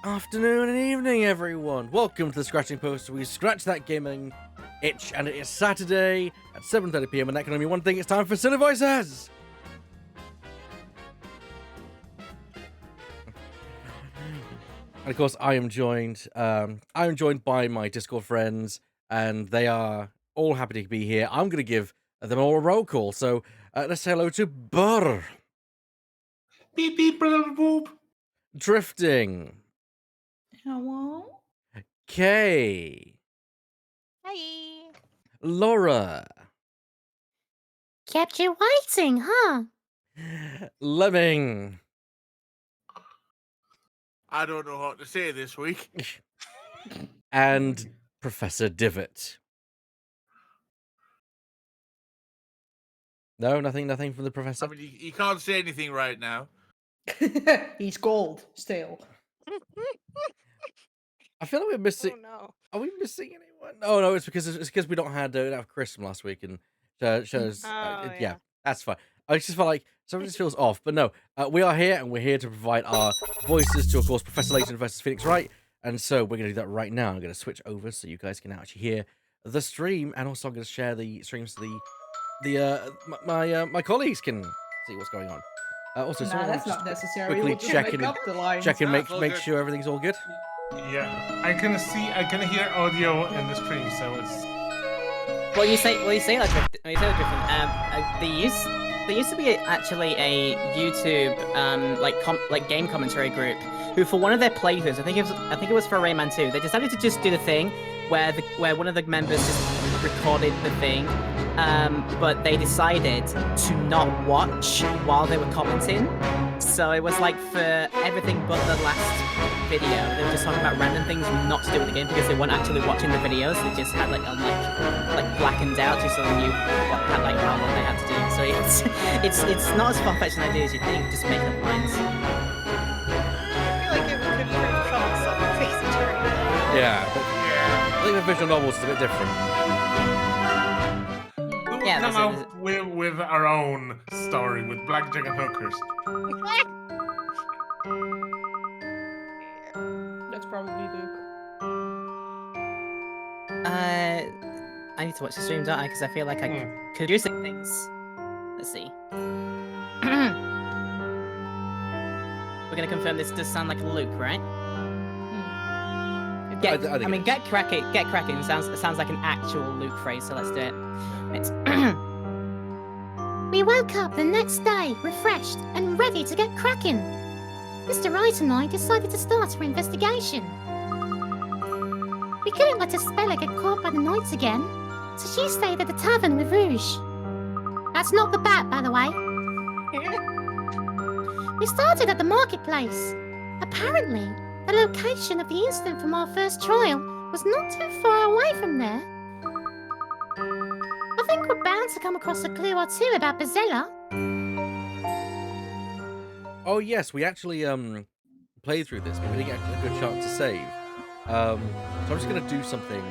Afternoon and evening, everyone. Welcome to the Scratching Post. We scratch that gaming itch, and it is Saturday at 7:30 p.m. And that can only mean one thing: it's time for Silly Voices. And of course, I am joined by my Discord friends, and they are all happy to be here. I'm going to give them all a roll call. So let's say hello to Burr. Beep beep boop boop. Drifting. Hello? Kay. Hi. Laura. Kept you waiting, huh? Lemming. I don't know what to say this week. And Professor Divot. No, nothing from the professor. I mean, you can't say anything right now. He's gold still. I feel like we're missing. Oh no. Are we missing anyone? Oh no, it's because we don't have Chris from last week and shows. Yeah, that's fine. I just felt like something just feels off, but no, we are here and we're here to provide our voices to, of course, Professor Layton versus Phoenix Wright, and so we're gonna do that right now. I'm gonna switch over so you guys can actually hear the stream, and also I'm gonna share the streams to my colleagues can see what's going on. Also, Nah, someone that's just not necessary. quickly We'll just check make in, up the lines. check and That's all make good. sure everything's all good. Yeah, I can hear audio in the stream, so it's. Well, you say like there used to be actually a YouTube like game commentary group who, for one of their playthroughs, I think it was for Rayman 2, they decided to just do the thing where one of the members just recorded the thing, but they decided to not watch while they were commenting. So it was like for everything but the last video, they were just talking about random things not to do with the game because they weren't actually watching the videos. They just had like blackened out just so they knew what they had to do. So it's not as far-fetched an idea as you think. Just make up lines. I feel like it could prove troublesome with Ace Attorney. Yeah, but I think the visual novels is a bit different. Yeah, Come there's out with our own story with blackjack and hookers. That's probably Luke. I need to watch the stream, don't I? Because I feel like I could do some things. Let's see. We're gonna confirm this does sound like Luke, right? I think I mean, it get cracking sounds like an actual Luke phrase. So let's do it. It's We woke up the next day, refreshed and ready to get cracking. Mr. Wright and I decided to start our investigation. We couldn't let Espella get caught by the knights again, so she stayed at the tavern with Rouge. That's not the bat, by the way. We started at the marketplace. Apparently, the location of the incident from our first trial was not too far away from there. I think we're bound to come across a clue or two about Bezella. Oh yes, we actually played through this, but we didn't get a good chance to save. So I'm just gonna do something.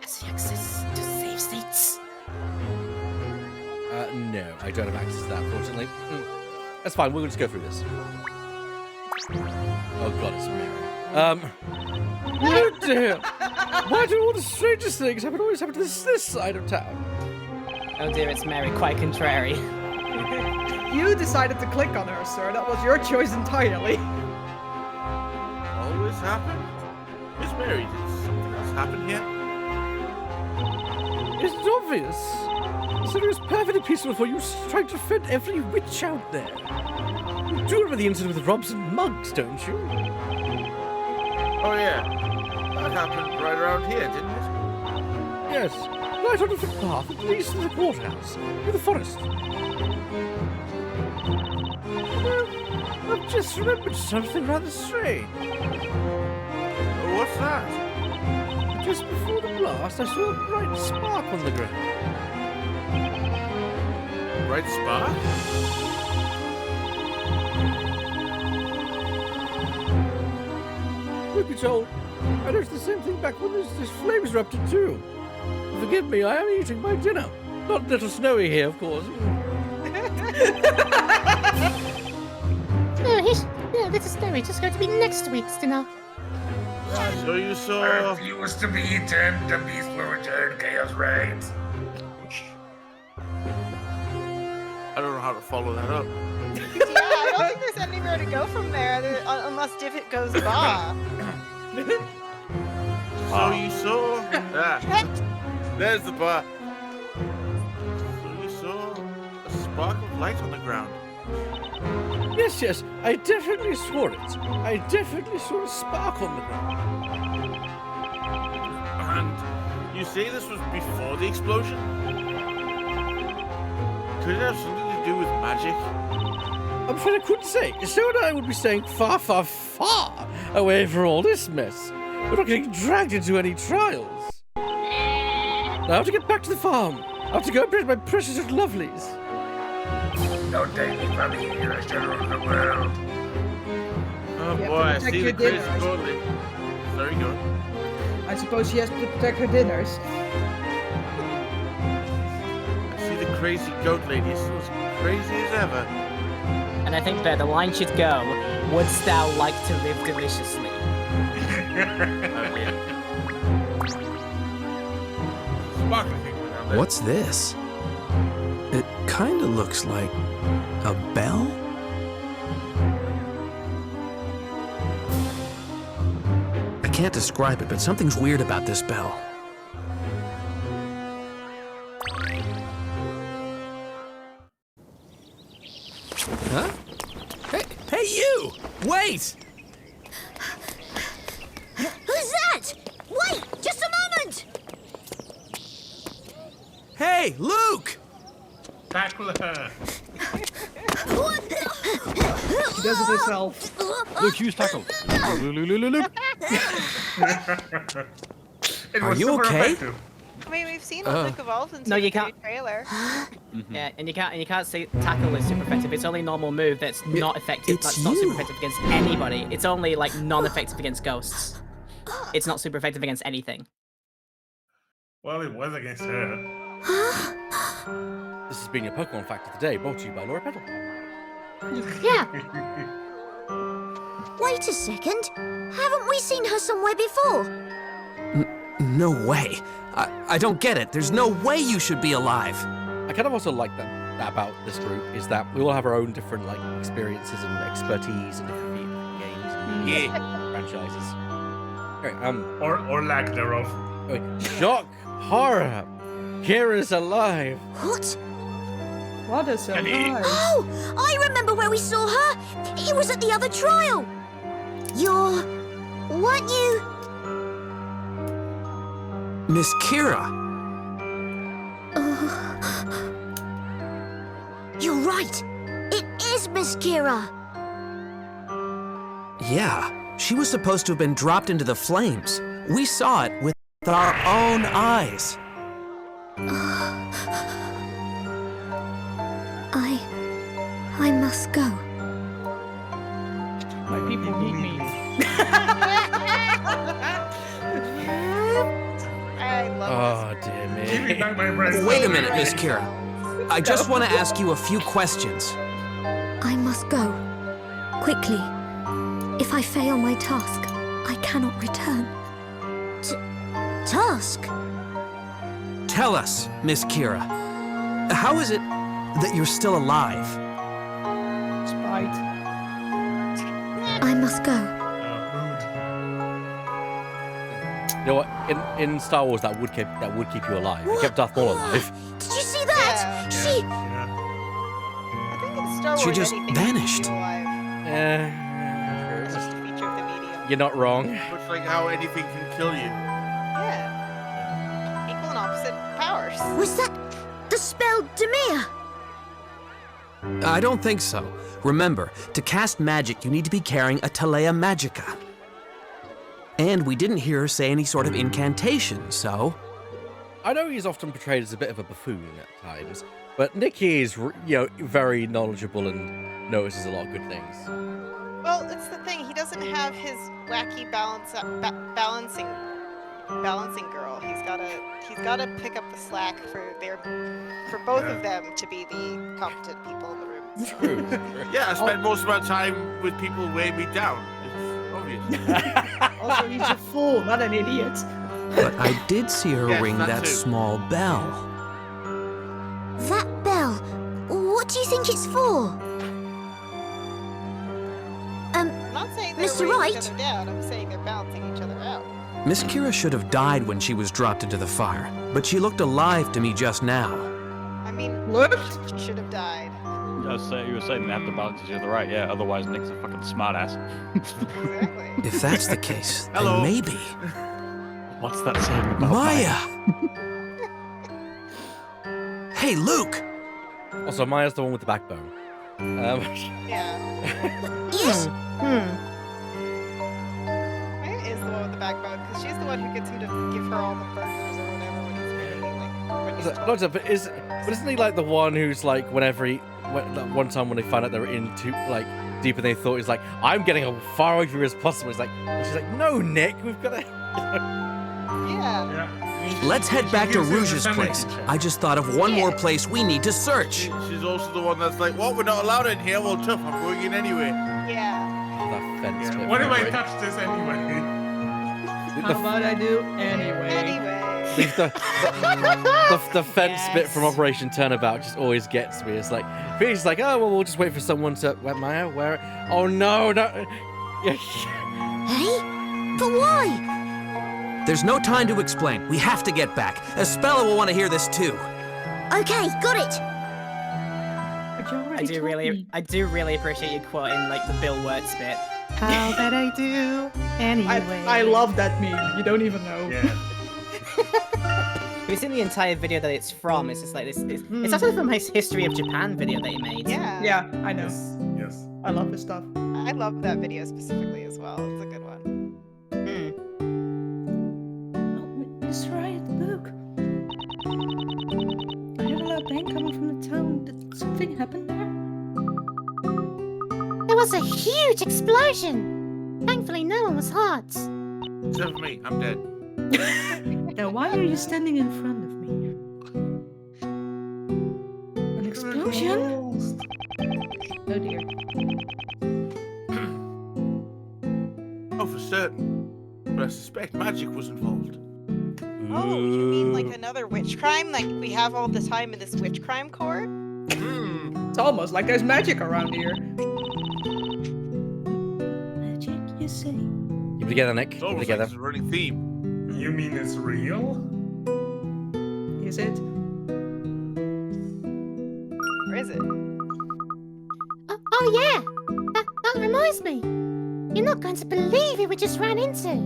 Has he access to save states? No, I don't have access to that, unfortunately. That's fine. We'll just go through this. Oh god, it's Mary. Oh dear! Why do all the strangest things always happen to this side of town? oh dear, it's Mary, quite contrary. You decided to click on her, sir. That was your choice entirely. Always happen? Miss Mary, did something else happen here? It's obvious. So it was perfectly peaceful for you trying to defend every witch out there. You do remember the incident with the Robson monks, don't you? Oh yeah, that happened right around here, didn't it? Yes, right on the footpath that leads to the courthouse, in the forest. I've just remembered something rather strange. Oh, what's that? Just before the blast, I saw a bright spark on the ground. Bright spark? Truth be told, I noticed the same thing back when this flames erupted too. Forgive me, I am eating my dinner. Not a little snowy here, of course. No, it's just going to be next week's dinner. So you I saw... refuse to be eaten. The beast will return. Chaos reigns. I don't know how to follow that up. Yeah, I don't think there's anywhere to go from there unless Divot goes bah. So you saw... Ah, there's the bar. So you saw a spark of light on the ground. Yes, I definitely saw it. I definitely saw a spark on the ground. And you say this was before the explosion? Could it have something to do with magic? I'm afraid I couldn't say. So and I would be staying far, far, far away from all this mess. We're not getting dragged into any trials. Now I have to get back to the farm. I have to go and bring my precious little lovelies. Don't take me from here. I shall rule the world. Oh You have to boy, I protect see your the crazy dinner, I totally. Sorry, go. I suppose she has to protect her dinners. I see the crazy goat lady. It's as crazy as ever. And I think that the line should go, wouldst thou like to live deliciously? Oh, yeah. Sparkling thing went down there. What's this? It kinda looks like a bell? I can't describe it, but something's weird about this bell. Huh? Hey you! Wait! Who's that? Wait, just a moment! Hey, Luke! Tackle her. What the? She does it herself. Luke, use tackle. Luke. It Are was you super okay? effective. I mean, we've seen Luke evolve into No, you the new can't. trailer. Yeah, and you can't say tackle is super effective. It's only a normal move that's not effective. it's That's not super you. effective against anybody. It's only like non-effective against ghosts. It's not super effective against anything. Well, it was against her. This has been your Pokemon Fact of the Day, brought to you by LauraPetal. Yeah, Wait a second. Haven't we seen her somewhere before? No way. I don't get it. There's no way you should be alive. I kind of also like that about this group is that we all have our own different like experiences and expertise and different games and franchises. Okay, Or lack thereof. wait, shock, horror, Kira's alive. What? What a surprise. Oh, I remember where we saw her. It was at the other trial. Weren't you? Miss Kira. You're right. It is Miss Kira. Yeah, she was supposed to have been dropped into the flames. We saw it with our own eyes. I must go. My people need me. I love Oh dear Give me me. back my breath. Wait a minute, Miss Kira. I just want to ask you a few questions. I must go. Quickly. If I fail my task, I cannot return. Task? Tell us, Miss Kira. How is it that you're still alive? Spite. I must go. Rude. You know what? In Star Wars, that would keep you alive. It kept Darth Maul alive. Did you see that? Yeah. She... Yeah. I think in Star Wars, She just anything vanished. keeps you alive. It's just a feature of the medium. You're not wrong. Much like how anything can kill you. Yeah. Equal and opposite powers. Was that the spell Demir? I don't think so. Remember, to cast magic, you need to be carrying a Talea Magica. And we didn't hear her say any sort of incantation, so... I know he's often portrayed as a bit of a buffoon at times, but Nikki is, very knowledgeable and notices a lot of good things. Well, it's the thing. He doesn't have his wacky balancing girl. He's gotta pick up the slack for both of them to be the competent people in the room. It's true. Yeah, I spend most of my time with people weighing me down. It's obvious. Also, he's a fool, not an idiot. But I did see her Yes, ring that that too. small bell. That bell. What do you think it's for? I'm not saying they're Mr. weighing Wright? each other down. I'm saying they're balancing each other out. Miss Kira should have died when she was dropped into the fire, but she looked alive to me just now. I mean, Looked? she should have died. You were saying they have to balance each other right, yeah. Otherwise, Nick's a fucking smartass. Exactly. If that's the case, then Hello. maybe. What's that saying about Maya! Hey, Luke! Also, Maya's the one with the backbone. Yeah. Yes? Maya is the one with the backbone because she's the one who gets him to give her all the burgers or whatever when he's really like when he's But isn't he like the one who's like that one time when they find out they're into like deeper than they thought, he's like, I'm getting as far away from you as possible. He's like, and she's like, no, Nick, we've got to. Yeah. Yeah. Let's head back to gives him the Rouge's sanity place. check. I just thought of one more place we need to search. She's also the one that's like, what? We're not allowed in here? Well, tough. I'm going in anyway. Yeah. That fence Yeah. bit What if from I Wright. touch this anyway? How about I do anyway? Anyway. The fence bit from Yes. Operation Turnabout just always gets me. It's like, he's like, oh, well, we'll just wait for someone to. Maya, where? Oh, no, no. Hey? But why? There's no time to explain. We have to get back. Espella will want to hear this too. Okay, got it. But you already I do really appreciate you quoting like the Bill Wirtz bit. How that I do anyway. I love that meme. You don't even know. Yeah. Have you seen the entire video that it's from? It's just like this. It's actually from his History of Japan video that he made. Yeah. Yeah, I know. Yes. I love this stuff. I love that video specifically as well. It's a good one. Oh, Mr. Wright, look. I heard a loud bang coming from the town. Did something happen there? There was a huge explosion. Thankfully, no one was hurt. Except for me. I'm dead. Now, why are you standing in front of me? An explosion? Oh dear. Oh, for certain. But I suspect magic was involved. Oh, you mean like another witch crime? Like we have all the time in this witch crime court? It's almost like there's magic around here. Magic, you say? Keep it together, Nick. It's Keep it almost together. like it's a running theme. You mean it's real? Is it? Or is it? Oh yeah, that reminds me. You're not going to believe who we just ran into.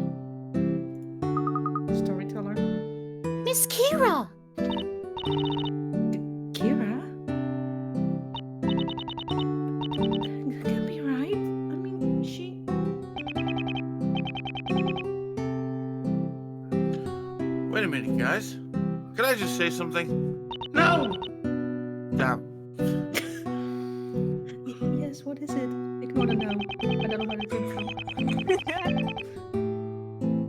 Storyteller. Miss Kira. Kira? That can't be right. I mean, she... Wait a minute, guys. Can I just say something? No! Damn. Yes, what is it? Ignore the no. I don't know where it came from.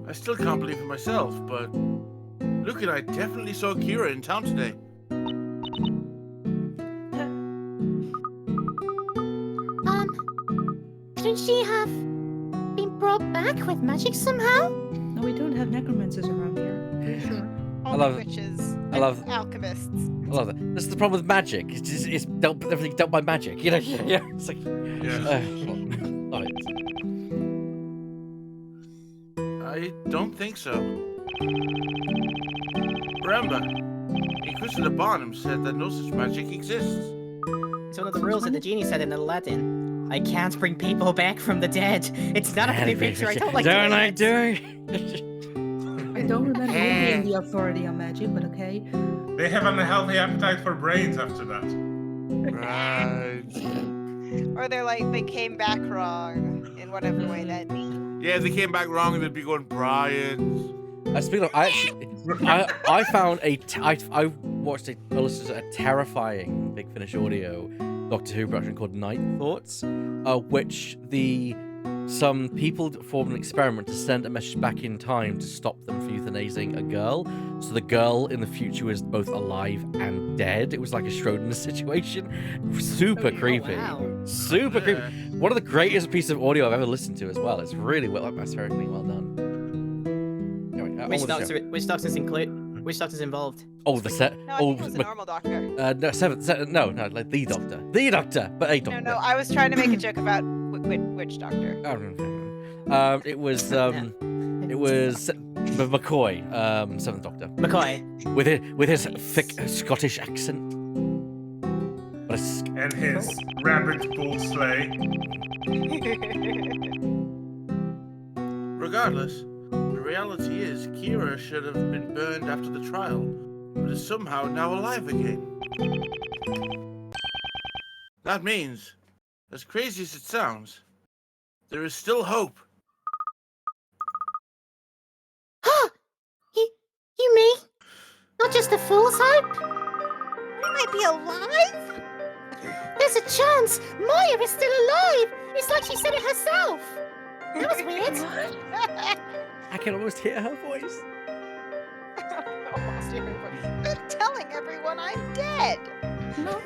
I still can't believe it myself, but Luke and I definitely saw Kira in town today. Couldn't she have been brought back with magic somehow? No, we don't have necromancers around here. Pretty sure. All love the it. witches. I love and alchemists. I love that. This is the problem with magic. It's dealt, everything's dealt by magic. You know? Yeah. It's like. Yeah. Love it. I don't think so. Remember, Inquisitor Barnum said that no such magic exists. It's one of the rules that the genie said in Aladdin. I can't bring people back from the dead. It's not a pretty picture. I don't like Don't doing I it. do? I don't remember being the authority on magic, but okay. They have an unhealthy appetite for brains after that. Right. Or they're like, they came back wrong in whatever way that means. Yeah, if they came back wrong, they'd be going Brian's. Speaking of, I found I watched I listened to a terrifying Big Finish audio Doctor Who production called Night Thoughts, which the some people formed an experiment to send a message back in time to stop them from euthanizing a girl. So the girl in the future was both alive and dead. It was like a Schrodinger's situation. Super creepy. wow. Super creepy. One of the greatest pieces of audio I've ever listened to as well. It's really well atmospherically well done. Anyway, Which doctor's include? Which doctor's involved? Oh, the set. No, I think it was a normal doctor. No, no, like the doctor, but a doctor. No, I was trying to make a joke about which doctor. Oh, it was McCoy, Seventh Doctor. McCoy. With his thick Scottish accent. And his rabbit bull sleigh. Regardless, the reality is Kira should have been burned after the trial, but is somehow now alive again. That means, as crazy as it sounds, there is still hope. You mean? Not just a fool's hope? He might be alive? There's a chance Maya is still alive! It's like she said it herself! That was weird. I can almost hear her voice. Almost everyone. They're telling everyone I'm dead. No.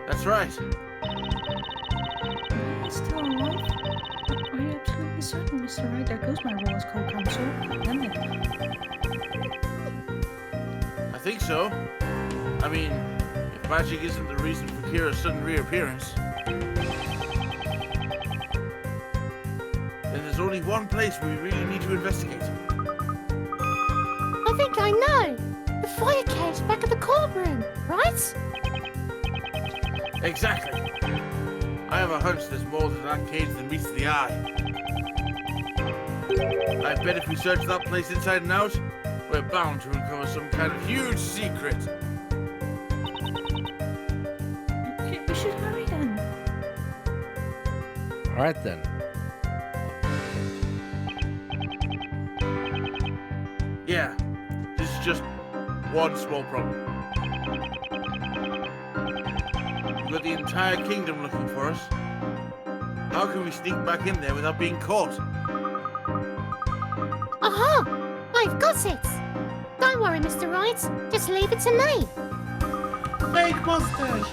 That's right. He's still alive. Are you absolutely certain, Mr. Wright? There goes my role as co-counsel. Damn it. I think so. I mean, if magic isn't the reason for Kira's sudden reappearance, then there's only one place we really need to investigate. I think I know. The fire cage back at the courtroom, right? Exactly. I have a hunch there's more to that cage than meets the eye. I bet if we search that place inside and out, we're bound to uncover some kind of huge secret. Okay, we should hurry then. Alright then. Yeah, this is just one small problem. We've got the entire kingdom looking for us. How can we sneak back in there without being caught? Aha! I've got it! Don't worry, Mr. Wright. Just leave it to me. Fake mustache.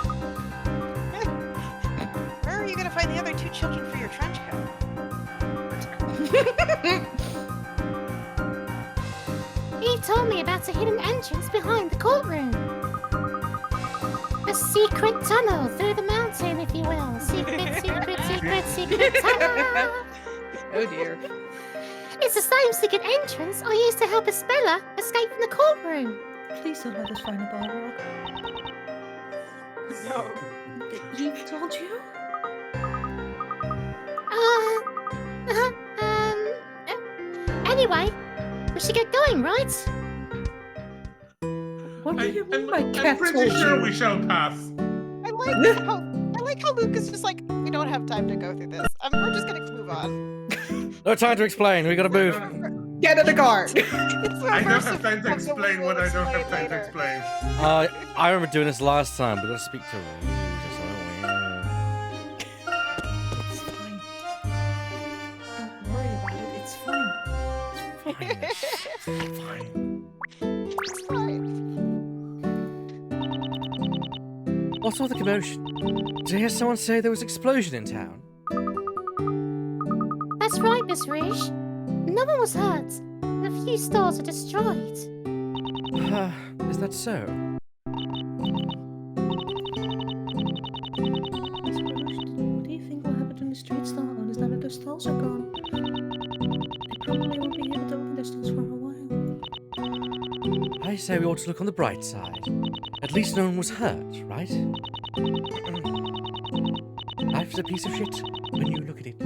Where are you going to find the other two children for your trench coat? Eve told me about a hidden entrance behind the courtroom. A secret tunnel through the mountain, if you will. Secret tunnel. Oh dear. It's the same secret entrance I used to help Espella escape from the courtroom. Please don't let us find a Balrog. No. Eve told you? Anyway, we should get going, right? What do you mean by I'm cat pretty told sure you? we shall pass. I like how Luke is just like, we don't have time to go through this. We're just going to move on. No time to explain. We gotta move. Get in the car. It's the I don't reverse have of time to what we explain will what I don't have time to later. explain. I remember doing this last time. We gotta speak to Rouge. It's fine. Don't worry about it. It's fine. It's fine. It's fine. What's all the commotion? Did I hear someone say there was an explosion in town? That's right, Miss Rouge. No one was hurt. A few stores are destroyed. Is that so? Miss Rouge, what do you think will happen when the streets start on? Is that the stalls are gone? They probably won't be able to open their stalls for a while. I say we ought to look on the bright side. At least no one was hurt, right? Life's a piece of shit when you look at it.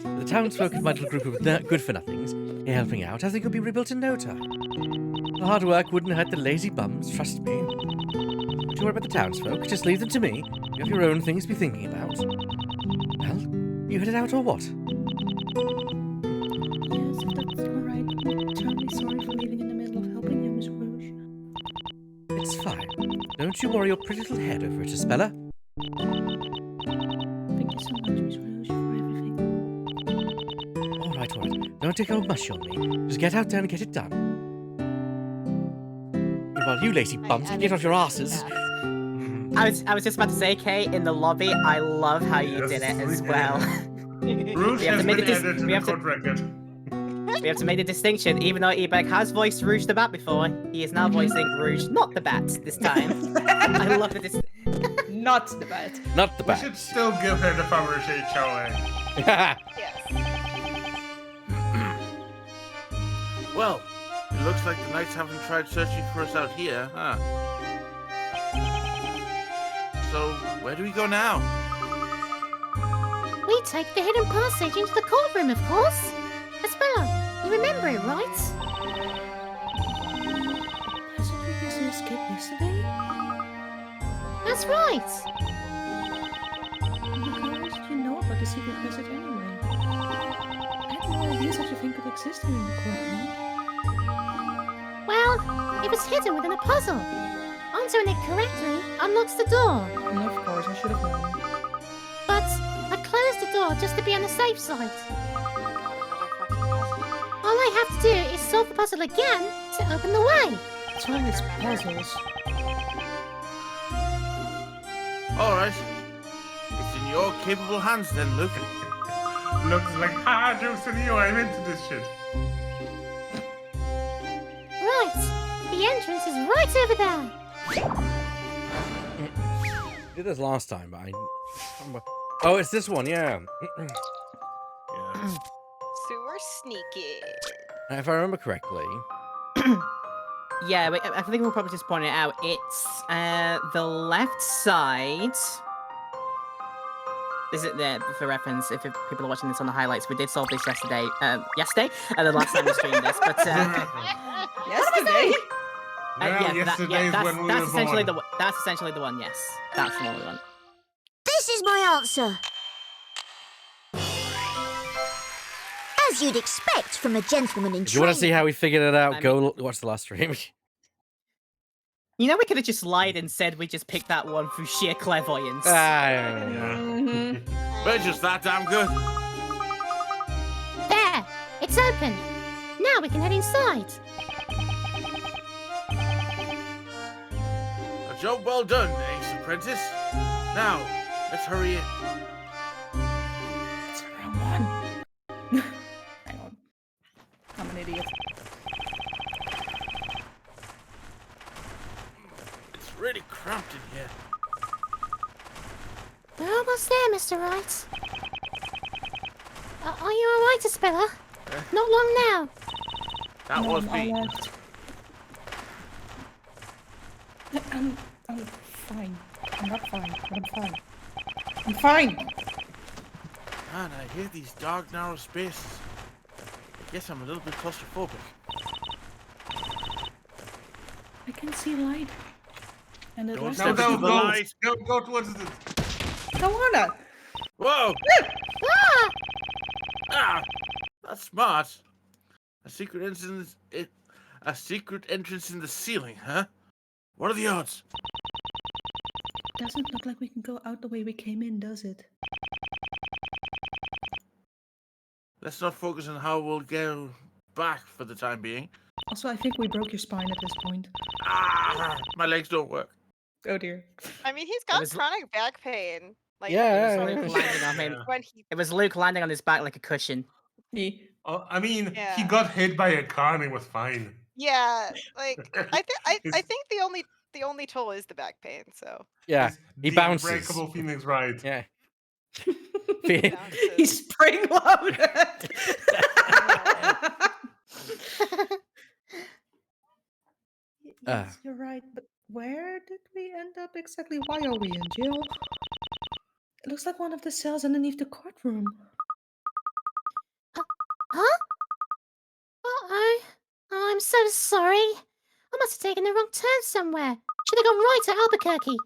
The townsfolk of my little group of good-for-nothings here helping out, I think it'll be rebuilt in no time. The hard work wouldn't hurt the lazy bums, trust me. Don't you worry about the townsfolk, just leave them to me. You have your own things to be thinking about. Well, you headed out or what? Yes, if that's alright. I'm terribly sorry for leaving in the middle of helping you, Miss Rouge. It's fine. Don't you worry your pretty little head over it, Espella. Thank you so much, Miss Rouge, for everything. All right. Don't take a mush on me. Just get out there and get it done. Well, you lazy bums, can get off your asses. I was just about to say, Kay, in the lobby, I love how you did it as well. Rouge has been added to the court record. We have to make the distinction, even though Ebek has voiced Rouge the Bat before, he is now voicing Rouge, not the Bat, this time. I love the distinction. Not the bat. Not the We bat. should still give her the Fabergé Chauvet. Yes. Well, it looks like the knights haven't tried searching for us out here, huh? So, where do we go now? We take the hidden passage into the courtroom, of course. Espella, you remember it, right? Hasn't we just escaped yesterday? That's right. How did you know about the secret passage anyway? I had no idea such a thing could exist here in the courtroom. Well, it was hidden within a puzzle. Answering it correctly unlocks the door. And of course, I should have known. But I closed the door just to be on the safe side. All I have to do is solve the puzzle again to open the way. Time is puzzles. All right. It's in your capable hands then, Luke. Looks like, jokes on you, I'm into this shit. Right, the entrance is right over there. Did this last time, but I... Oh, it's this one, yeah. Yeah. Sewer sneaky. If I remember correctly. Yeah, I think we'll probably just point it out. It's the left side. Is it there for reference? If people are watching this on the highlights, we did solve this yesterday. The last time we streamed this, but Yesterday? That's essentially the one. Yes, that's the one we want. This is my answer. As you'd expect from a gentleman in If you want to see training. how we figured it out, go watch the last stream. You know, we could have just lied and said we just picked that one through sheer clairvoyance. We're just that damn good. There, it's open. Now we can head inside. A job well done, Ace Apprentice. Now, let's hurry in. It's the wrong one. Hang on. I'm an idiot. It's really cramped in here. We're almost there, Mr. Wright. Are you alright, Espella? Not long now. That was me. I'm fine. I'm not fine, but I'm fine. I'm fine! Man, I hear these dark, narrow spaces. I guess I'm a little bit claustrophobic. I can see light. And it Don't was step into the light. Go towards it. Come on now! Whoa! Ah! Ah! That's smart. A secret entrance. A secret entrance in the ceiling, huh? What are the odds? doesn't look like we can go out the way we came in, does it? Let's not focus on how we'll go back for the time being. Also, I think we broke your spine at this point. Ah! My legs don't work. Oh dear. I mean, he's got chronic back pain. Like, Yeah, It was Luke landing on him. when he It was Luke landing on his back like a cushion. Oh, I mean, Yeah. he got hit by a car and it was fine. Yeah, like I think the only toll is the back pain. So Yeah, It's he the bounces. Unbreakable Phoenix Wright. Yeah. bounces. He's spring loaded. Yes, you're right. But where did we end up exactly? Why are we in jail? It looks like one of the cells underneath the courtroom. Huh? Uh-oh. Oh, I'm so sorry. I must have taken the wrong turn somewhere. Should have gone right to Albuquerque.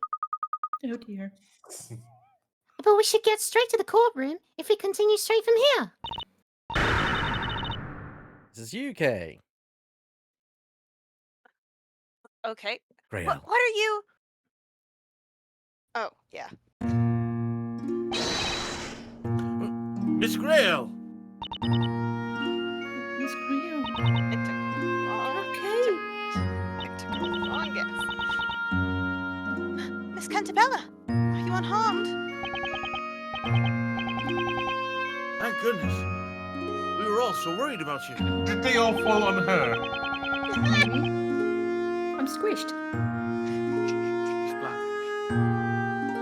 Oh dear. But we should get straight to the courtroom if we continue straight from here. This is UK. okay. Great. What are you? Oh yeah. Miss Grail! Miss Grail. It took Okay. It took the longest. Miss Cantabella, are you unharmed? Thank goodness. We were all so worried about you. Did they all fall on her? Maybe. I'm squished. Splat.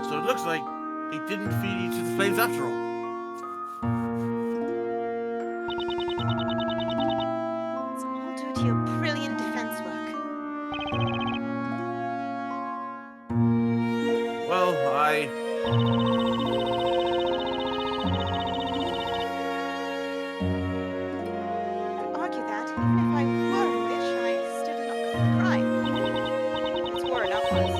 So it looks like they didn't feed you to the flames after all. It's all due to your brilliant defense work. Well, I'd argue that even if I were a witch, I still did not commit the crime. It's war, not was.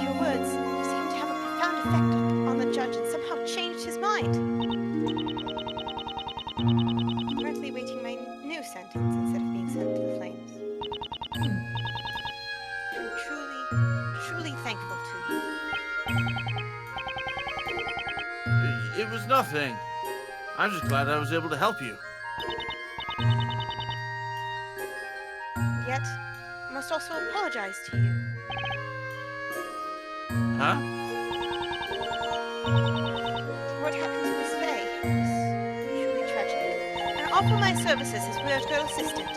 Your words seem to have a profound effect on the judge and somehow changed his mind. Currently waiting my new sentence instead of being sent to the flames. I'm truly, truly thankful to you. it was nothing. I'm just glad I was able to help you. Yet, I must also apologize to you. Huh? What happened to Miss Fay was truly tragic. I offer my services as word-girl assistant.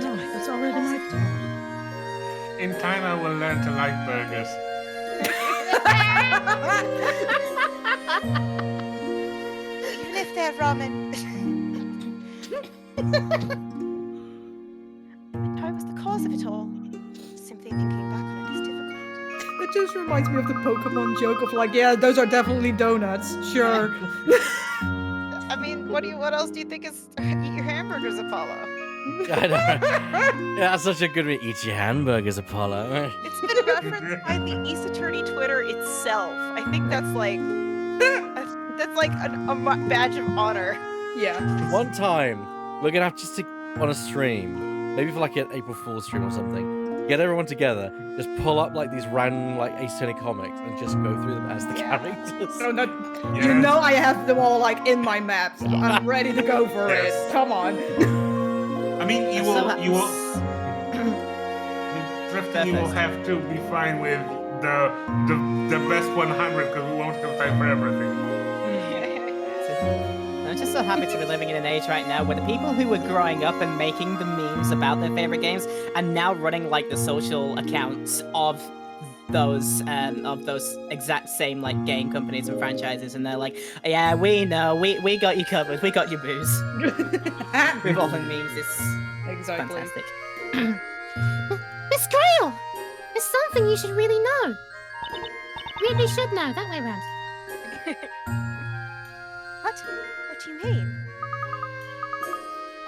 No, that's already my turn. In time, I will learn to like burgers. Even if they're ramen. I was the cause of it all. Simply thinking back on it is difficult. It just reminds me of the Pokemon joke of like, yeah, those are definitely donuts. Sure. I mean, what else do you think is eat your hamburgers, Apollo? I know. Yeah, that's such a good way. Eat your hamburgers, Apollo. It's been referenced by the Ace Attorney Twitter itself. I think that's like a badge of honor. Yeah. One time, we're gonna have just to on a stream, maybe for like an April Fool's stream or something. Get everyone together, just pull up like these random like Ace Attorney comics and just go through them as the characters. No, no, you know I have them all like in my maps. I'm ready to go for it. Come on. I mean, you will, Drifting, you will have to be fine with the best 100 because we won't have time for everything. I'm just so happy to be living in an age right now where the people who were growing up and making the memes about their favorite games are now running like the social accounts of those exact same like game companies and franchises, and they're like, yeah, we know, we got you covered, we got your booze. With all the memes, it's fantastic. Miss Grail! There's something you should really know. Really should know, that way round. What do you mean?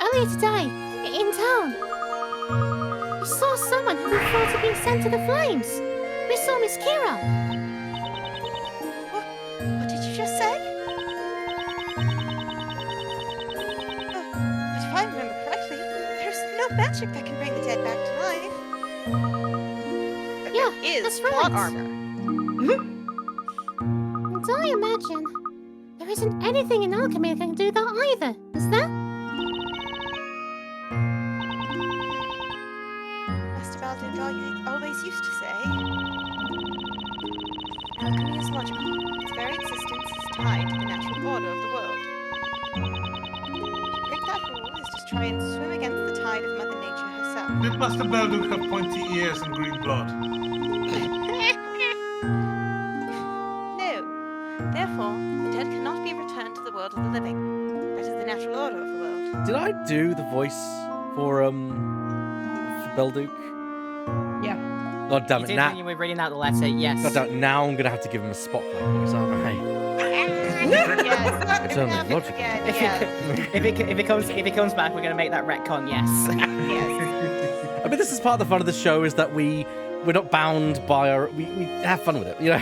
Earlier today, in town, we saw someone who we thought had been sent to the flames. We saw Miss Kira. What did you just say? But if I remember correctly, there's no magic that can bring the dead back to life. But Yeah, there is that's plot right. armor. And I imagine there isn't anything in alchemy that can do that either, is there? Master Baldwin always used to say, alchemy is logical. Its very existence is tied to the natural order of the world. To break that rule is to try and swim against the tide of Mother Nature herself. Did Master Belduke have pointy ears and green blood? No. Therefore, the dead cannot be returned to the world of the living. That is the natural order of the world. Did I do the voice for Belduke? Yeah. God damn You it! did Now, when you were reading out the letter, yes. God damn it, now I'm gonna have to give him a spotlight voice, aren't I? It's only logical. If it comes back, we're gonna make that retcon. Yes. I mean, this is part of the fun of the show is that we're not bound by our we have fun with it, you know.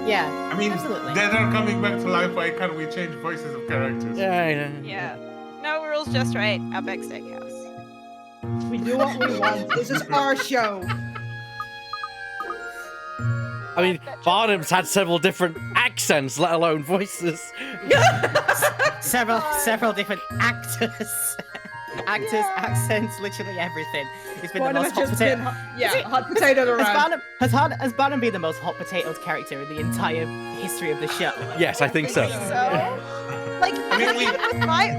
Yeah. I mean, absolutely. dead are coming back to life. Why can't we change voices of characters? Yeah. No rules, just right. Outback Steakhouse. We do what we want. This is our show. I mean, Barnum's had several different accents, let alone voices. several different actors. Actors, accents, literally everything. It's been Barnum the most has hot just potato. been hot potato around. Has Barnum been the most hot potatoed character in the entire history of the show? Yes, I think so. Like, even with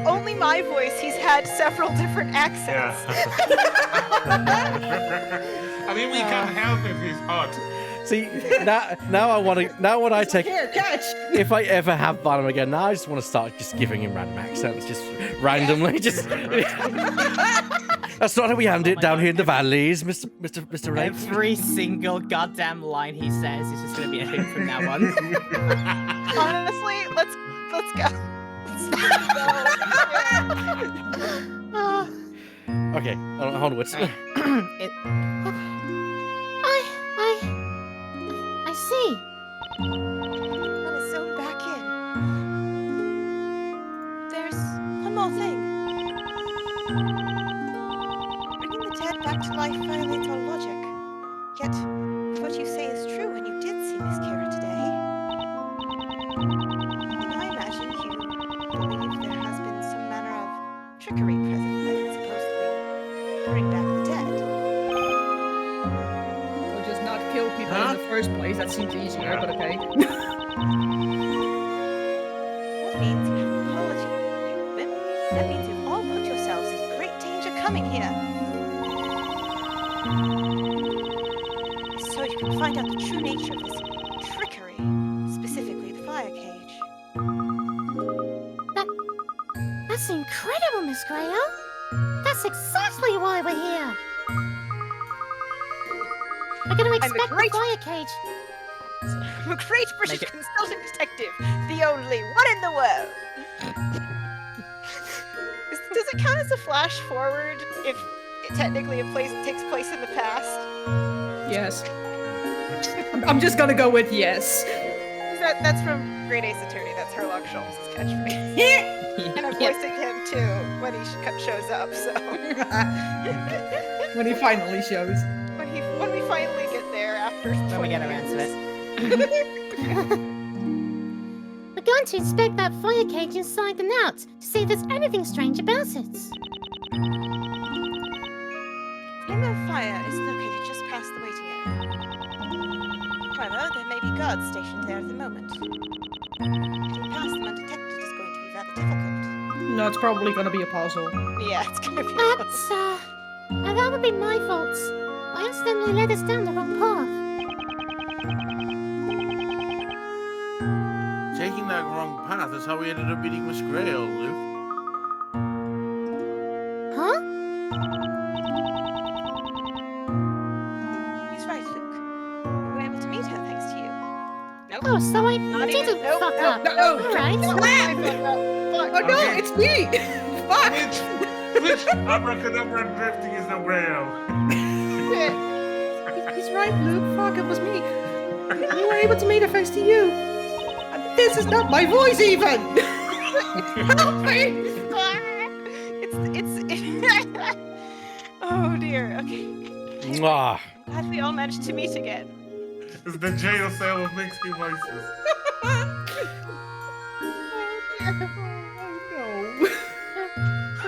only my voice, he's had several different accents. I mean, we can't help if he's hot. See, now I want to. Now when I take, Here, catch. if I ever have Barnum again, now I just want to start just giving him random accents, just randomly. Just that's not how we hand it down here in the valleys, Mr. Wright. Every single goddamn line he says is just gonna be a thing from now on. Honestly, let's go. Okay, onwards. I see. Let us zone back in. There's one more thing. Bringing the dead back to life violates our logic. Yet, if what you say is true and you did see Miss Kira today, then I imagine you believe there has been some manner of trickery present that can supposedly bring back the dead. Or just not kill people in the first place. That seems easier, but okay. That means you have apology. That means you've all put yourselves in great danger coming here. So you can find out the true nature of this trickery, specifically the fire cage. That's incredible, Miss Grayo. That's exactly why we're here. We're going to expect the fire cage. I'm a great British consultant detective, the only one in the world. Does it count as a flash forward if technically takes place in the past? Yes. I'm just gonna go with yes. That's from Great Ace Attorney. That's Herlock Sholmes' catchphrase. And I'm voicing him too when he shows up. So when he finally shows. When we finally get there after. When we get around to it. We're going to inspect that fire cage inside and out to see if there's anything strange about it. The inner fire is located just past the waiting area. However, there may be guards stationed there at the moment. Getting past them undetected is going to be rather difficult. No, it's probably gonna be a puzzle. Yeah, it's gonna be. That would be my fault. I accidentally led us down the wrong path. Taking that wrong path is how we ended up meeting Miss Grail, Luke. Huh? He's right, Luke. We were able to meet her thanks to you. Nope. Oh, so I Not didn't even- nope, fuck nope, up. nope, All nope. right. Oh, no, it's me! Fuck! Which abracadabra drifting is the Grail? He's right, Luke. Fuck, it was me. We were able to meet her thanks to you. This is not my voice, even! Help me! Oh dear, okay. Mwah. I'm glad we all managed to meet again. It's the jail cell of mixed voices.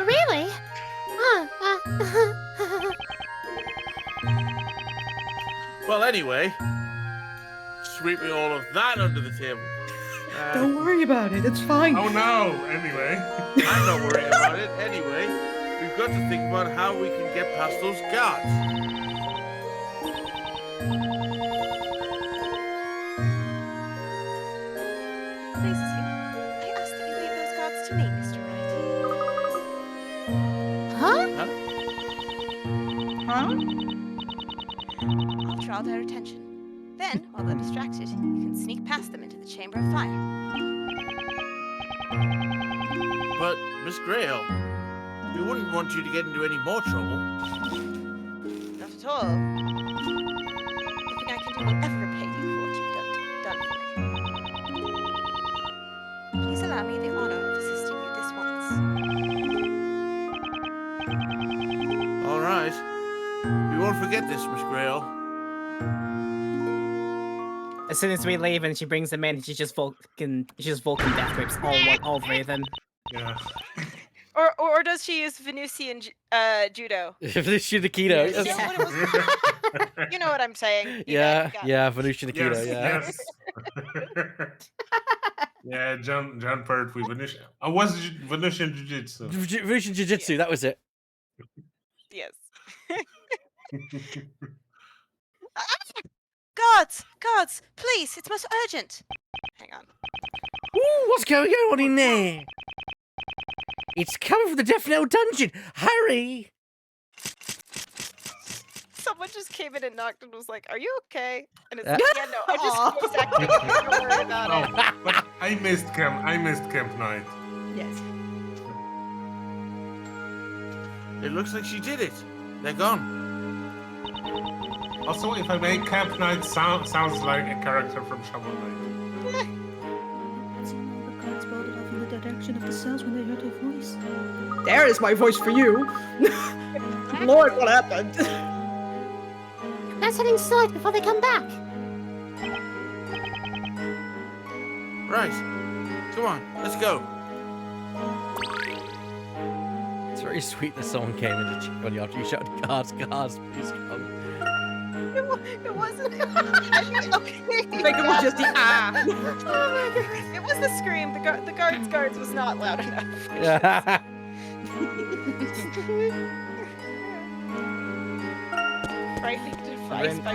Really? Well, anyway, sweeping all of that under the table. Don't worry about it, it's fine. Oh no, anyway. I'm not worrying about it. Anyway, we've got to think about how we can get past those guards. Please, I ask that you leave those guards to me, Mr. Wright. Huh? I'll draw their attention. Then, while they're distracted, you can sneak past them into the Chamber of Fire. But, Miss Grail, we wouldn't want you to get into any more trouble. Not at all. I think I can do whatever repay you for what you've done for me. Please allow me the honor of assisting you this once. All right. We won't forget this, Miss Grail. As soon as we leave and she brings them in, she's just Vulcan death grips all three of them. Yeah. Or does she use Venusian judo? Venusian Aikido. You know what it was? You know what I'm saying. Yeah, Venusian Aikido, Yes. Yeah, John Pert with Venusian. Was Venusian Jiu-Jitsu. Venusian Jiu-Jitsu, that was it. Yes. Guards, please, it's most urgent. Hang on. Ooh, what's going on in there? It's coming from the Death Knell dungeon. Hurry! Someone just came in and knocked and was like, "Are you okay?" And it's like, "Yeah, no, I just exactly don't worry about it." But I missed camp night. Yes. It looks like she did it. They're gone. Also, if I may, camp night sounds like a character from Shovel Knight. See all the guards bolted off in the direction of the cells when they heard her voice. There is my voice for you. Lord, what happened? Let's head inside before they come back. Right. Come on, let's go. It's very sweet that someone came in to check on you after you shouted, guards, please come. It wasn't. I mean, okay. I think it was just the ah. Oh my God. It was the scream. The guards was not loud enough. Yeah. Frightening device by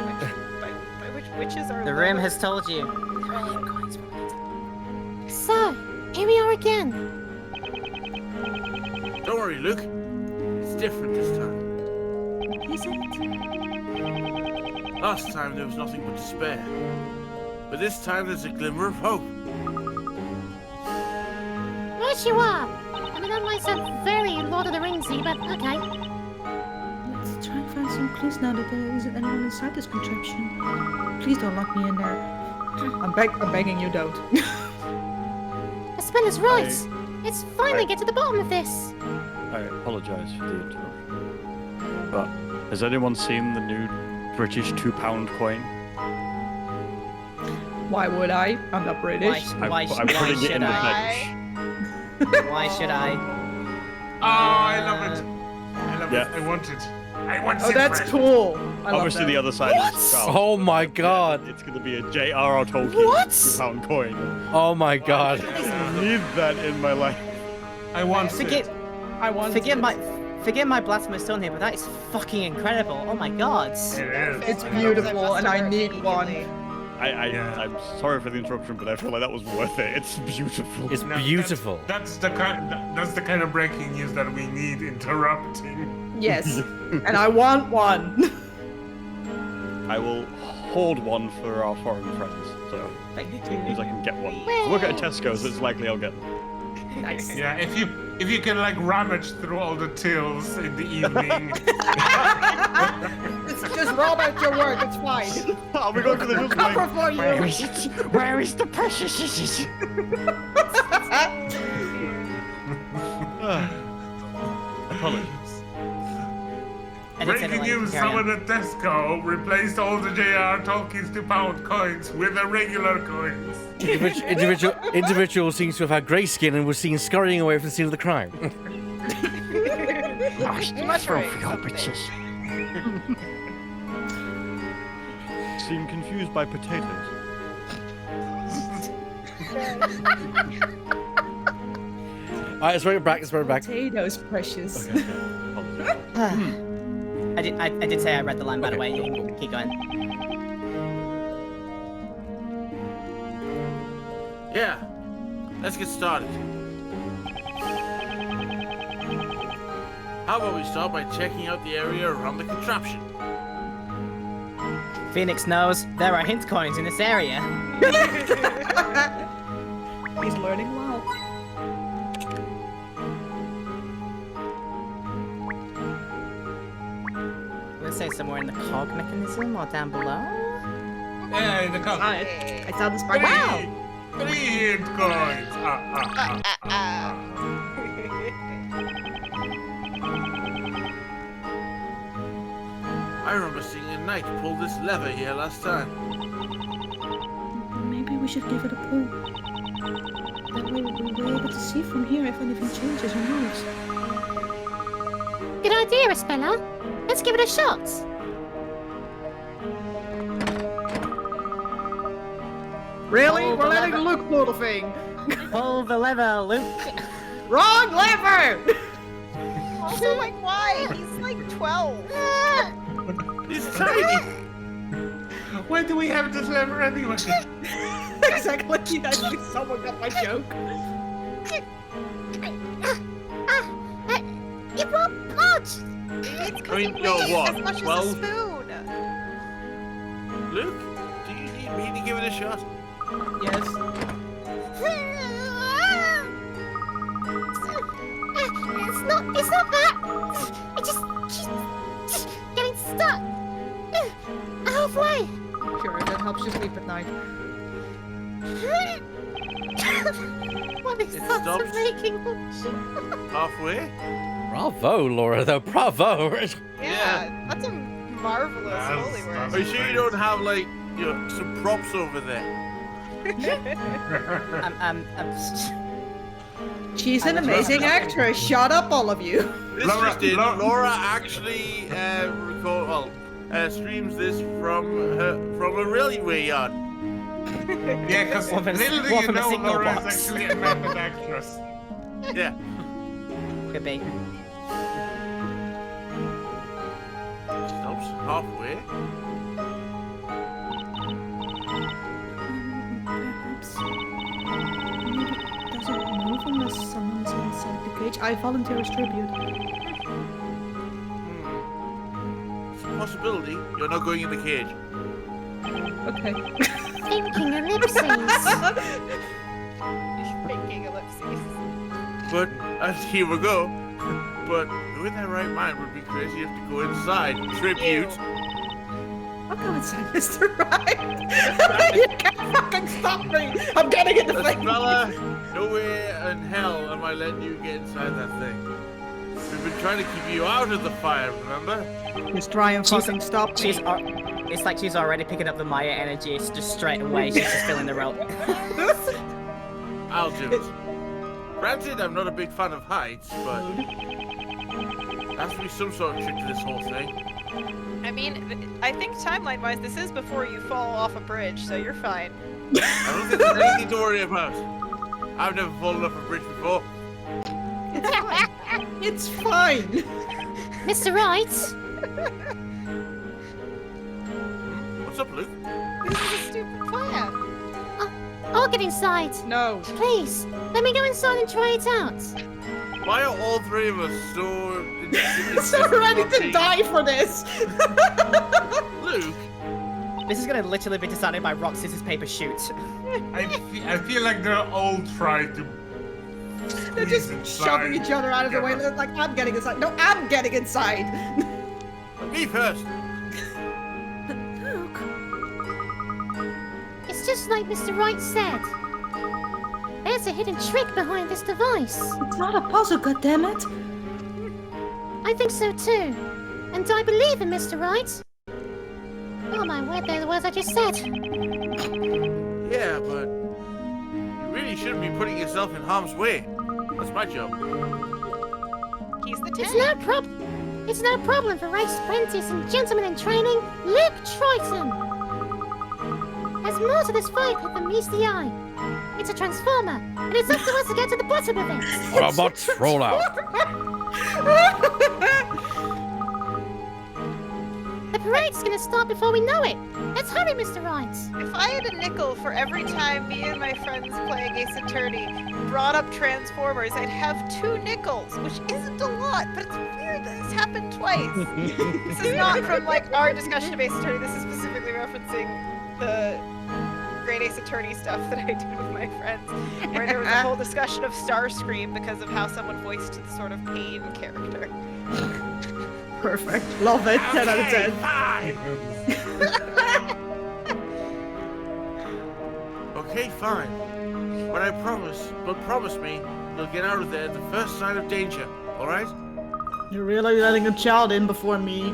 which witches are. The lower. room has told you. So, here we are again. Don't worry, Luke. It's different this time. Is it? Last time there was nothing but despair. But this time there's a glimmer of hope. Right you are. I mean, that might sound very Lord of the Ringsy, but okay. Let's try and find some clues now that there isn't anyone inside this contraption. Please don't lock me in there. I'm begging you, don't. Espella's right. Let's finally get to the bottom of this. I apologise for the interruption. But has anyone seen the new British £2 coin? Why would I? I'm not British. Why I'm putting it in the bench. Why should I? Oh, I love it. Yeah. I want it. I want Oh, it. that's cool. I love Obviously, that. the other side is Star Wars. Oh my God. It's going to be a J.R.R. Tolkien £2 coin. Oh my God. I need that in my life. I want Forget my blasphemous tone here, but that is fucking incredible. Oh my God. It is. It's beautiful, and I need one. I'm sorry for the interruption, but I feel like that was worth it. It's beautiful. It's beautiful. That's the kind of breaking news that we need interrupting. Yes, and I want one. I will hold one for our foreign friends, so as soon as I can get one. I work at a Tesco, so it's likely I'll get them. Nice. Yeah, if you can like rummage through all the tills in the evening. It's just roll out your work. It's fine. Oh, we going to the room Cover for you. Where is the precious? Apologies. Breaking news, someone at Tesco replaced all the J.R. Tolkien's £2 coins with the regular coins. Individual seems to have had grey skin and was seen scurrying away from the scene of the crime. Seem confused by potatoes. Alright, let's bring it back. Potatoes, precious. Okay. I did say I read the line, by the way. You can keep going. Yeah. Let's get started. How about we start by checking out the area around the contraption? Phoenix knows there are hint coins in this area. He's learning well. Let's say somewhere in the cog mechanism or down below. Yeah, in the cog. I saw the spark. Wow. 3 hint coins. I remember seeing a knight pull this lever here last time. we should give it a pull. That way we'll be able to see from here if anything changes or moves. Good idea, Espella. Let's give it a shot. Really? Oh, We're the letting lever. Luke pull the thing. Pull the lever, Luke. Wrong lever! Also, like, why? He's like 12. He's tiny. Why do we have this lever anyway? Exactly. I think someone got my joke. It won't budge. It's I mean, weighs you're what, as much 12? as a spoon. Luke, do you need me to give it a shot? Yes. It's not that. It just keeps getting stuck. Halfway. Sure, that helps you sleep at night. What is It that stops. making? Halfway? Bravo, Laura, though. Bravo. Yeah, that's a marvelous That's- holy word. Are you sure you don't have, like, some props over there? She's an I was amazing wrong. actress. Shut up, all of you. This Laura- just in, Laura- Laura actually streams this from a railway yard. Yeah, because One from a- little do one you from a know, signal Laura box. is actually a method actress. Yeah. Could be. Stops halfway. Perhaps. Maybe it doesn't move unless someone's inside the cage. I volunteer as tribute. It's a possibility you're not going in the cage. Okay. Thinking ellipses. Thinking ellipses. But, here we go. But who in their right mind would be crazy enough to go inside? Tribute. I'll go inside, Mr. Wright. You can't fucking stop me. I'm getting in the thing. Espella, nowhere in hell am I letting you get inside that thing. We've been trying to keep you out of the fire, remember? Just try and fucking stop me. It's like she's already picking up the Maya energy. It's just straight away. She's just feeling the rope. I'll do it. Granted, I'm not a big fan of heights, but there has to be some sort of trick to this whole thing. I mean, I think timeline-wise, this is before you fall off a bridge, so you're fine. I don't think there's anything to worry about. I've never fallen off a bridge before. It's fine. It's fine. Mr. Wright. What's up, Luke? This is a stupid plan. I'll get inside. No. Please, let me go inside and try it out. Why are all three of us so... So ready to die for this. Luke? This is gonna literally be decided by rock, scissors, paper, shoot. I feel like they're all trying to. They're just squeeze shoving inside each other out of the way. together. They're like, I'm getting inside. No, I'm getting inside. Me first. Luke. It's just like Mr. Wright said. There's a hidden trick behind this device. It's not a puzzle, goddammit. I think so too. And I believe in Mr. Wright. Oh my word, they're the words I just said. Yeah, but you really shouldn't be putting yourself in harm's way. That's my job. He's the It's tank. no problem for Wright's apprentice and gentleman in training, Luke Triton. There's more to this vehicle than meets the eye. It's a transformer, and it's up to us to get to the bottom of it. Robots, roll out. The parade's gonna start before we know it. Let's hurry, Mr. Wright. If I had a nickel for every time me and my friends playing Ace Attorney brought up Transformers, I'd have 2 nickels, which isn't a lot, but it's weird that it's happened twice. This is not from, like, our discussion of Ace Attorney, this is specifically referencing the Great Ace Attorney stuff that I did with my friends, where there was a whole discussion of Starscream because of how someone voiced the sort of pain character. Perfect. Love it. 10 out of 10. Okay, fine. But promise me you'll get out of there at the first sign of danger, alright? You're really letting a child in before me?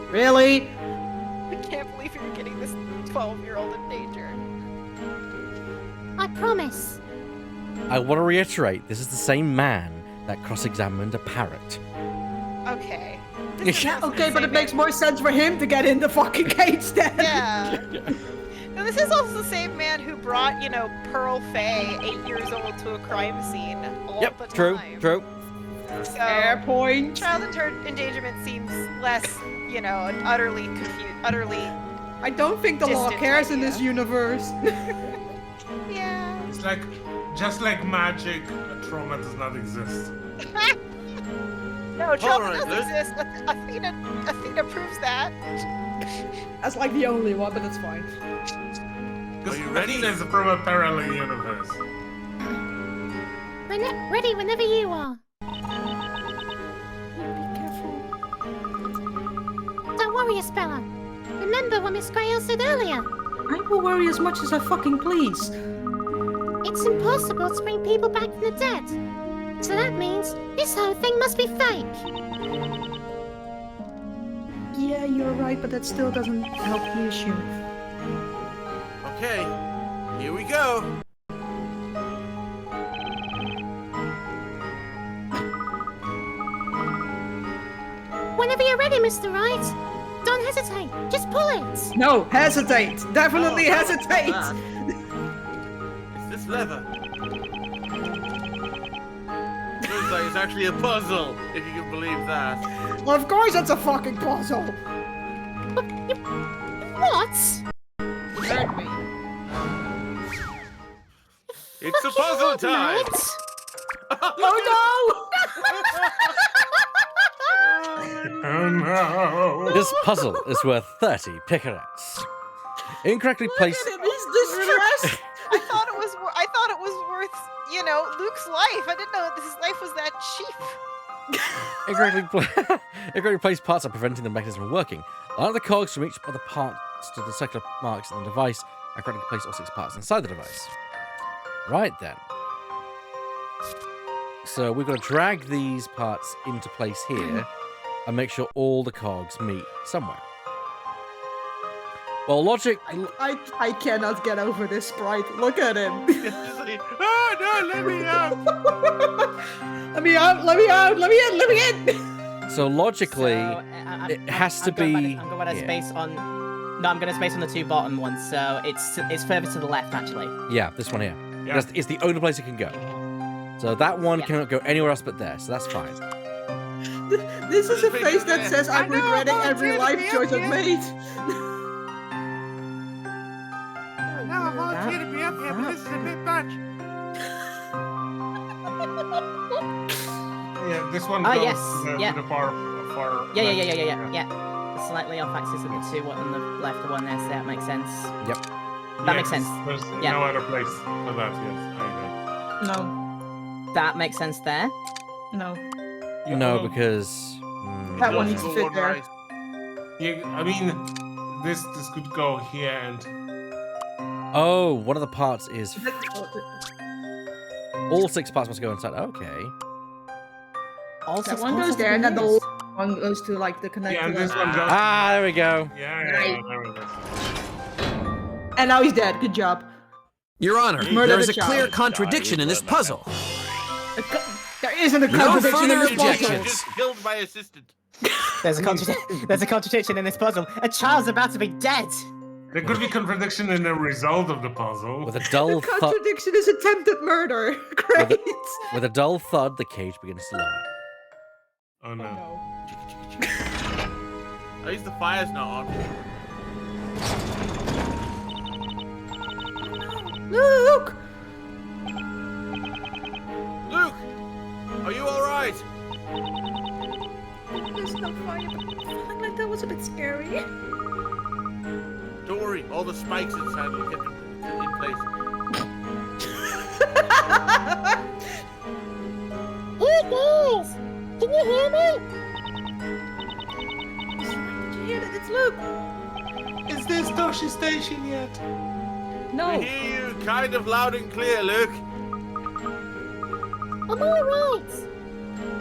Really? I can't believe you're getting this 12-year-old in danger. I promise. I want to reiterate, this is the same man that cross-examined a parrot. Okay. Okay, but it makes more sense for him to get in the fucking cage then. Yeah. Now, this is also the same man who brought, you know, Pearl Faye, 8 years old, to a crime scene all the time. True. So, Fair point. Child endangerment seems less, you know, utterly utterly. I don't think the law distant cares in idea. this universe. Yeah. It's like, just like magic, trauma does not exist. No, trauma Alright, does Liz. exist. Athena proves that. That's like the only one, but that's fine. Because you ready? Athena's from a parallel universe. Ready whenever you are. Be careful. Don't worry, Espella. Remember what Miss Grail said earlier? I will worry as much as I fucking please. It's impossible to bring people back from the dead. So that means this whole thing must be fake. Yeah, you're right, but that still doesn't help the issue. Okay, here we go. Whenever you're ready, Mr. Wright. Don't hesitate. Just pull it. No, hesitate. Definitely Oh, hesitate. It's this lever. Looks like it's actually a puzzle, if you can believe that. Well, of course it's a fucking puzzle. What? You heard me. It's a puzzle time. Oh no! Oh no! This puzzle is worth 30 picarets. Incorrectly placed. Look at him, he's distressed. I thought it was worth, you know, Luke's life. I didn't know that his life was that cheap. Incorrectly placed parts are preventing the mechanism from working. Allow the cogs from each of the parts to the circular marks in the device, and correctly place all 6 parts inside the device. Right then. So we're going to drag these parts into place here, and make sure all the cogs meet somewhere. Well, logic. I cannot get over this sprite. Look at him. Oh no, let me out! Let me out, let me out, let me in, let me in! So logically, it has to be. I'm going to here. space on. No, I'm going to space on the 2 bottom ones. So it's further to the left, actually. Yeah, this one here. Yeah. It's the only place it can go. So that one cannot go anywhere else but there. So that's fine. This is a face that says I'm I know, regretting I'm every volunteering life to be choice up I've made. No, I volunteered to be up here, but this is a bit much. Yeah, this one Oh, goes yes, to yeah. the far. Yeah. Slightly off axis of the 2 on the left, the one there, so that makes sense. Yep. That makes sense. There's Yeah. no other place for that, yes. I No, That makes sense there. no. know. No, Oh, because. That one Logical needs to fit one, there. right? I mean, this could go here and. Oh, one of the parts is. All 6 parts must go inside. Okay. All That 6 one parts goes have to there, be and then the used. one goes to like the connector. Yeah, and this one goes. Ah, there we go. Yeah, there it is. And now he's dead. Good job. Your Honor, Murder there is the a child. clear contradiction in this puzzle. There isn't a No contradiction in further this puzzle. objections. Just killed my assistant. There's a contradiction in this puzzle. A child's about to be dead. There could be contradiction in the result of the puzzle. With a dull The thud. contradiction is attempted murder. Great. With a dull thud, the cage begins to lower. Oh no. At least the fire's not on. Look! Luke! Are you alright? There's no fire, but feeling like that was a bit scary. Don't worry, all the spikes inside will get them in place. Hey guys! Can you hear me? Did you hear that? It's Luke. Is this Toshi Station yet? No. We hear you kind of loud and clear, Luke. I'm alright.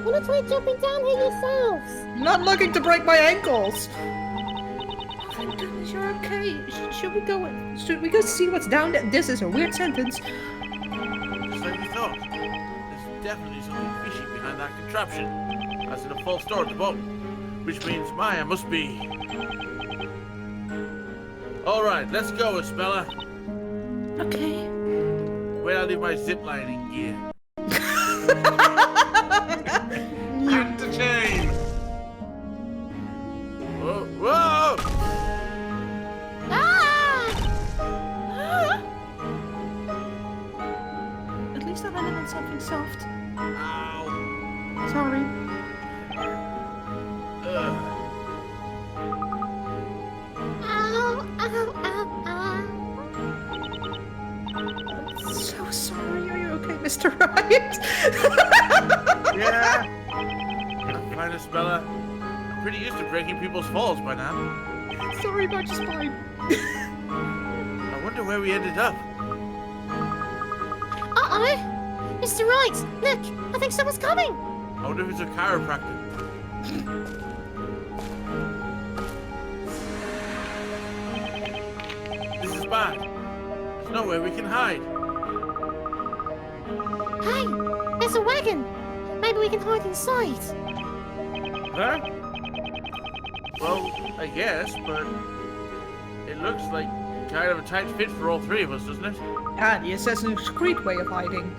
Wanna try jumping down here yourselves? I'm not looking to break my ankles. Oh, thank goodness you're okay. Should we go? Should we go see what's down there? This is a weird sentence. Just like we thought. There's definitely something fishy behind that contraption. As in a false door at the bottom. Which means Maya must be... Alright, let's go, Espella. Okay. Wait, I'll leave my ziplining gear. Cut the chain. Whoa! Whoa! At least I landed on something soft. Ow! Sorry. Ow, ow, ow, ow. I'm so sorry. Are you okay, Mr. Wright? Yeah! I'm fine, Espella. I'm pretty used to breaking people's falls by now. Sorry about your spine. I wonder where we ended up. Uh-oh. Mr. Wright, look, I think someone's coming. I wonder if it's a chiropractor. This is bad. There's nowhere we can hide. Hey, there's a wagon. Maybe we can hide inside. Huh? Well, I guess, but it looks like kind of a tight fit for all three of us, doesn't it? Ah, the Assassin's Creed way of hiding.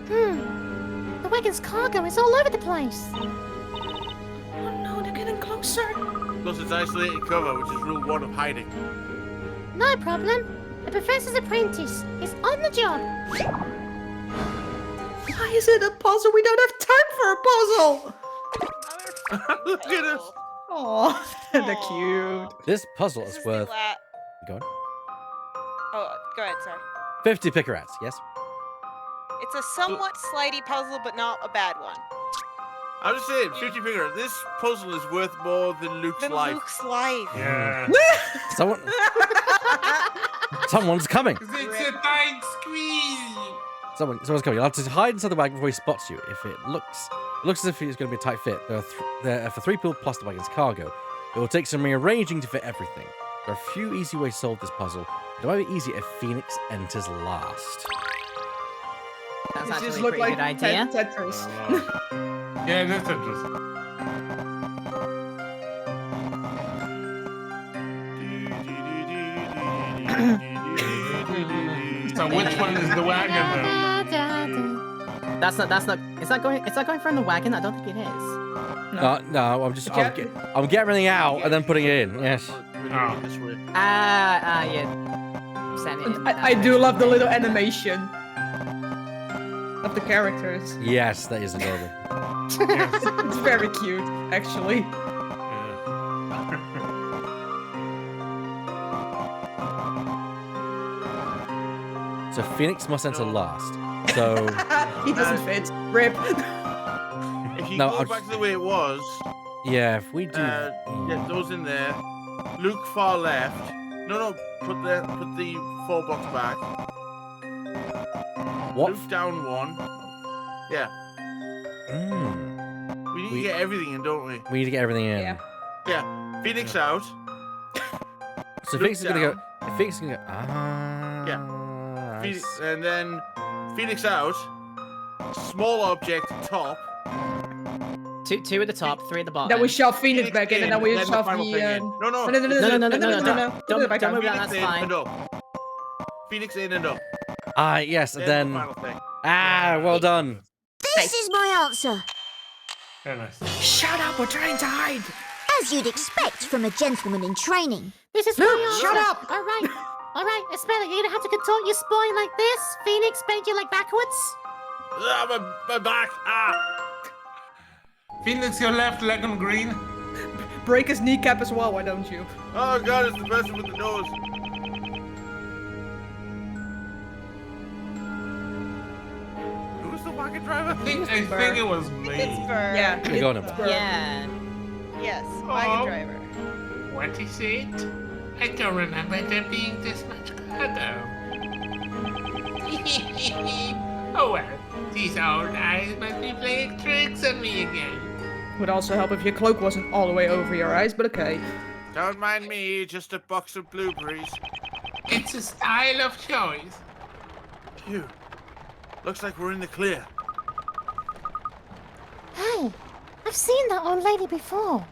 The wagon's cargo is all over the place. Oh no, they're getting closer. Plus it's isolated cover, which is rule 1 of hiding. No problem. The professor's apprentice is on the job. Why is it a puzzle? We don't have time for a puzzle. Look at us. Oh, they're cute. This puzzle is worth. Go on. Oh, go ahead, sorry. 50 pickerats, yes? It's a somewhat slidey puzzle, but not a bad one. I'm just saying, 50 figure. This puzzle is worth more than Luke's life. Luke's life. Yeah. Someone's coming. It's a tight squeeze. Someone's coming. You'll have to hide inside the wagon before he spots you. If it looks as if it's going to be a tight fit, there are for 3 people plus the wagon's cargo. It will take some rearranging to fit everything. There are a few easy ways to solve this puzzle. It might be easier if Phoenix enters last. That's It actually just a looked pretty like good idea. Tetris. Yeah, that's interesting. So which one is the wagon then? It's not going from the wagon. I don't think it is. No, I'm getting everything out and then putting it in. Yes. Yeah. Send it in. I do love the little animation of the characters. Yes, that is adorable. It's very cute, actually. So Phoenix must enter last. So he doesn't fit. Rip. If you go back to the way it was. Yeah, if we do. Yeah, those in there. Luke far left. No, put the 4 box back. What? Luke down 1. Yeah. We need to get everything in, don't we? We need to get everything in. Yeah. Phoenix out. So Phoenix is gonna go. Phoenix is gonna go. Yeah. Phoenix, and then Phoenix out. Small object top. 2 at the top, 3 at the bottom. Then we shove Phoenix back in, and then we then the shove final the. thing in. No. No. Don't Don't move that. That's in fine. and up. Phoenix in and up. Yes, and Then then. the final thing. Well done. This is my answer. Very nice. Shut up, we're trying to hide. As you'd expect from a gentleman in training. This is Luke, my shut answer. up. All right, Espella, you're gonna have to contort your spine like this. Phoenix bend you like backwards. My back. Phoenix, your left leg on green. Break his kneecap as well, why don't you? Oh god, it's the person with the nose. Who's the wagon driver? I think it was me. Pittsburgh. Yeah. You're going to. Yeah. Yes, wagon Oh. driver. What is it? I don't remember there being this much cargo. Oh well, these old eyes must be playing tricks on me again. Would also help if your cloak wasn't all the way over your eyes, but okay. Don't mind me, just a box of blueberries. It's a style of choice. Phew. Looks like we're in the clear. Hey, I've seen that old lady before.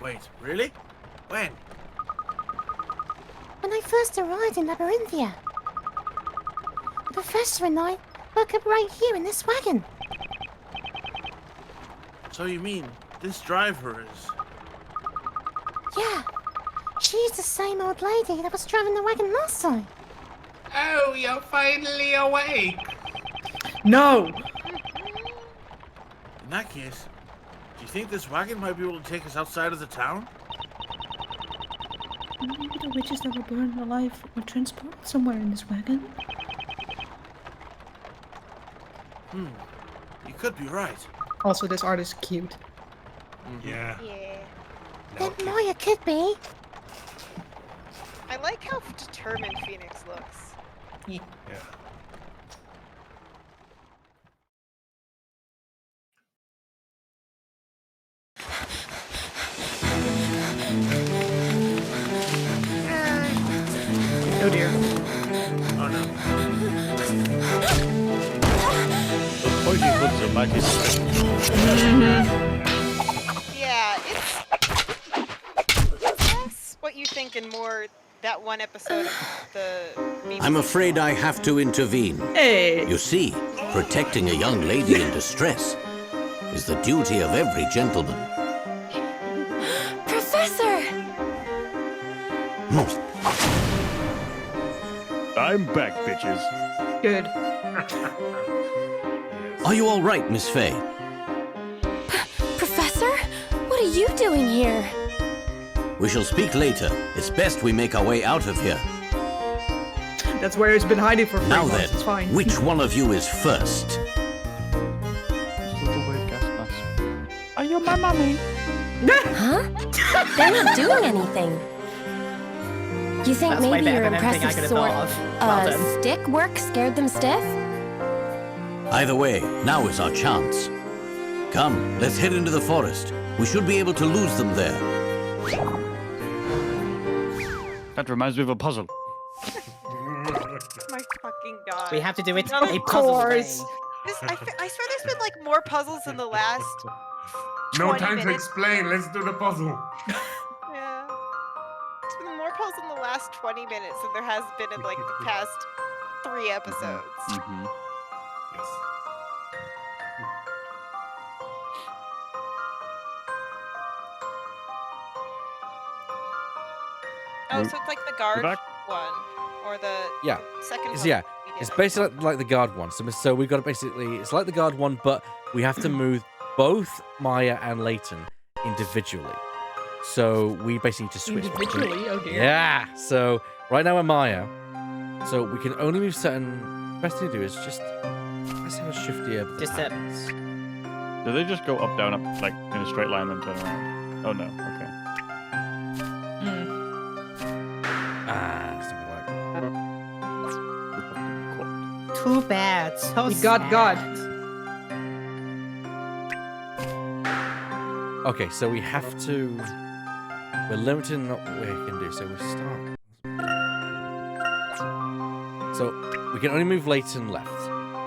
Wait, really? When? When I first arrived in Labyrinthia. The professor and I woke up right here in this wagon. So you mean this driver is... Yeah, she's the same old lady that was driving the wagon last time. Oh, you're finally awake. No! In that case, do you think this wagon might be able to take us outside of the town? Maybe the witches that were burned alive were transported somewhere in this wagon. You could be right. Also, this art is cute. Yeah. Yeah. Then Maya could be. I like how determined Phoenix looks. Yeah. Oh dear. Oh no. Those pointy hoods are mighty stiff. Yeah, it's less what you think and more that one episode of the BBC. I'm afraid I have to intervene. Hey! You see, protecting a young lady in distress is the duty of every gentleman. Professor! I'm back, bitches. Good. Are you all right, Miss Fay? Professor? What are you doing here? We shall speak later. It's best we make our way out of here. That's where it's been hiding for 3 Now months. then, It's fine. which one of you is first? Still the weird gas mask. Are you my mummy? Huh? They're not doing anything. You think That's way maybe better your than anything I impressive could have sword, thought of. Well done. stick work scared them stiff? Either way, now is our chance. Come, let's head into the forest. We should be able to lose them there. That reminds me of a puzzle. My fucking god. We have to do it Of a puzzle way. course. I swear there's been like more puzzles in the last No 20 time to minutes. explain. Let's do the puzzle. Yeah. There's been more puzzles in the last 20 minutes than there has been in like the past 3 episodes. Mm-hmm. Yes. Oh, so it's like the guard back? one or the Yeah. second It's, one. yeah, we did. it's basically like the guard one. So we've got to basically, it's like the guard one, but we have to move both Maya and Layton individually. So we basically just switch. between- Individually? Oh dear. Yeah. So right now we're Maya. So we can only move certain. Best thing to do is just let's have a shift here. Just a- Do they just go up, down, up, like in a straight line, then turn around? Oh no. Okay. It's not gonna work. Too bad. So You got sad. God. Okay, so we have to. We're limited in what we can do. So we start. So we can only move Layton left.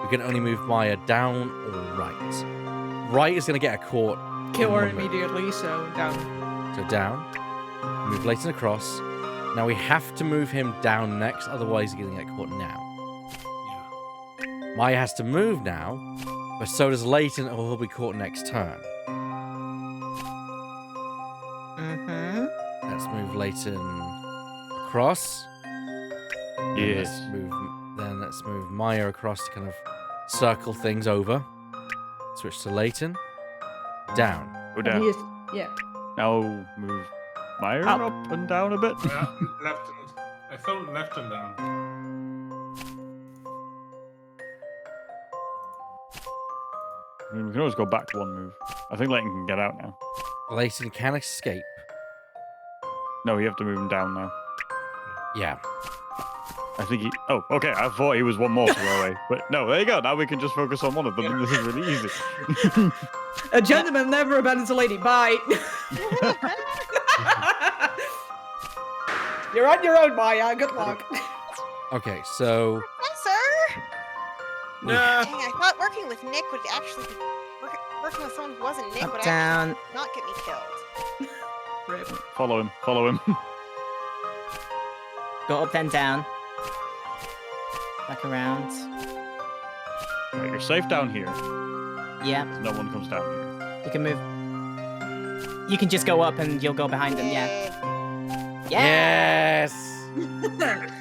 We can only move Maya down or right. Right is going to get a court. Kill in her one move. immediately, so down. So down. Move Layton across. Now we have to move him down next, otherwise he's going to get caught now. Maya has to move now, but so does Layton, or he'll be caught next turn. Mm-hmm. Let's move Layton across. Yes. Let's move Maya across to kind of circle things over. Switch to Layton. Down. Go And down. he is, yeah. Now move Maya Up. up and down a bit. Left and I thought left and down. I mean, we can always go back one move. I think Layton can get out now. Layton can escape. No, you have to move him down now. Yeah. I think he. Oh, okay. I thought he was one more far away, but no. There you go. Now we can just focus on one of them. And this is really easy. A gentleman never abandons a lady. Bye. You're on your own, Maya. Good luck. Okay, so Professor! Nah. Dang, I thought working with Nick would actually be... Working with someone who wasn't Nick Up, would down. actually not get me killed. Rip. Follow him. Follow him. Go up, then down. Back around. Right, you're safe down here. Yeah, No one comes down here. you can move. You can just go up and you'll go behind them, yeah. yes.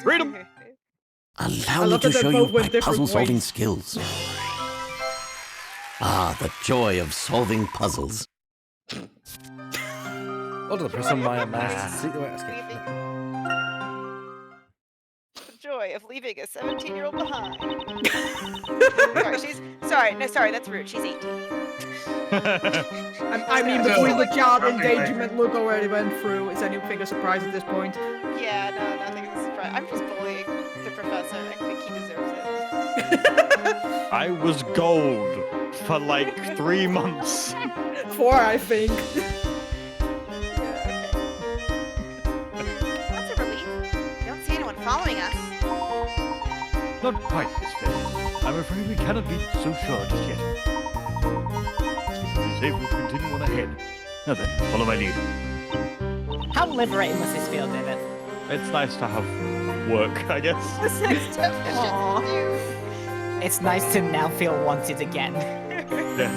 Freedom. Allow me love to that they show you both went my different puzzle-solving ways. skills. Ah, the joy of solving puzzles. Hold on, press on my mouse to see the way I What do you escape. think? The joy of leaving a 17-year-old behind. Sorry, that's rude. She's 18. I mean, between the child endangerment Luke already went through, is anything a surprise at this point? Yeah, no, nothing is a surprise. I'm just bullying the professor. I think he deserves it. I was gold for like 3 months. 4, I think. That's a relief. I don't see anyone following us. Not quite this way. I'm afraid we cannot be so sure just yet. It's safe to continue on ahead. Now then, follow my lead. How liberating must this feel, David? It's nice to have work, I guess. This next definition. It's nice to now feel wanted again. Yes.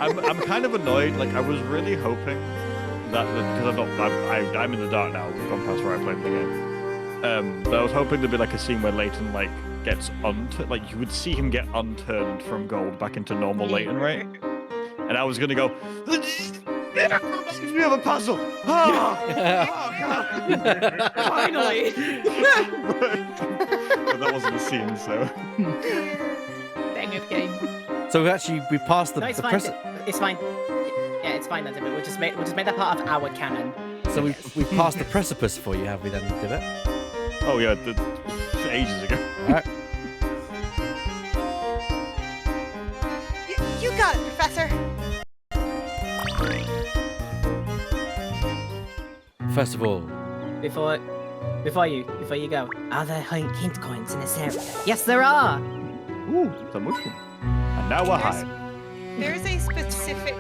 I'm kind of annoyed. Like I was really hoping that because I'm in the dark now. We've gone past where I played the game. But I was hoping there'd be like a scene where Layton like gets like you would see him get unturned from gold back into normal Layton, right? And I was gonna go. We have a puzzle. Oh, God. Finally. But that wasn't the scene, so. Dang it, game. So we passed the No, it's the fine. press. It's fine. Yeah, it's fine, then, David. We'll just make that part of our canon. So we passed the precipice for you, have we then, Divot? Oh yeah, ages ago. All right. You got it, Professor. First of all, Before you go, are there hint coins in this area? Yes, there are. Ooh, the mushroom. And now we're high. There's a specific...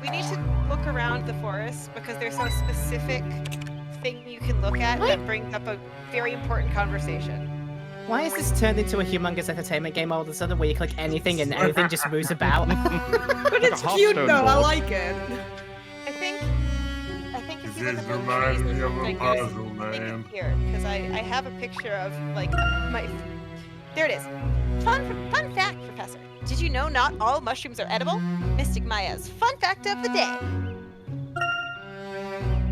We need to look around the forest because there's a specific thing you can look at that brings up a very important conversation. Why is this turned into a humongous entertainment game all of a sudden where you click anything and everything just moves about? But it's cute though, I like it. I think if you look This at the reminds trees, me of a like, puzzle, there's a thing man. here because I have a picture of like my... There it is. Fun fact, Professor. Did you know not all mushrooms are edible? Mystic Maya's fun fact of the day.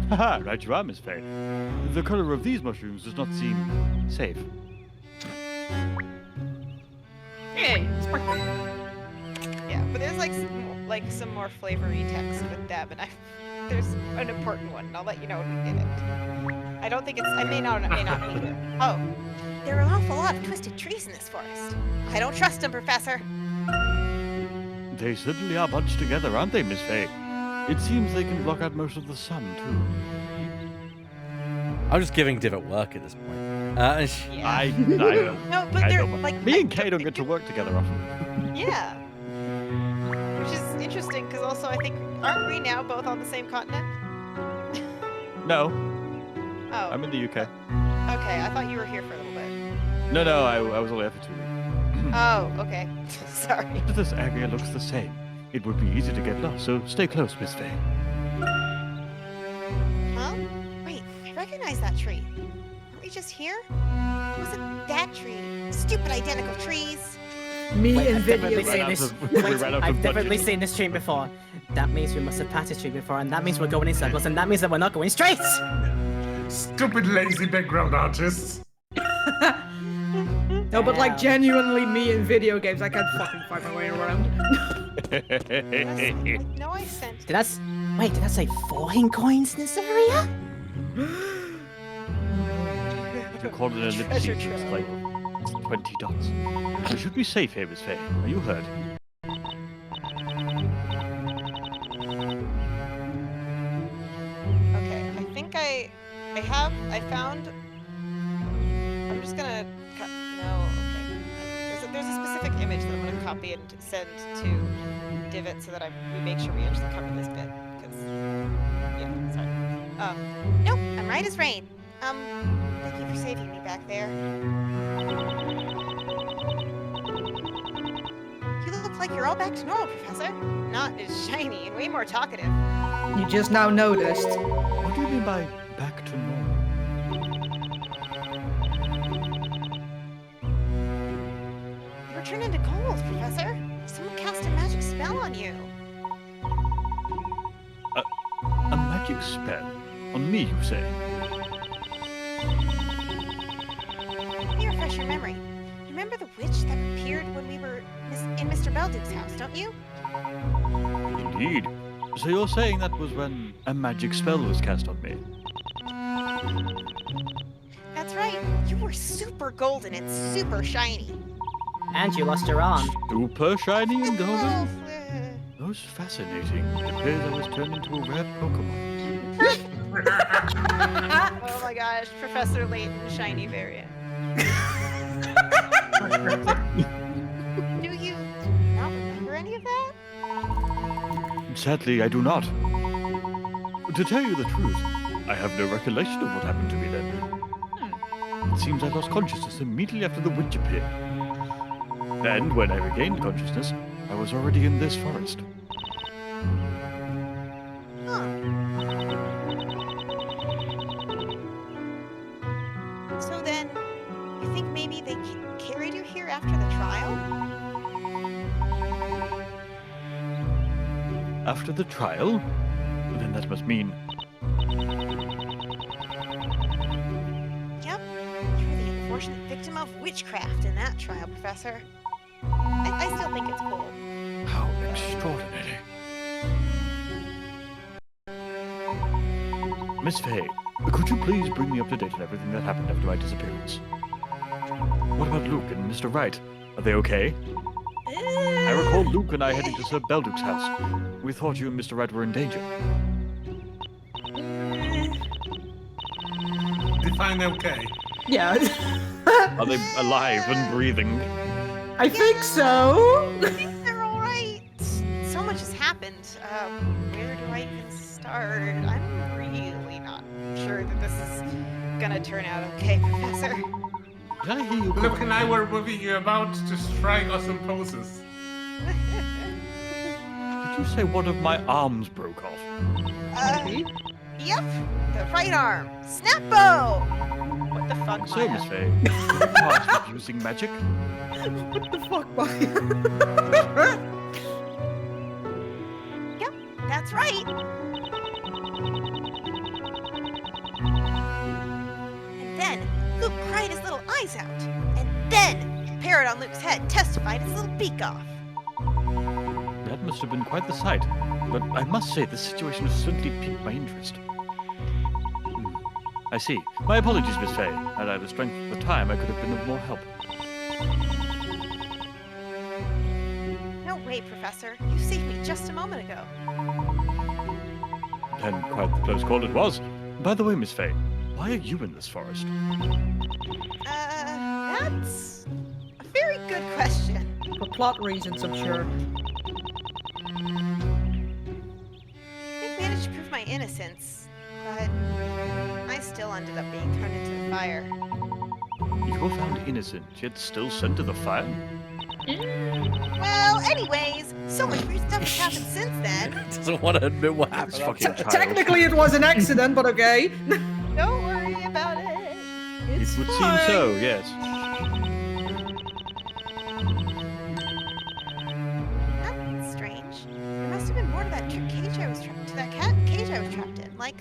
Haha, right you are, Miss Faye. The color of these mushrooms does not seem safe. Hey, sparkly. Yeah, but there's like some more flavory text with them, and there's an important one. And I'll let you know when we get it. I don't think it's. I may not be here. Oh, there are an awful lot of twisted trees in this forest. I don't trust them, Professor. They certainly are bunched together, aren't they, Miss Faye? It seems they can block out most of the sun, too. I'm just giving Divot work at this point. Yeah. I know. No, but I they're know. like Me and Kay don't get to work together often. Yeah. Which is interesting because also I think aren't we now both on the same continent? No, Oh. I'm in the UK. Okay, I thought you were here for a little bit. No, I was only there for 2 weeks. Oh, okay. Sorry. This area looks the same. It would be easy to get lost, so stay close, Miss Faye. Huh? Wait, I recognize that tree. Aren't we just here? It wasn't that tree. Stupid identical trees. Me Wait, and I've video definitely seen games. this. Wait, ran out I've of definitely budget. seen this stream before. That means we must have passed a stream before, and that means we're going in circles, and that means that we're not going straight. Stupid lazy background artists. No, but like Wow. genuinely me in video games, I can't fucking find my way around. I know I sent. Did I say 4 hint coins in this area? to call it an ellipse, Treasure it's trove. like it's 20 dots. We should be safe here, Miss Faye. Are you hurt? Okay, I think I found. I'm just gonna cut. No, okay. There's a specific image that I'm gonna copy and send to Divot so that we make sure we actually cover this bit. Because, yeah, sorry. Nope, I'm right as rain. Thank you for saving me back there. You look like you're all back to normal, Professor. Not as shiny and way more talkative. You just now noticed. What do you mean by back to normal? You were turned into gold, Professor. Someone cast a magic spell on you. A magic spell? On me, you say? Let me refresh your memory. You remember the witch that appeared when we were in Mr. Belduke's house, don't you? Indeed. So you're saying that was when a magic spell was cast on me? That's right. You were super golden and super shiny. And you lost your arm. Super shiny and Oh, golden? Most fascinating. It appears I was turned into a rare Pokemon. oh my gosh, Professor Layton, shiny variant. Do you not remember any of that? Sadly, I do not. To tell you the truth, I have no recollection of what happened to me then. It seems I lost consciousness immediately after the witch appeared. And when I regained consciousness, I was already in this forest. So then, you think maybe they carried you here after the trial? After the trial? Then that must mean... Yep. You were the unfortunate victim of witchcraft in that trial, Professor. I still think it's cool. How extraordinary. Miss Faye, could you please bring me up to date on everything that happened after my disappearance? What about Luke and Mr. Wright? Are they okay? I recall Luke and I heading to Sir Belduke's house. We thought you and Mr. Wright were in danger. Define okay. Yeah. Are they alive and breathing? I think so. I think they're alright. So much has happened. Where do I even start? I'm really not sure that this is gonna turn out okay, Professor. Did I hear you? Luke and I were about to strike awesome poses. Did you say one of my arms broke off? Yep, the right arm. Snap bow! What the fuck, So, Maya? Miss Faye, you were tasked with using magic? What the fuck, Maya? Yep, that's right. And then Luke cried his little eyes out. And then the parrot on Luke's head testified his little beak off. That must have been quite the sight. But I must say, this situation has certainly piqued my interest. I see. My apologies, Miss Faye. Had I the strength at the time, I could have been of more help. No way, Professor. You saved me just a moment ago. And quite the close call it was. By the way, Miss Faye, why are you in this forest? That's a very good question. For plot reasons, I'm sure. I managed to prove my innocence, but I still ended up being thrown into the fire. You were found innocent, yet still sent to the fire? Well, anyways, so much weird stuff has happened since then. Doesn't want to admit what happened. Technically, it was an accident, but okay. Don't worry about it. It would seem so, yes. That's strange. There must have been more to that cage I was trapped in, like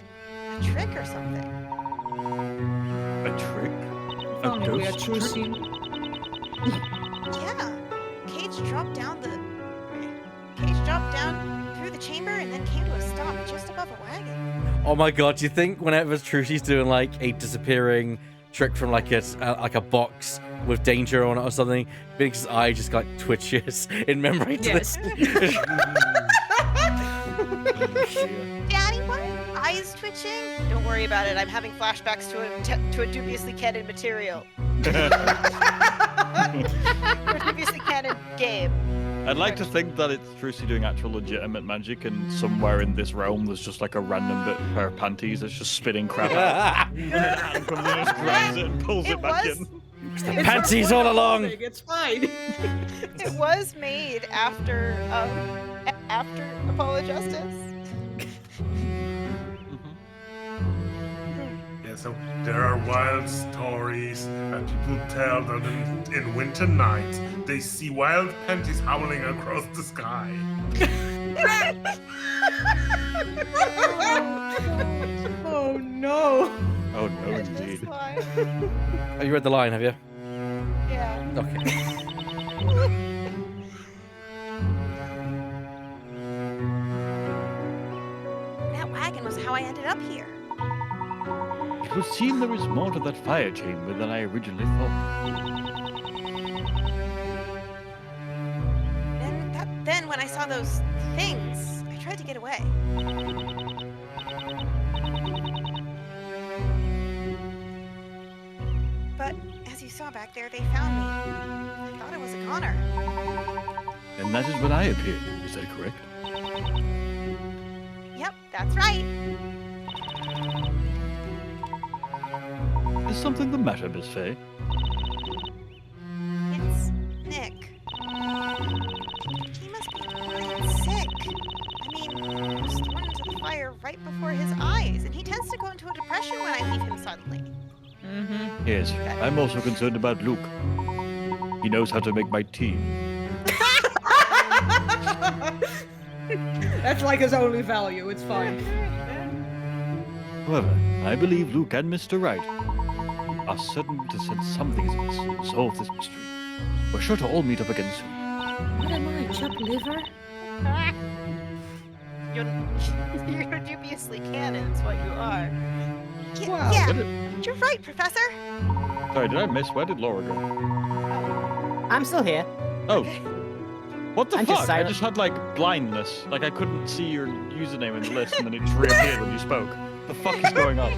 a trick or something. A trick? A Only a ghost true trick? scene. Yeah. Cage dropped down through the chamber and then came to a stop just above a wagon. Oh my god, do you think whenever Trushi's doing like a disappearing trick from like a box with danger on it or something. Phoenix's eye just like twitches in memory to this. Daddy, why are your eyes twitching? Don't worry about it. I'm having flashbacks to a dubiously canon material. Or dubiously canon game. I'd like to think that it's Trucy doing actual legitimate magic, and somewhere in this realm there's just like a random bit of pair of panties that's just spitting crap out. And comes in and just grabs it and pulls it back in. Panties all along. It's fine. It was made after Apollo Justice. Yeah, so there are wild stories that people tell that in winter nights they see wild panties howling across the sky. Oh no. Oh no, indeed. Oh, you read the line, have you? Yeah. Okay. That wagon was how I ended up here. It would seem there is more to that fire chamber than I originally thought. Then when I saw those things, I tried to get away. But as you saw back there, they found me. I thought I was a goner. And that is when I appeared, is that correct? Yep, that's right. Is something the matter, Miss Faye? It's Nick. He must be quite sick. I mean, I was thrown into the fire right before his eyes, and he tends to go into a depression when I leave him suddenly. Yes, I'm also concerned about Luke. He knows how to make my tea. That's like his only value. It's fine. However, I believe Luke and Mr. Wright are certain to sense something is amiss and solve this mystery. We're sure to all meet up again soon. What am I, chopped liver? You're dubiously canon, is what you are. Wow. Yeah, you're right, Professor. Sorry, did I miss? Where did Laura go? I'm still here. Oh. What the I'm fuck? just I silent. just had like blindness. Like I couldn't see your username in the list and then it just reappeared when you spoke. The fuck is going on?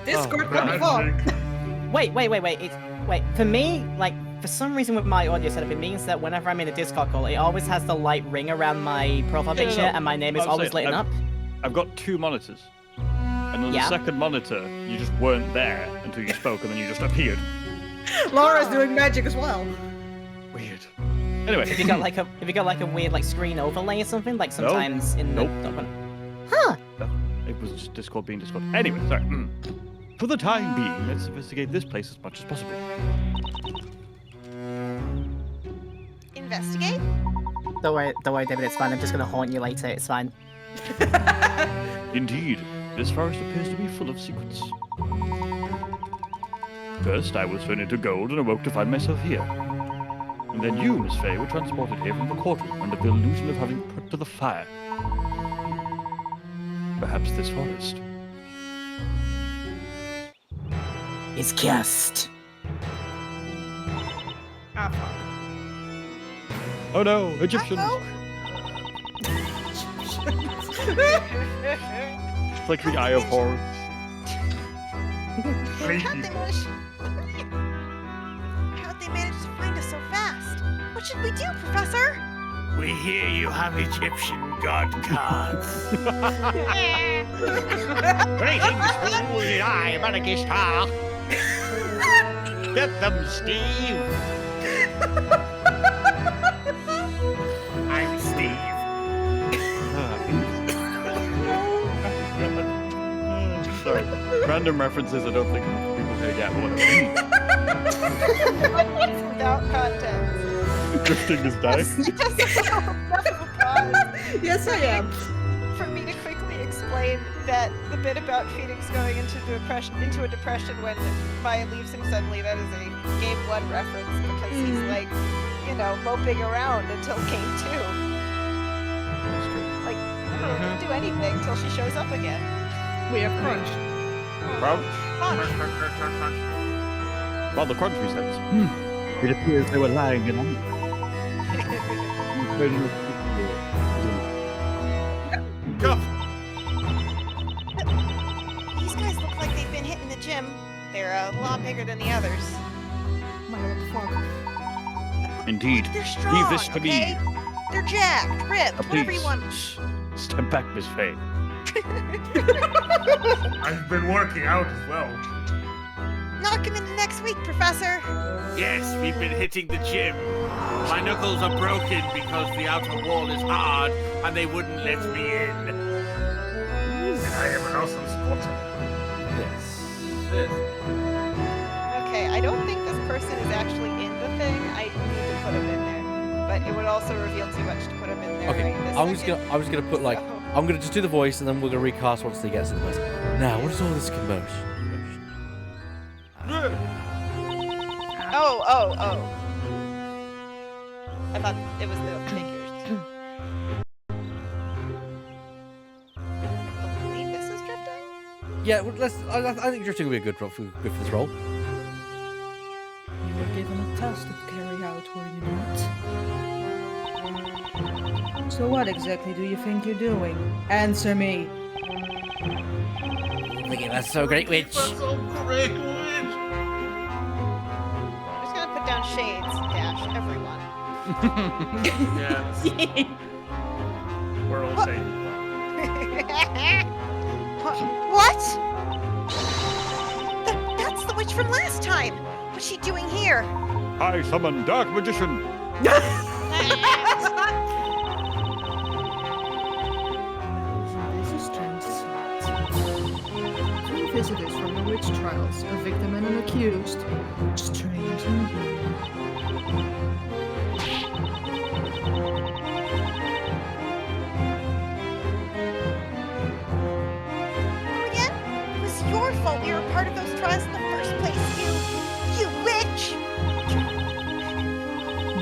Discord Oh, got me fucked. Wait. Wait. For me, like, for some reason with my audio setup, it means that whenever I'm in a Discord call, it always has the light ring around my profile No, no, picture, no. and my name is I'm always saying, lit up. I've got two monitors. And on Yeah. the second monitor, you just weren't there until you spoke and then you just appeared. Laura's doing magic as well. Weird. Anyway. Have you got like a weird like screen overlay or something? Like sometimes in the Huh. It was just Discord being Discord. Anyway, sorry. For the time being, let's investigate this place as much as possible. Investigate? Don't worry, David, it's fine. I'm just gonna haunt you later, it's fine. Indeed, this forest appears to be full of secrets. First, I was turned into gold and awoke to find myself here. And then you, Miss Faye, were transported here from the courtroom under the illusion of having put to the fire. Perhaps this forest. It's cursed. Ah, fuck. Oh no, Egyptians! It's like the Eye of Horus. How'd they manage to find us so fast? What should we do, Professor? We hear you have Egyptian god cards. Greetings, fools! I am Anarchist Star. Get them, Steve. I'm Steve. Sorry. Random references I don't think people here get. Without context. Drifting is dying. Yes, I am. For me to quickly explain that the bit about Phoenix going into a depression when Maya leaves him suddenly, that is a Game 1 reference because he's like, you know, moping around until Game 2. Like, doesn't do anything until she shows up again. We have crunch. Crouch. Rather crunchy sense. It appears they were lying in amber. Come. These guys look like they've been hitting the gym. They're a lot bigger than the others. My, what the fuck? Indeed. They're strong, Leave this to okay? me. They're jacked, ripped, whatever you Please. want. Step back, Miss Faye. I've been working out as well. Knock him into next week, Professor. Yes, we've been hitting the gym. My knuckles are broken because the outer wall is hard and they wouldn't let me in. And I am an awesome spotter. Okay, I don't think this person is actually in the thing. I need to put him in there. But it would also reveal too much to put him in there. Okay, right this I'm just second. gonna put like I'm gonna just do the voice and then we're gonna recast once they get to the place. Now, what is all this commotion? Oh. I thought it was the figures. I believe this is drifting? Yeah, well, I think drifting will be a good for this role. You were given a task to carry out, were you not? So what exactly do you think you're doing? Answer me. Forgive us, so great witch. I'm just gonna put down shades, dash, everyone. Yes. We're all saying. What? That's the witch from last time. What's she doing here? I summon Dark Magician. This is strange sight. Two visitors from the witch trials, a victim and an accused. Strange indeed. Again? It was your fault we were part of those trials in the first place, you witch!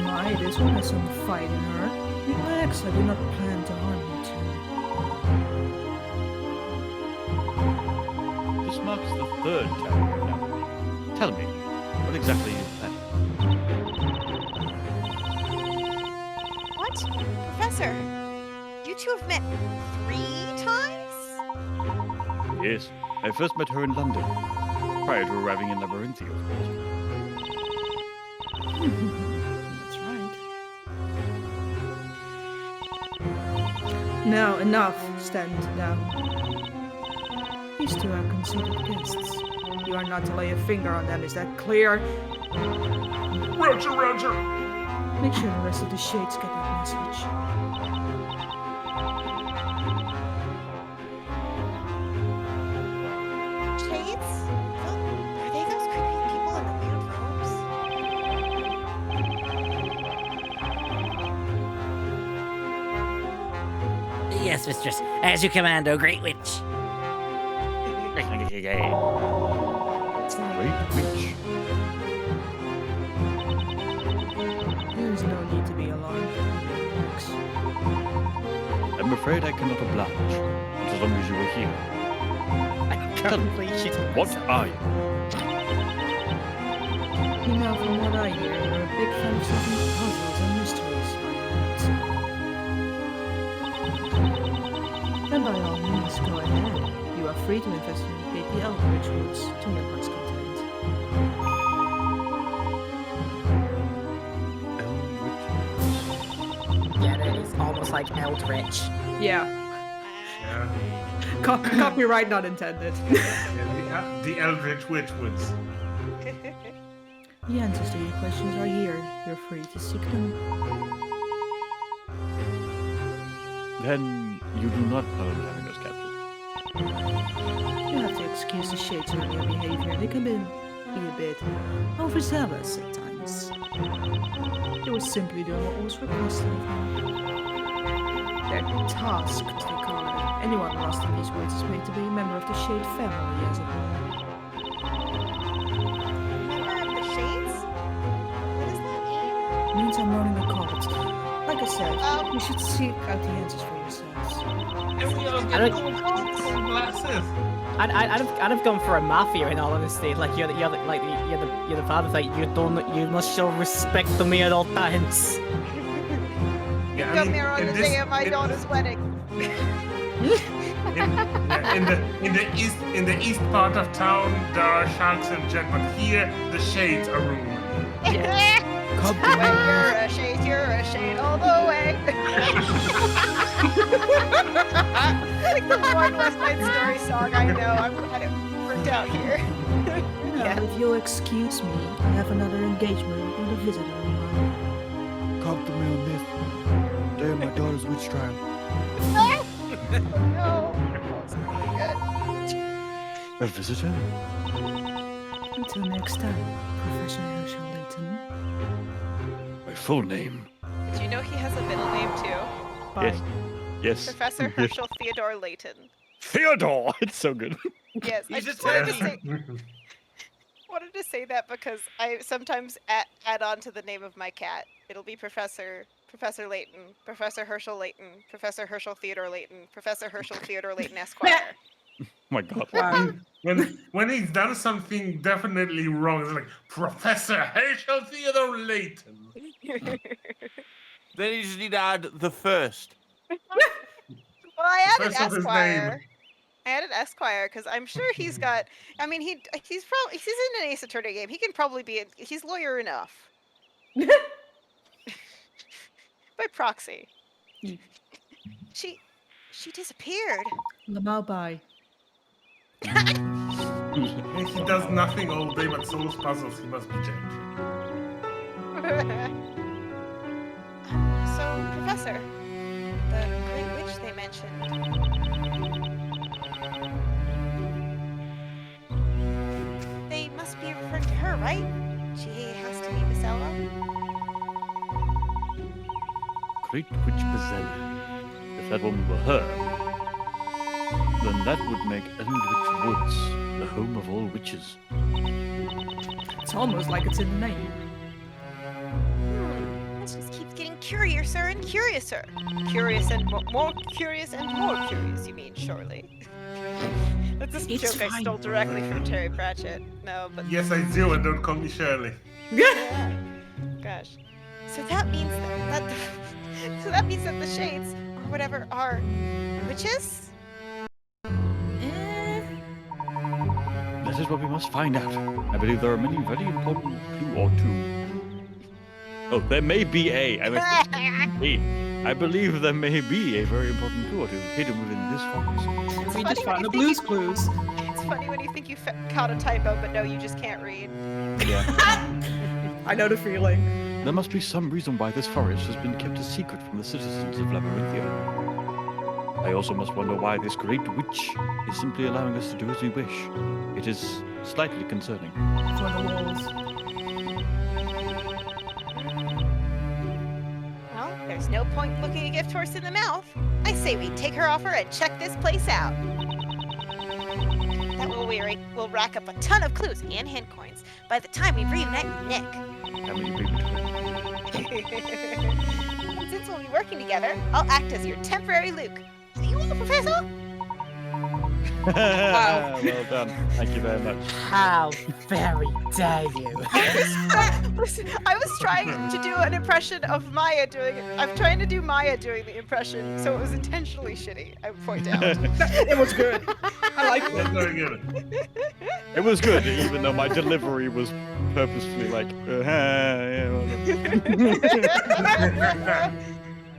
My, this one has some fight in her. Relax, I do not plan to harm you two. This marks the third time you've now. Tell me, what exactly is that? What? Professor, you two have met 3 times? Yes, I first met her in London, prior to arriving in Labyrinthia, of course. That's right. Now, enough. Stand down. These two are considered guests. You are not to lay a finger on them, is that clear? Roger, Roger. Make sure the rest of the shades get that message. Shades? Are they those creepy people in the weird robes? Yes, mistress. As you command, O Great Witch. Great witch. There is no need to be alarmed. Relax. I'm afraid I cannot oblige, not as long as you are here. Tell me, what are you? Now, from what I hear, you're a big fan of solving puzzles and mysteries, are you not? And by all means, go ahead. You are free to investigate the Eldritch Woods to your heart's content. Yeah, that is almost like Eldritch. Yeah. Copyright not intended. Yeah, the Eldritch Witch Woods. The answers to your questions are here. You're free to seek them. Then you do not plan on having us captured. You have to excuse the shades of their behavior. They can be a bit overzealous at times. They were simply doing what was requested of them. They're tasked, they call it. Anyone lost in these woods is made to be a member of the Shade family, as it were. Member of the Shades? What does that mean? It means I'm running a cult. Like I said, you should seek out the answers for yourselves. And we all get gold glasses. I'd have gone for a mafia in all honesty. Like you're the father. Like you must show respect to me at all times. You come here on the day of my daughter's wedding. In the east part of town, there are sharks and jet, but here the shades are ruling. When you're a shade all the way. Like the one West Side Story song I know. I had it worked out here. Yeah. If you'll excuse me, I have another engagement with a visitor of mine. Come to me on this day of my daughter's witch trial. No. That's not good. A visitor? Until next time, Professor Herschel Layton. My full name. Do you know he has a middle name too? Yes. Yes. Professor Herschel Theodore Layton. Theodore! It's so good. Yes, I He's just Italian. wanted to say that because I sometimes add on to the name of my cat. It'll be Professor Layton, Professor Herschel Layton, Professor Herschel Theodore Layton, Professor Herschel Theodore Layton Esquire. Oh my god. When he's done something definitely wrong, it's like Professor Herschel Theodore Layton. Then you just need to add the first. Well, I added First of his Esquire. name. I added Esquire because I'm sure he's got. I mean, he's in an Ace Attorney game. He can probably be. He's lawyer enough. By proxy. She disappeared. Lamau bye. He does nothing all day but solves puzzles. He must be changed. So, Professor, the great witch they mentioned. They must be referring to her, right? She has to be Espella. Great Witch Espella. If that woman were her, then that would make Elmwich Woods the home of all witches. It's almost like it's in the name. This just keeps getting curiouser and curiouser. Curious and more curious and more curious, you mean, surely. That's a It's joke I fine. stole directly from Terry Pratchett. No, but... Yes, I do, and don't call me Shirley. Yeah. Gosh. So that means that so that means that the shades, or whatever, are witches? That is what we must find out. I believe there are many very important clue or two. Oh, there may be a. I believe there may be a very important clue or two hidden within this forest. We funny just when found you the think Blue's Clues. It's funny when you think you caught a typo, but no, you just can't read. Yeah. I know the feeling. There must be some reason why this forest has been kept a secret from the citizens of Labyrinthia. I also must wonder why this great witch is simply allowing us to do as we wish. It is slightly concerning. For the walls. Well, there's no point looking a gift horse in the mouth. I say we take her offer and check this place out. That way we'll rack up a ton of clues and hint coins by the time we reunite with Nick. How many people? And since we'll be working together, I'll act as your temporary Luke. So you will, Professor? Well done. Thank you very much. How very dare you? Listen, I was trying to do an impression of Maya doing it. I'm trying to do Maya doing the impression, so it was intentionally shitty, I would point out. It was good. I like it. That's very good. It was good, even though my delivery was purposefully like, yeah, well done.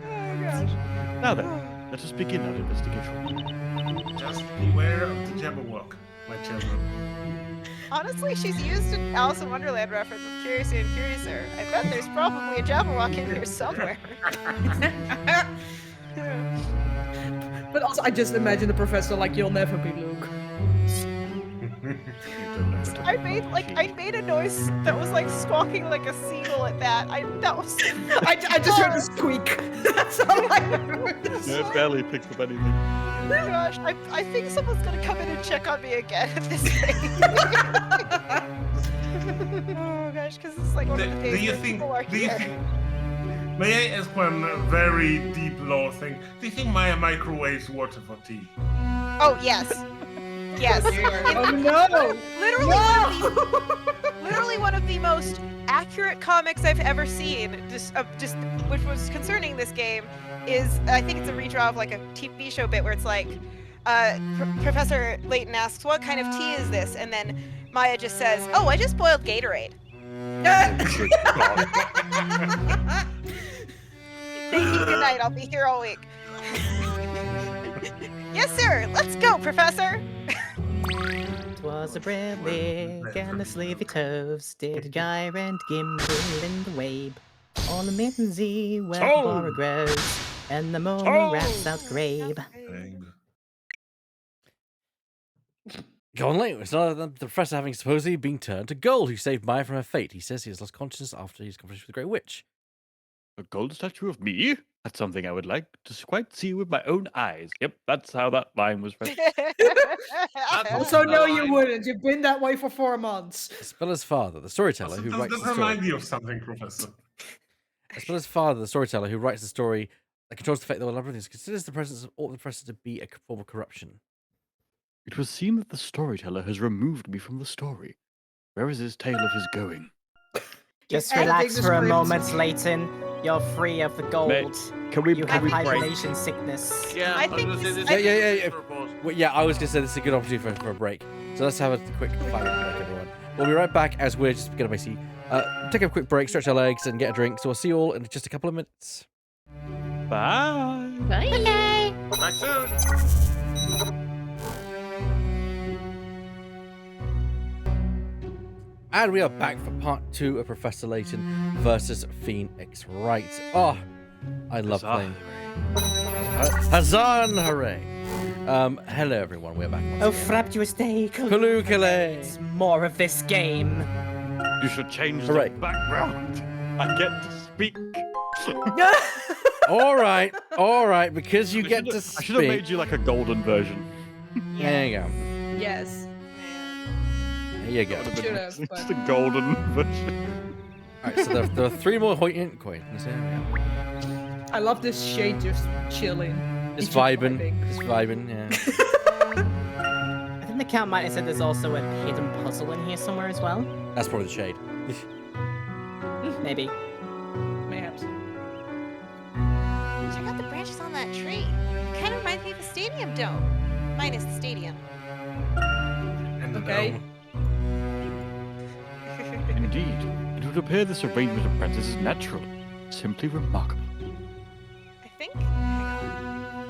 Oh, gosh. Now then, let us begin our investigation. Just beware of the Jabberwock, my children. Honestly, she's used an Alice in Wonderland reference with Curiouser and Curiouser. I bet there's probably a Jabberwock in here somewhere. But also, I just imagine the professor like, you'll never be Luke. I made a noise that was like squawking like a seagull at that. I just heard the squeak. That's all I heard. No, it barely picked up anything. Oh gosh, I think someone's gonna come in and check on me again at this rate. Oh gosh, because it's like one of the days where people are here. May I ask one very deep law thing? Do you think Maya microwaves water for tea? Oh yes. Yes. Oh no! Literally one of the most accurate comics I've ever seen. Just which was concerning this game is I think it's a redraw of like a TV show bit where it's like Professor Layton asks, "What kind of tea is this?" And then Maya just says, "Oh, I just boiled Gatorade." Thank you. Good night. I'll be here all week. Yes, sir. Let's go, Professor. 'Twas a brillig and the sleepy toves did a gyre and gimble in the wabe. On the mittensy where the bora grows, and the momo raps out grabe. Go on, Layton. It's not the professor having supposedly been turned to gold who saved Maya from her fate. He says he has lost consciousness after his conversation with the Great Witch. A gold statue of me? That's something I would like to quite see with my own eyes. Yep, that's how that line was read. Also, no, you wouldn't. You've been that way for 4 months. Espella's father, the storyteller who writes Does the story. remind you of something, Professor? Espella's father, the storyteller who writes the story that controls the fate of the labyrinth, considers the presence of all the professor to be a form of corruption. It would seem that the storyteller has removed me from the story. Where is his tale of his going? Just relax for a moment, Layton. You're free of the gold. Mate, can we have break? hibernation sickness. Yeah, I think Yeah, I was going to say this is a good opportunity for a break. So let's have a quick 5-minute break, everyone. We'll be right back as we're just going to basically take a quick break, stretch our legs, and get a drink. So I'll see you all in just a couple of minutes. Bye. Bye. Okay. Back soon. And we are back for part 2 of Professor Layton versus Phoenix Wright. Oh, I love playing. Huzzah and hooray! Hello everyone, we're back. Oh, fraptuous day. Kalukale. More of this game. You should change Hooray. the background. I get to speak. all right, because you get to I speak. should have made you like a golden version. There you go. Yes. There you go. Just a golden version. Alright, so there are 3 more coins. I love this shade just chilling. Just vibing, yeah. I think the cat might have said there's also a hidden puzzle in here somewhere as well. That's probably the shade. Maybe. Mayhaps. Check out the branches on that tree. Kind of reminds me of a stadium dome, minus the stadium. Okay. Indeed, it would appear this arrangement of branches is natural, simply remarkable. I think. Hang on.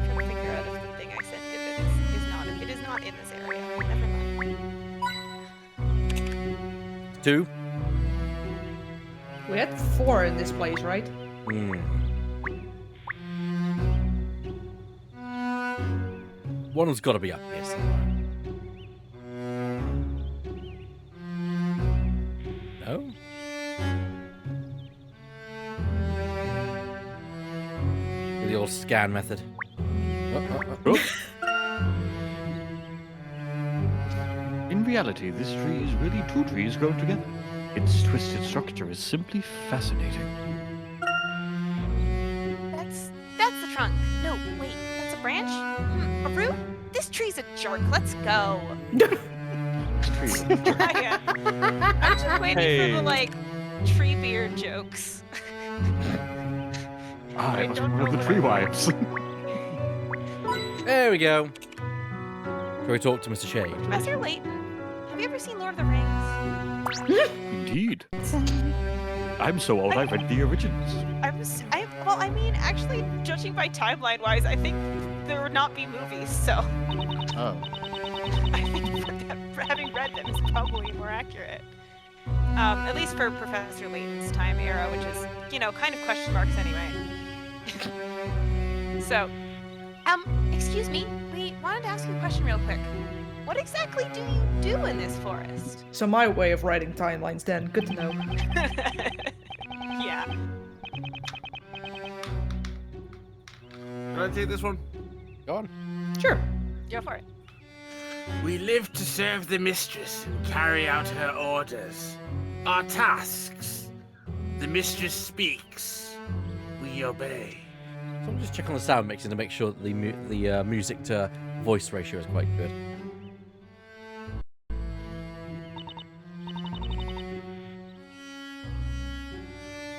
I'm trying to figure out if the thing I sent is not. It is not in this area. Never mind. 2. We had 4 in this place, right? One has got to be up here somewhere. No? With the old scan method. In reality, this tree is really 2 trees grown together. Its twisted structure is simply fascinating. That's the trunk. No, wait, that's a branch? A root? This tree's a jerk. Let's go. Yeah. I'm just waiting for the like tree beard jokes. I was one of the tree wives. There we go. Shall we talk to Mr. Shade? Professor Layton, have you ever seen Lord of the Rings? Indeed. I'm so old I read the originals. Well, I mean, actually, judging by timeline-wise, I think there would not be movies, so. Oh. I think having read them is probably more accurate. At least for Professor Layton's time era, which is, kind of question marks anyway. So, excuse me, we wanted to ask you a question real quick. What exactly do you do in this forest? So my way of writing timelines then. Good to know. Yeah. Can I take this one? Go on. Sure. Go for it. We live to serve the mistress and carry out her orders. Our tasks. The mistress speaks. We obey. So I'm just checking on the sound mixing to make sure that the music to voice ratio is quite good.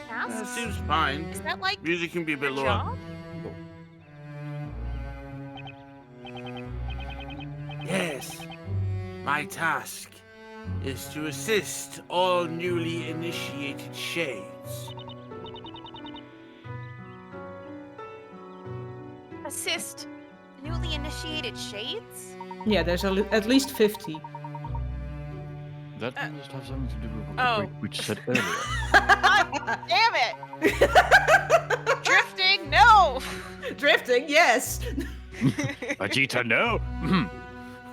Tasks? Seems fine. Is that like Music can be a bit your lower. job? Yes. My task is to assist all newly initiated shades. Assist newly initiated shades? Yeah, there's at least 50. That must have something to do with what Oh. the Great Witch said earlier. God damn it! Drifting, no! Drifting, yes. Vegeta, no!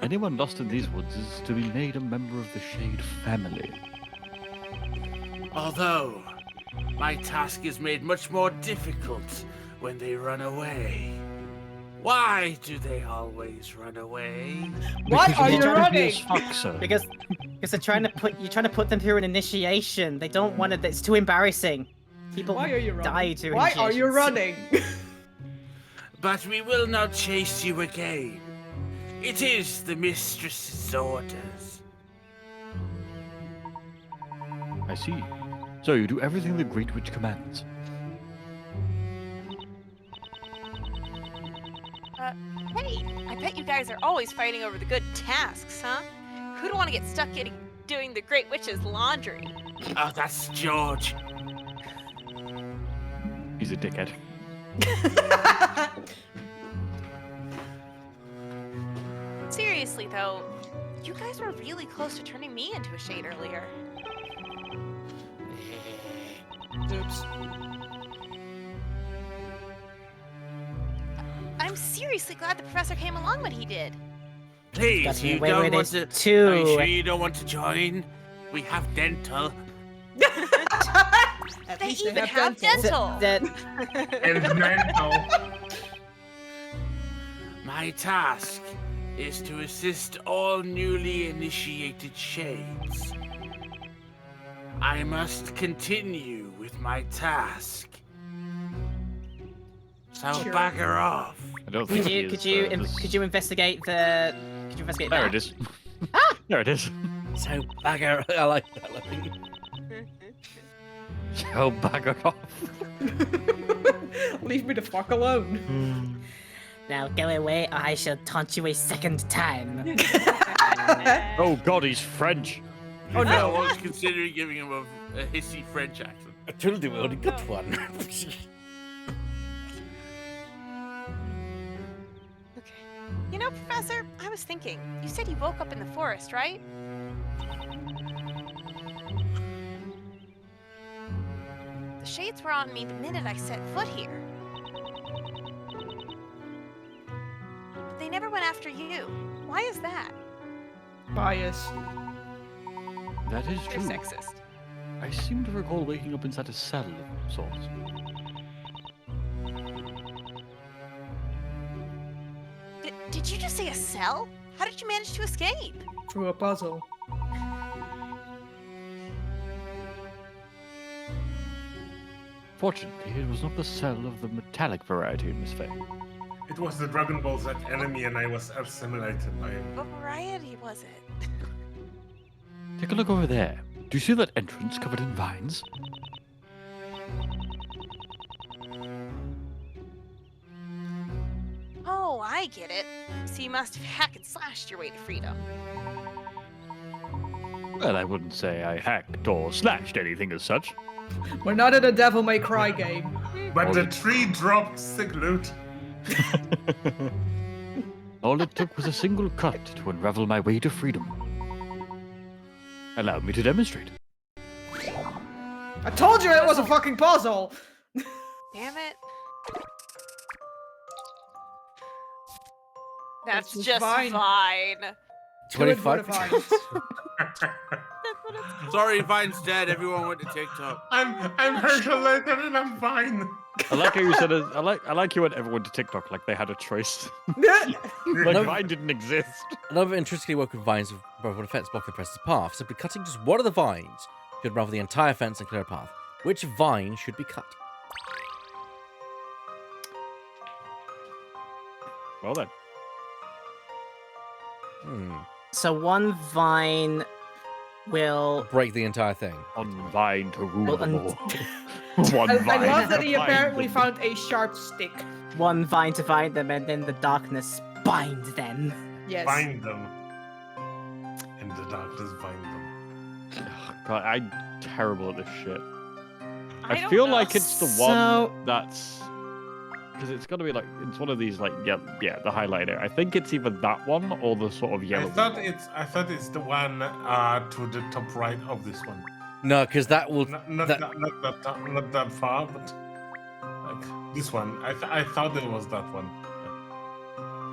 Anyone lost in these woods is to be made a member of the Shade family. Although, my task is made much more difficult when they run away. Why do they always run away? Why are you running? Because they're trying to put them through an initiation. They don't want it. It's too embarrassing. People Why are you running? die to Why are you initiations. running? But we will not chase you again. It is the mistress's orders. I see. So you do everything the Great Witch commands. Hey, I bet you guys are always fighting over the good tasks, huh? Who'd want to get stuck doing the Great Witch's laundry? Oh, that's George. He's a dickhead. Seriously, though, you guys were really close to turning me into a shade earlier. Oops. I'm seriously glad the professor came along when he did. Please, Got me you away don't with want it to. too. Are you sure you don't want to join? We have dental. They even have dental. And mental. My task is to assist all newly initiated shades. I must continue with my task. So Sure. bugger off. I don't think he is, Could you investigate the? Could you investigate There that? it is. There it is. So bugger. I like that. So bugger off. Leave me the fuck alone. Now go away, or I shall taunt you a second time. Oh God, he's French. Oh I no. was considering giving him a hissy French accent. I told you we only got one. You know, Professor, I was thinking, you said you woke up in the forest, right? The shades were on me the minute I set foot here. But they never went after you. Why is that? Bias. That is You're true. sexist. I seem to recall waking up inside a cell of sorts. Did you just say a cell? How did you manage to escape? Through a puzzle. Fortunately, it was not the cell of the metallic variety, Miss Faye. It was the Dragon Ball Z enemy and I was assimilated by him. What variety was it? Take a look over there. Do you see that entrance covered in vines? Oh, I get it. So you must have hacked and slashed your way to freedom. Well, I wouldn't say I hacked or slashed anything as such. We're not in a Devil May Cry game. But the tree dropped sick loot. All it took was a single cut to unravel my way to freedom. Allow me to demonstrate. I told you it was a fucking puzzle! Damn it. That's It's just fine. fine. 25. Sorry, Vine's dead. Everyone went to TikTok. I'm Herschel Layton and I'm fine. I like how you said it. I like you went everyone to TikTok like they had a choice. Like Vine didn't exist. Another interestingly woken vines with an fence block the presser's path. Simply cutting just one of the vines should unravel the entire fence and clear a path. Which vine should be cut? Well then. So one vine will break the entire thing. One vine to rule Well, them and- all. One I vine. love that he to bind apparently them. found a sharp stick. one vine to bind them, and then the darkness bind them. Yes. Bind them. In the darkness, bind them. God, I'm terrible at this shit. I I don't feel know. like it's the So- one that's because it's got to be like it's one of these like yeah the highlighter. I think it's either that one or the sort of yellow. I thought it's the one to the top right of this one. No, because that will. Not that far, but like this one. I thought it was that one.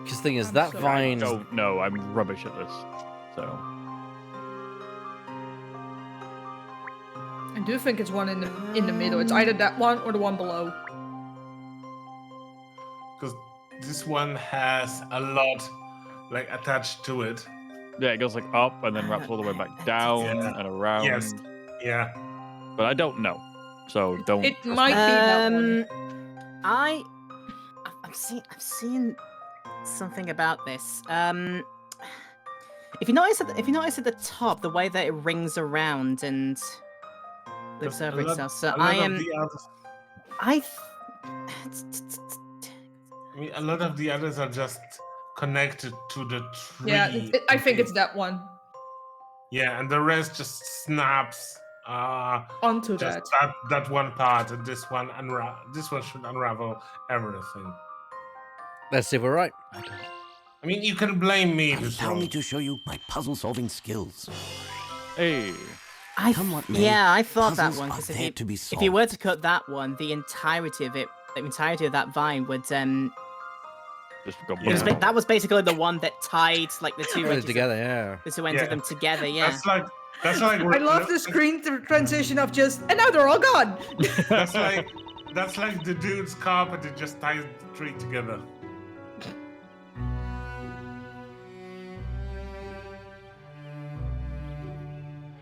Because thing is, I'm that sorry. vine. Don't know. I'm rubbish at this. So I do think it's one in the middle. It's either that one or the one below. Because this one has a lot like attached to it. yeah, it goes like up and then wraps all the way back down Yeah. and around. Yes. Yeah. But I don't know. So don't. It trust might me. be that one. I've seen something about this. If you notice at the top, the way that it rings around and loops over itself. So I am. I. I mean, a lot of the others are just connected to the tree. Yeah, I think it's that one. Yeah, and the rest just snaps Onto just that. that one part, and this one should unravel everything. Let's see if we're right. I mean, you can blame me. Allow me to show you my puzzle-solving skills. Hey. Come what may, Yeah, I thought that puzzles one are because there to be if solved. you were to cut that one, the entirety of that vine would Just got Yeah. one. that was basically the one that tied like the two Put it edges together, yeah. the two ends Yeah. of them together. Yeah. That's like I love the screen transition of just, and now they're all gone. that's like the dude's carpet that just ties the tree together.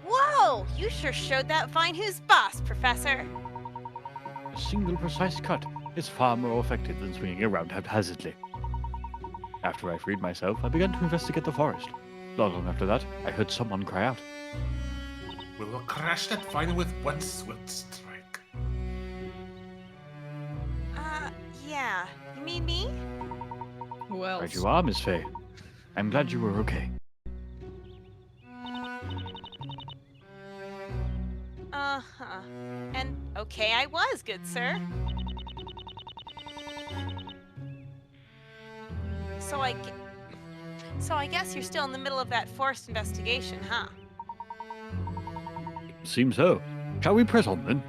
Whoa! You sure showed that vine who's boss, Professor. A single precise cut is far more effective than swinging around haphazardly. After I freed myself, I began to investigate the forest. Not long after that, I heard someone cry out. We will crash that vine with one swift strike. Yeah. You mean me? Who else? Right you are, Miss Faye. I'm glad you were okay. Uh-huh. And okay, I was, good sir. So I guess you're still in the middle of that forest investigation, huh? Seems so. Shall we press on then?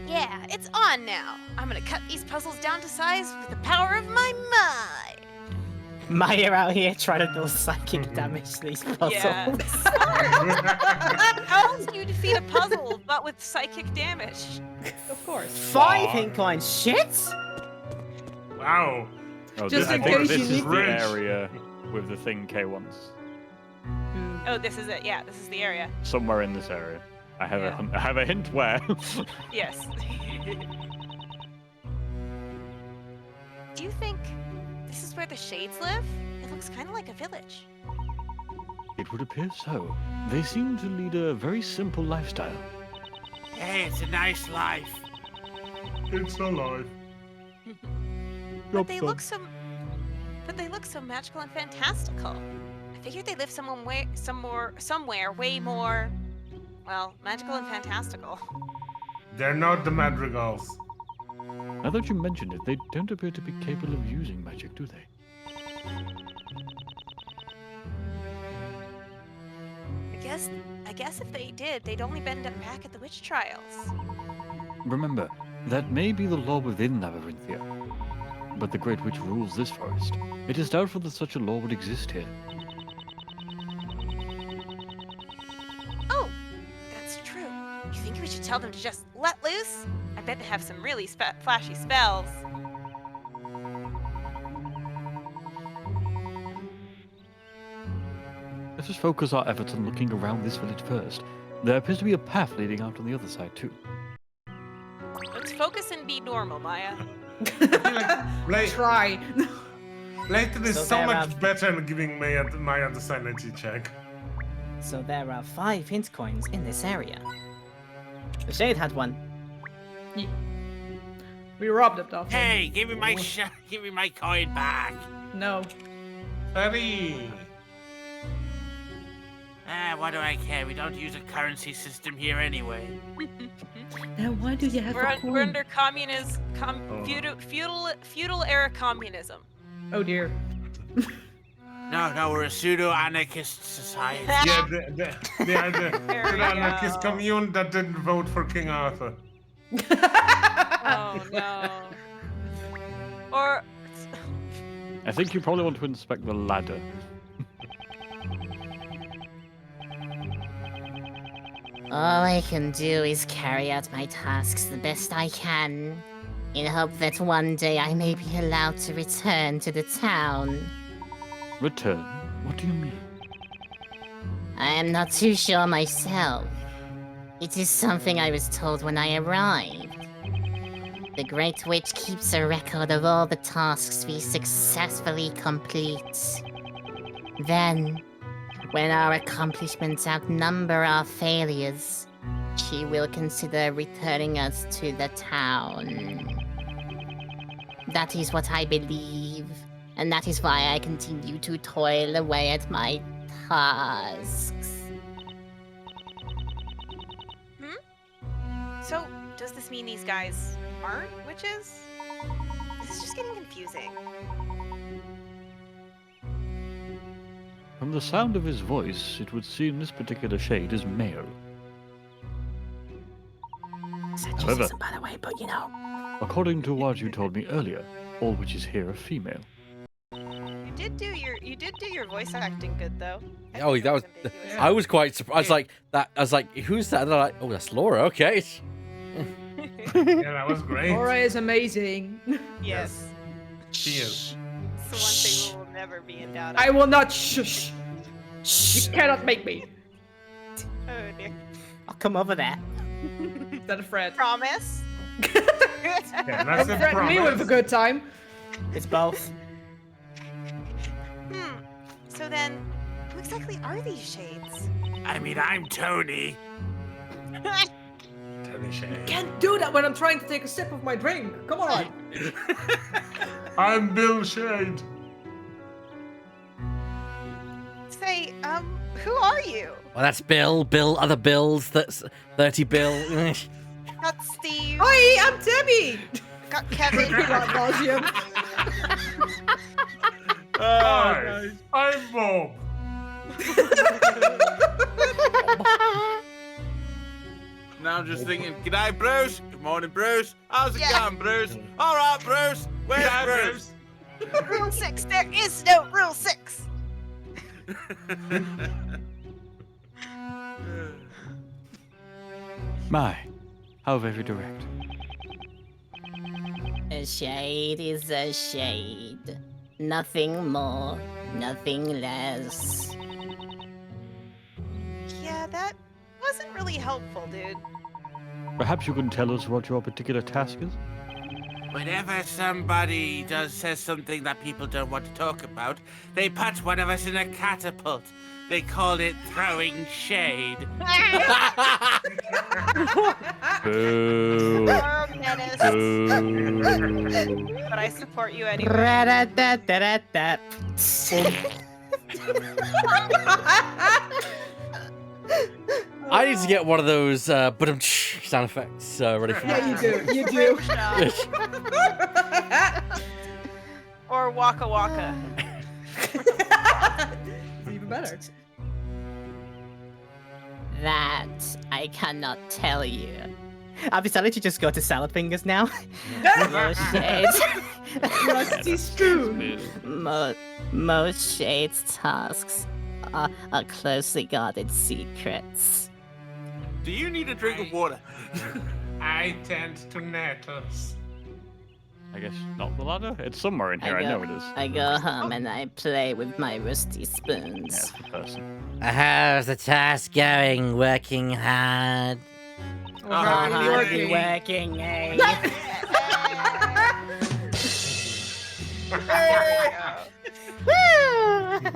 Yeah, it's on now. I'm gonna cut these puzzles down to size with the power of my mind. Maya out here trying to do psychic damage to these puzzles. Yeah. How else do you defeat a puzzle but with psychic damage? Of course. 5 hit points. Shit. Wow. Oh, Just I in think case this you is need the to- area with the thing K wants. Oh, this is it. Yeah, this is the area. Somewhere in this area. I have Yeah. I have a hint where. Yes. Do you think this is where the shades live? It looks kind of like a village. It would appear so. They seem to lead a very simple lifestyle. Hey, it's a nice life. It's alive. But they look so magical and fantastical. I figured they live somewhere way more, well, magical and fantastical. They're not the madrigals. Now that you mention it, they don't appear to be capable of using magic, do they? I guess if they did, they'd only end up back at the witch trials. Remember, that may be the law within Labyrinthia, but the Great Witch rules this forest. It is doubtful that such a law would exist here. Oh, that's true. You think we should tell them to just let loose? I bet they have some really flashy spells. Let us focus our efforts on looking around this village first. There appears to be a path leading out on the other side, too. Let's focus and be normal, Maya. Try. Layton is So so there much are- better at giving Maya the sanity check. So there are 5 hint coins in this area. The Shade had one. We robbed it off him. Hey, give me my coin back. No. Hurry. What do I care? We don't use a currency system here anyway. Then why do you have a coin? We're under feudal era communism. Oh dear. No, we're a pseudo-anarchist society. Yeah, they are the anarchist commune that didn't vote for King Arthur. Oh no. Or I think you probably want to inspect the ladder. All I can do is carry out my tasks the best I can, in hope that one day I may be allowed to return to the town. Return? What do you mean? I am not too sure myself. It is something I was told when I arrived. The Great Witch keeps a record of all the tasks we successfully complete. Then, when our accomplishments outnumber our failures, she will consider returning us to the town. That is what I believe, and that is why I continue to toil away at my tasks. So, does this mean these guys aren't witches? This is just getting confusing. From the sound of his voice, it would seem this particular shade is male. However, By the way, but you know. according to what you told me earlier, all witches here are female. You did do your voice acting good though. Oh, that was. I was quite surprised. I was like, who's that? And they're like, oh, that's Laura. Okay. Yeah, that was great. Laura is amazing. Yes. She is. It's the one thing we will never be in doubt of. I will not shush. You cannot make me. Oh dear. I'll come over there. Is that a threat? Promise? Yeah, that's a Threaten me with a promise. good time. It's both. So then, who exactly are these shades? I mean, I'm Tony. Tony Shade. Can't do that when I'm trying to take a sip of my drink. Come on. I'm Bill Shade. Say, who are you? Well, that's Bill. Other Bills. That's 30 Bill. Got Steve. Hi, I'm Debbie. Got Kevin. Hi, I'm Bob. Now I'm just thinking, g'day, Bruce. Good morning, Bruce. How's it going, Bruce? All right, Bruce. Where's G'day, Bruce? Rule 6. There is no Rule 6. My, how very direct. A shade is a shade. Nothing more, nothing less. Yeah, that wasn't really helpful, dude. Perhaps you can tell us what your particular task is? Whenever somebody says something that people don't want to talk about, they put one of us in a catapult. They call it throwing shade. Boo. You're a menace. Boo. But I support you anyway. Ra-da-da-da-da-da. I need to get one of those sound effects ready for Yeah, that. you do. You do. Or Waka Waka. Even better. That I cannot tell you. I've decided to just go to salad fingers now. Most shades. Rusty spoon. Most shades tasks are closely guarded secrets. Do you need a drink of water? I tend to nettles. I guess not the ladder? It's somewhere in here, I know it is. I go home and I play with my rusty spoons. Yes, the person. How's the task going? Working hard? Hardly working, eh?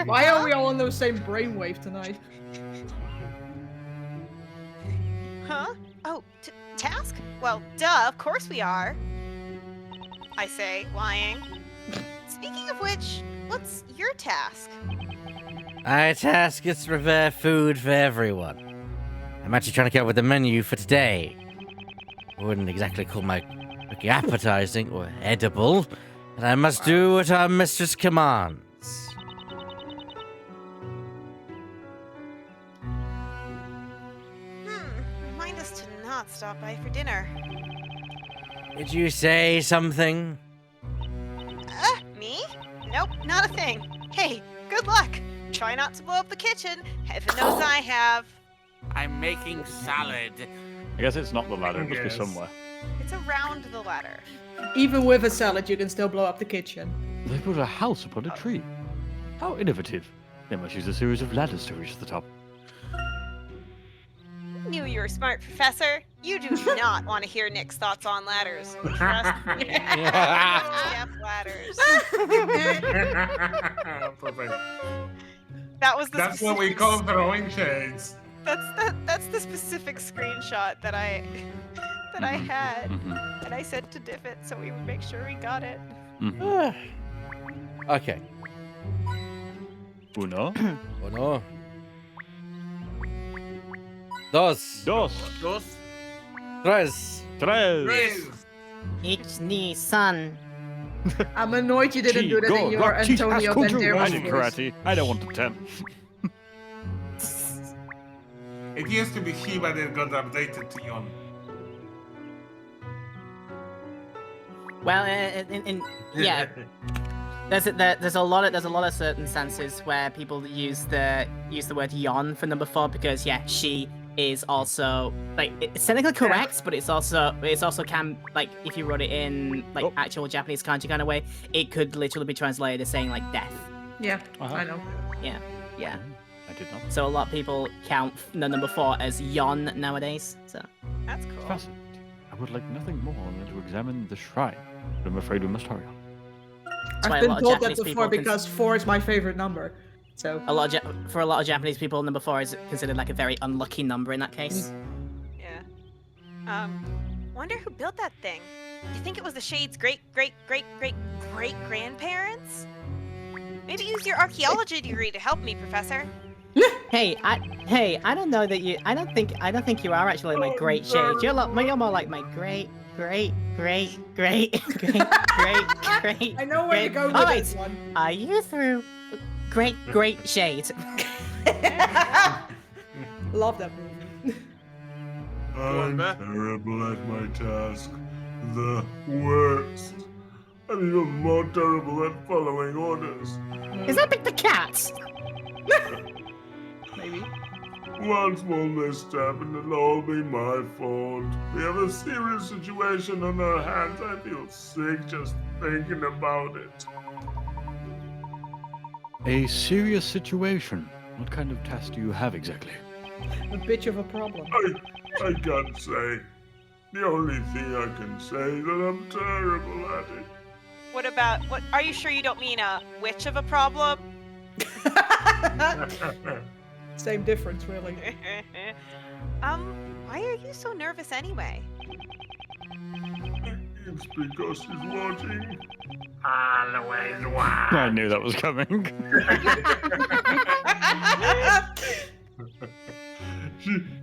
Why are we all on the same brainwave tonight? Huh? Oh, task? Well, duh, of course we are. I say, lying. Speaking of which, what's your task? My task is to prepare food for everyone. I'm actually trying to come up with a menu for today. I wouldn't exactly call my cooking appetizing or edible, but I must do what our mistress commands. Remind us to not stop by for dinner. Did you say something? Me? Nope, not a thing. Hey, good luck. Try not to blow up the kitchen. Heaven knows I have. I'm making salad. I guess it's not the ladder, it must be Yes. somewhere. It's around the ladder. Even with a salad, you can still blow up the kitchen. They put a house upon a tree. How innovative. They must use a series of ladders to reach the top. Knew you were smart, Professor. You do not want to hear Nick's thoughts on ladders. Trust me. Step ladders. Perfect. That was the That's what we specific call throwing shades. That's the specific screenshot that I had, and I sent to Diffit so we would make sure we got it. Okay. Uno. Uno. Dos. Dos. Tres. Ich nie son. I'm annoyed you didn't do that in your Antonio Banderas voice. karate. I don't want to tempt. It used to be he, but it got updated to Yon. Well, yeah, there's a lot of circumstances where people use the word yon for number 4 because she is also like it's technically correct, but it's also can like if you wrote it in like actual Japanese kanji kind of way, it could literally be translated as saying like death. Yeah, I know. Yeah. I did not. So a lot of people count the number 4 as yon nowadays. So that's cool. Fascinating. I would like nothing more than to examine the shrine, but I'm afraid we must hurry on. I've been told that before because 4 is my favorite number. So for a lot of Japanese people, number 4 is considered like a very unlucky number in that case. Yeah. Wonder who built that thing. You think it was the Shade's great grandparents? Maybe use your archaeology degree to help me, Professor. Hey, I don't know that you. I don't think you are actually my great Shade. You're more like my great. I know where you're going with this one. Are you through? Great Shade. Love that movie. I'm terrible at my task. The worst. I'm even more terrible at following orders. Is that Big the Cat? Maybe. One small misstep and it'll all be my fault. We have a serious situation on our hands. I feel sick just thinking about it. A serious situation. What kind of task do you have exactly? A bitch of a problem. I can't say. The only thing I can say is that I'm terrible at it. What are you sure you don't mean a witch of a problem? Same difference, really. Why are you so nervous anyway? It's because she's watching. Always watch. I knew that was coming.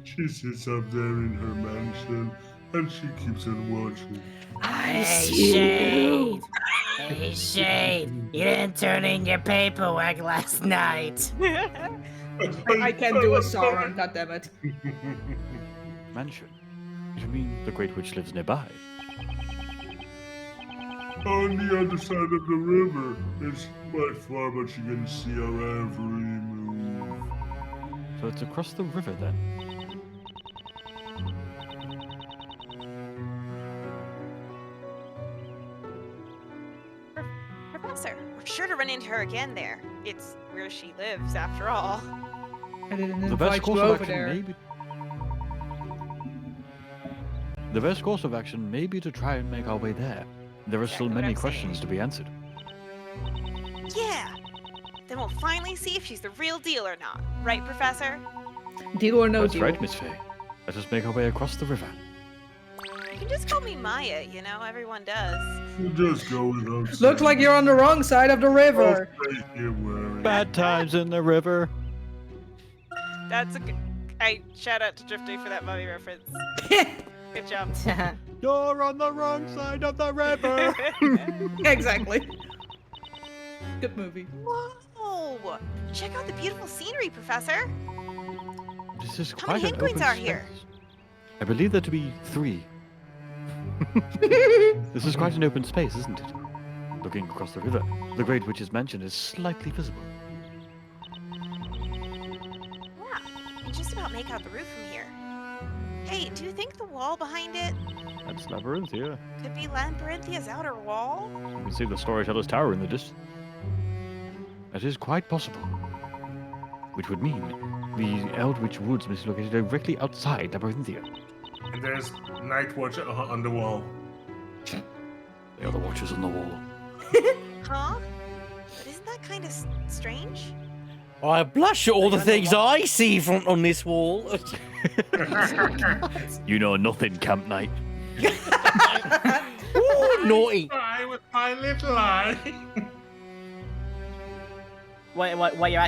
She sits up there in her mansion and she keeps on watching. Hey, Shade, you didn't turn in your paperwork last night. I can't do a Sauron, goddammit. Mansion? You mean the Great Witch lives nearby? On the other side of the river. It's quite far, but she can see our every move. So it's across the river then? Professor, we're sure to run into her again there. It's where she lives, after all. I didn't The best invite you course of over action there. may be... the best course of action may be to try and make our way there. There are still Exactly what many I'm questions to be answered. Yeah. Then we'll finally see if she's the real deal or not. Right, Professor? Deal or no That's deal? right, Miss Faye. Let us make our way across the river. You can just call me Maya, you know, everyone does. You just go without Looks like you're on the wrong side of the river. Bad times in the river. That's a good. Shout out to Drifty for that movie reference. Good job. You're on the wrong side of the river. Exactly. Good movie. Whoa! Check out the beautiful scenery, Professor. This is How quite many an penguins open are here? space. I believe there to be 3. This is quite an open space, isn't it? Looking across the river, the Great Witch's mansion is slightly visible. Yeah, you can just about make out the roof from here. Hey, do you think the wall behind it That's Labyrinthia. could be Labyrinthia's outer wall? You can see the Storyteller's Tower in the distance. That is quite possible. Which would mean the Eldritch Woods must be located directly outside Labyrinthia. And there's Night Watch on the wall. The other watchers on the wall. Huh? But isn't that kind of strange? I blush at all the things I see from on this wall. You know nothing, Camp Knight. Ooh, naughty. I with my little eye. Where you're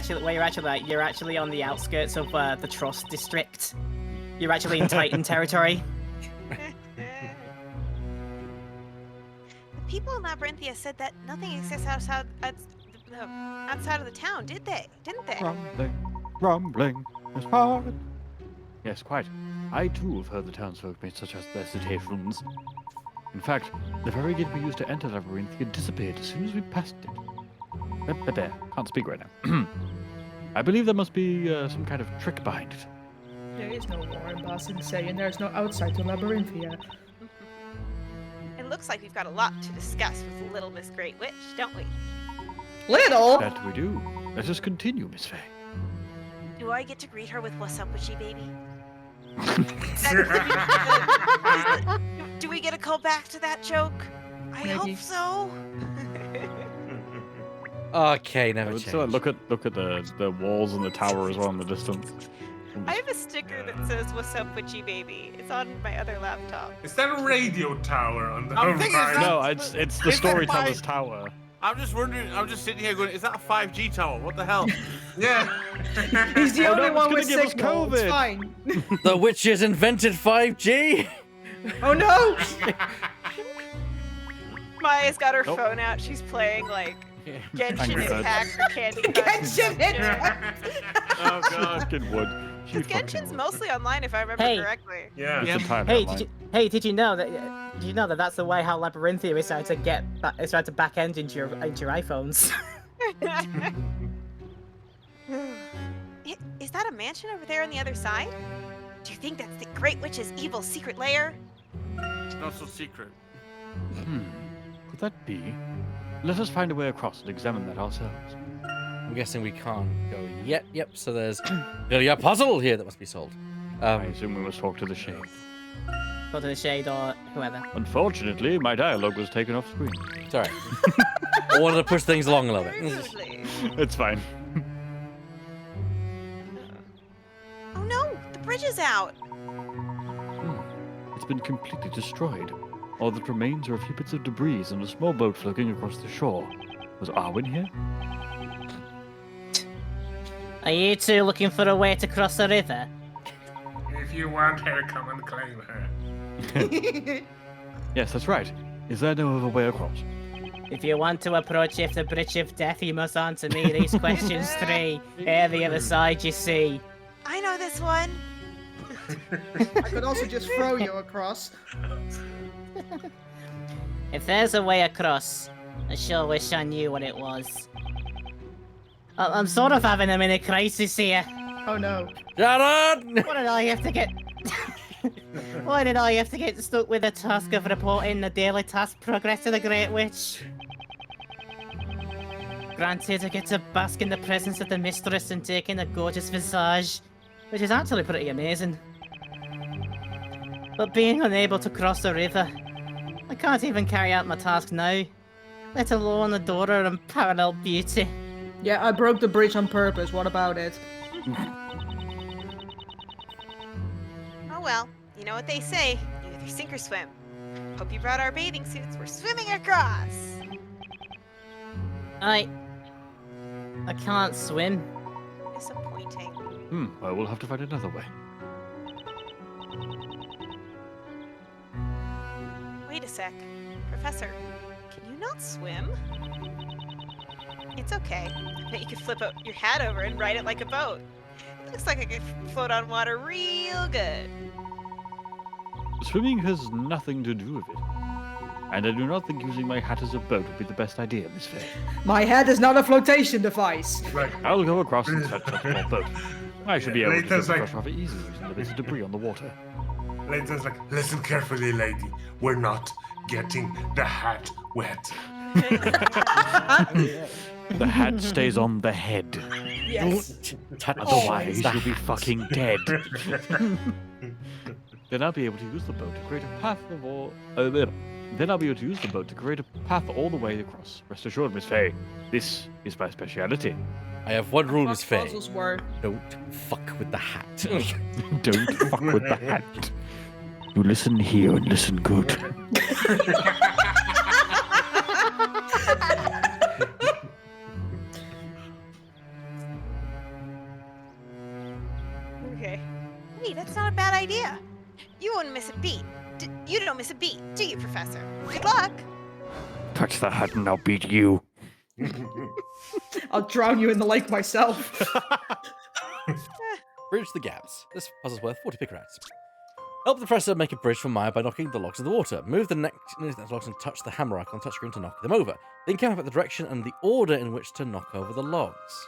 actually on the outskirts of the Trust District. You're actually in Titan territory. The people in Labyrinthia said that nothing exists outside of the town, didn't they? Rumbling is hard. Yes, quite. I too have heard the townsfolk made such recitations. In fact, the very gate we used to enter Labyrinthia disappeared as soon as we passed it. There, can't speak right now. I believe there must be some kind of trick behind it. There is no Warren Boston saying there's no outside to Labyrinthia. It looks like we've got a lot to discuss with Little Miss Great Witch, don't we? Little? That we do. Let us continue, Miss Faye. Do I get to greet her with "What's up, witchy baby"? Do we get a call back to that joke? I Maybe. hope so. Okay, I never would change. still look at the walls and the tower as well in the distance. I have a sticker that says "What's up, witchy baby." It's on my other laptop. Is that a radio tower on the I'm thinking right? No, it's the Is that Storyteller's five- Tower. I'm just wondering. I'm just sitting here going, "Is that a 5G tower? What the hell?" Yeah. He's the Oh, only no, one it's with gonna give us signal. It's COVID. fine. The witches invented 5G. Oh no! Maya's got her Nope. phone out. She's playing like Genshin Angry Birds. Impact or Candy Crush. Genshin Impact. Oh god. Fucking wood. She Because fucking Genshin's would. mostly online, if I remember Hey. correctly. Yeah. It's entirely Hey, online. did you know that that's the way how Labyrinthia is trying to back end into your iPhones? Is that a mansion over there on the other side? Do you think that's the Great Witch's evil secret lair? It's not so secret. Could that be? Let us find a way across and examine that ourselves. I'm guessing we can't go yet. Yep. So there's clearly a puzzle here that must be solved. I assume we must talk to the Shade. Go to the Shade or whoever. Unfortunately, my dialogue was taken off screen. Sorry. I wanted to push things along a little bit. Absolutely. It's fine. Oh no, the bridge is out. It's been completely destroyed. All that remains are a few bits of debris and a small boat floating across the shore. Was Arwen here? Are you two looking for a way to cross the river? If you want her, come and claim her. Yes, that's right. Is there no other way across? If you want to approach the Bridge of Death, you must answer me these questions 3. Here, the other side, you see. I know this one. I could also just throw you across. If there's a way across, I sure wish I knew what it was. I'm sort of having a mini crisis here. Oh no. Jared! Why did I have to get... Why did I have to get stuck with the task of reporting the daily task progress to the Great Witch? Granted, I get to bask in the presence of the mistress and take in a gorgeous visage, which is actually pretty amazing. But being unable to cross the river, I can't even carry out my task now, let alone adore her unparalleled beauty. Yeah, I broke the bridge on purpose. What about it? Oh well, you know what they say. You either sink or swim. Hope you brought our bathing suits. We're swimming across. I can't swim. Disappointing. I will have to find another way. Wait a sec. Professor, can you not swim? It's okay. I bet you could flip your hat over and ride it like a boat. It looks like I could float on water real good. Swimming has nothing to do with it. And I do not think using my hat as a boat would be the best idea, Miss Faye. My head is not a flotation device. Right. I'll go across and touch a small boat. I should be able to Layton's get like- across rather easily using the bits of debris on the water. Layton's like, listen carefully, lady. We're not getting the hat wet. The hat stays on the head. Yes. Otherwise, you'll be fucking dead. Then I'll be able to use the boat to create a path of all. Then I'll be able to use the boat to create a path all the way across. Rest assured, Miss Faye, this is my speciality. I have one rule, Miss Faye. Puzzles were. Don't fuck with the hat. Don't fuck with the hat. You listen here and listen good. Okay. Hey, that's not a bad idea. You won't miss a beat. You don't miss a beat, do you, Professor? Good luck. Touch the hat and I'll beat you. I'll drown you in the lake myself. Bridge the gaps. This puzzle's worth 40 pickerats. Help the professor make a bridge for Maya by knocking the logs in the water. Move the next logs and touch the hammer icon on the touchscreen to knock them over. Then count about the direction and the order in which to knock over the logs.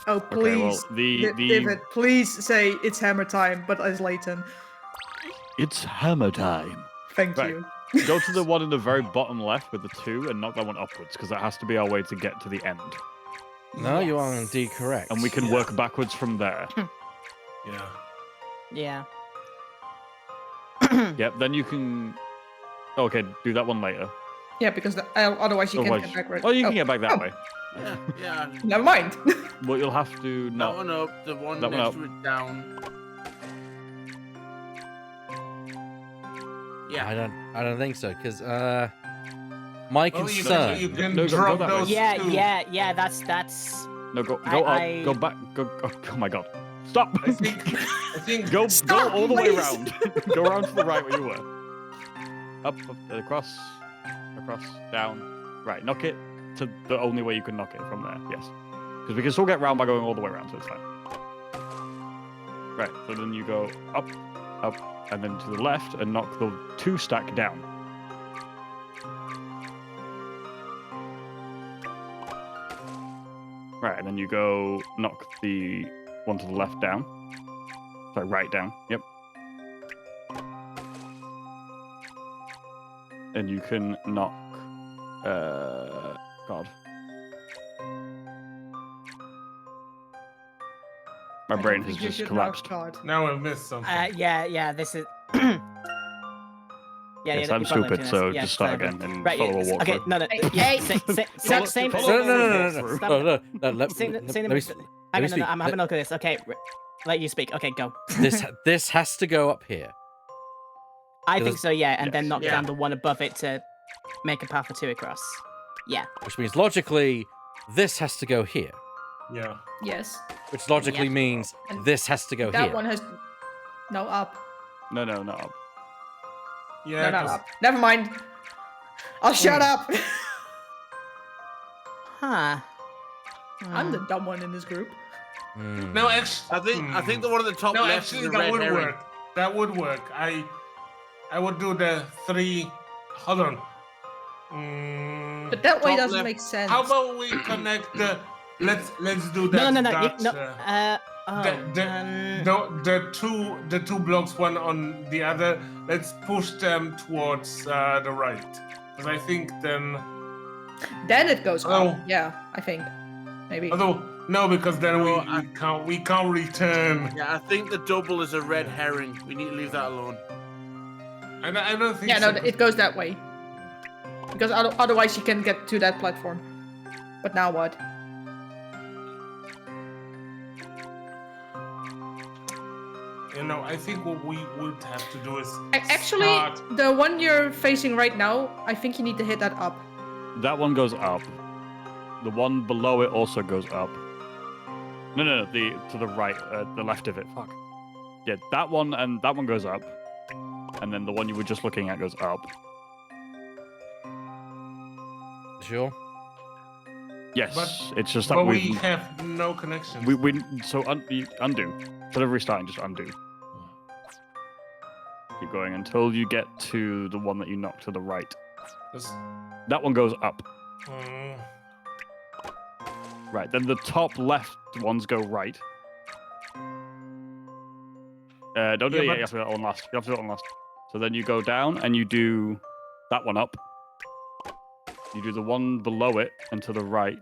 Oh, please. Okay, David, please say it's hammer time, but as Layton. It's hammer time. Thank Right. you. Go to the one in the very bottom left with the 2 and knock that one upwards, because that has to be our way to get to the end. No, you are indeed correct. And we can work backwards from there. Yeah. Yeah. Yep, then you can... Okay, do that one later. Yeah, because otherwise you can't Otherwise- get backwards. Oh, you can get back that way. Yeah, yeah. Never mind. But you'll have to That not... one up, the one That one next up. to it down. Yeah. I don't think so, because my Oh, concern. you can No, go drop that way. those Yeah, two. yeah, that's No, go I- up, go back, go... Oh my god. Stop! I think Go Stop, all the way please. around. Go around to the right where you were. Up, across, down. Right, knock it to the only way you can knock it from there. Yes. Because we can still get round by going all the way around, so it's fine. Right, so then you go up, and then to the left and knock the 2 stack down. Right, and then you go knock the one to the left down. Sorry, right down. Yep. And you can knock. God. My brain has just collapsed. Now I've missed something. yeah, this is... Yeah, Yes, yeah, I'm you're probably stupid, doing so this. just start Yeah, again and right, follow a yeah, walkthrough. okay, no, yeah, same. No, I'm having a look at this. Okay, let you speak. Okay, go. This has to go up here. I think so, yeah, and then knock Yeah. down the one above it to make a path for 2 across. Yeah. Which means logically, this has to go here. Yeah. Yes. Which logically Yep. means this has to go That here. one has... No, up. No, not up. Yeah. No, up. Never mind. I'll shut up. Huh. I'm the dumb one in this group. No, actually, I think the one at the top no, left actually, is a that red would herring. work. That would work. I would do the 3. Hold on. But that way Top doesn't left. make sense. How about we connect the? Let's do that. The 2 blocks, one on the other. Let's push them towards the right, because I think then. Then it goes Oh. up. Yeah, I think. Maybe. Although no, because then No, we can't return. Yeah, I think the double is a red herring. We need to leave that alone. I don't think Yeah, so. no, it goes that way. Because otherwise you can get to that platform. But now what? You know, I think what we would have to do is Actually, start... the one you're facing right now, I think you need to hit that up. That one goes up. The one below it also goes up. No, to the right, the left of it. Fuck. Yeah, that one and that one goes up. And then the one you were just looking at goes up. Sure. Yes, But- it's just that But we have no connection. So undo. Instead of restarting, just undo. Keep going until you get to the one that you knocked to the right. That one goes up. Right, then the top left ones go right. Don't do it yet, you have to do that one last. You have to do that one last. So then you go down and you do that one up. You do the one below it and to the right.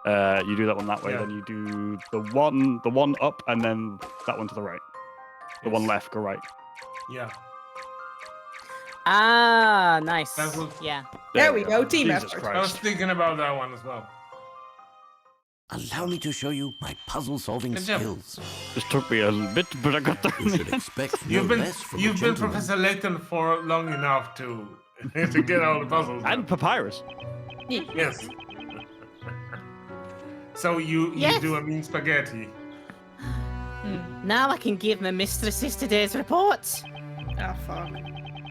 You do that one that way, then you do the one up and then that one to the right. The one left, go right. Yeah. Ah, nice. That was- Yeah. There we go, team Jesus effort. Christ. I was thinking about that one as well. Allow me to show you my puzzle-solving Good job. skills. This took me a bit, but I got there. You should expect no You've been less from a you've been gentleman. Professor Layton for long enough to to get all the puzzles. And Papyrus. Yes. So you Yes. do a mean spaghetti. Now I can give my mistresses today's report. Ah, fuck.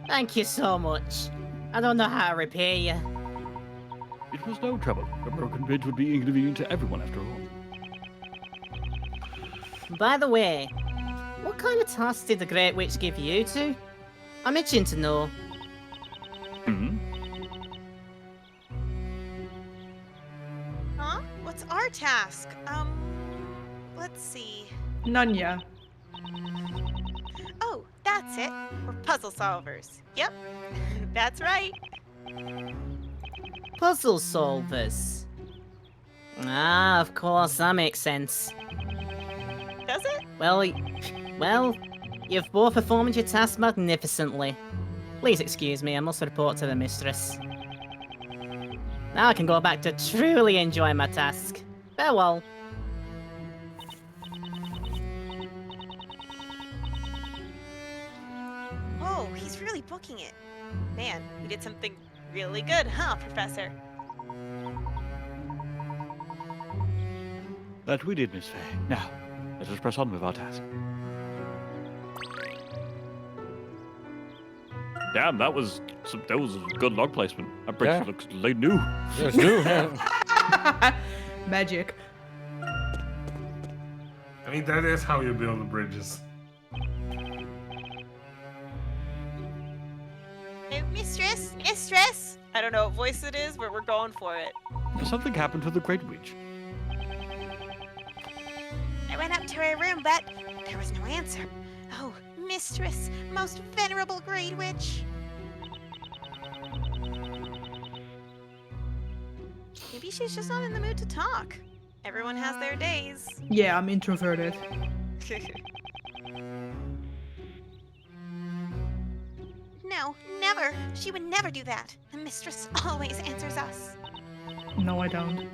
Thank you so much. I don't know how to repay you. It was no trouble. A broken bridge would be inconvenient to everyone after all. By the way, what kind of task did the Great Witch give you two? I'm itching to know. Hmm? Huh? What's our task? Let's see. Nanya. Oh, that's it. We're puzzle solvers. Yep, that's right. Puzzle solvers. Ah, of course, that makes sense. Does it? Well, you've both performed your task magnificently. Please excuse me, I must report to the mistress. Now I can go back to truly enjoy my task. Farewell. Oh, he's really booking it. Man, we did something really good, huh, Professor? That we did, Miss Faye. Now, let us press on with our task. Damn, that was a good log placement. That bridge Yeah. looks like new. It's new. Yeah. Magic. I mean, that is how you build the bridges. Hey, mistress! Mistress! I don't know what voice it is, but we're going for it. Something happened to the Great Witch. I went up to her room, but there was no answer. Oh, mistress, most venerable Great Witch. Maybe she's just not in the mood to talk. Everyone has their days. Yeah, I'm introverted. No, never. She would never do that. The mistress always answers us. No, I don't.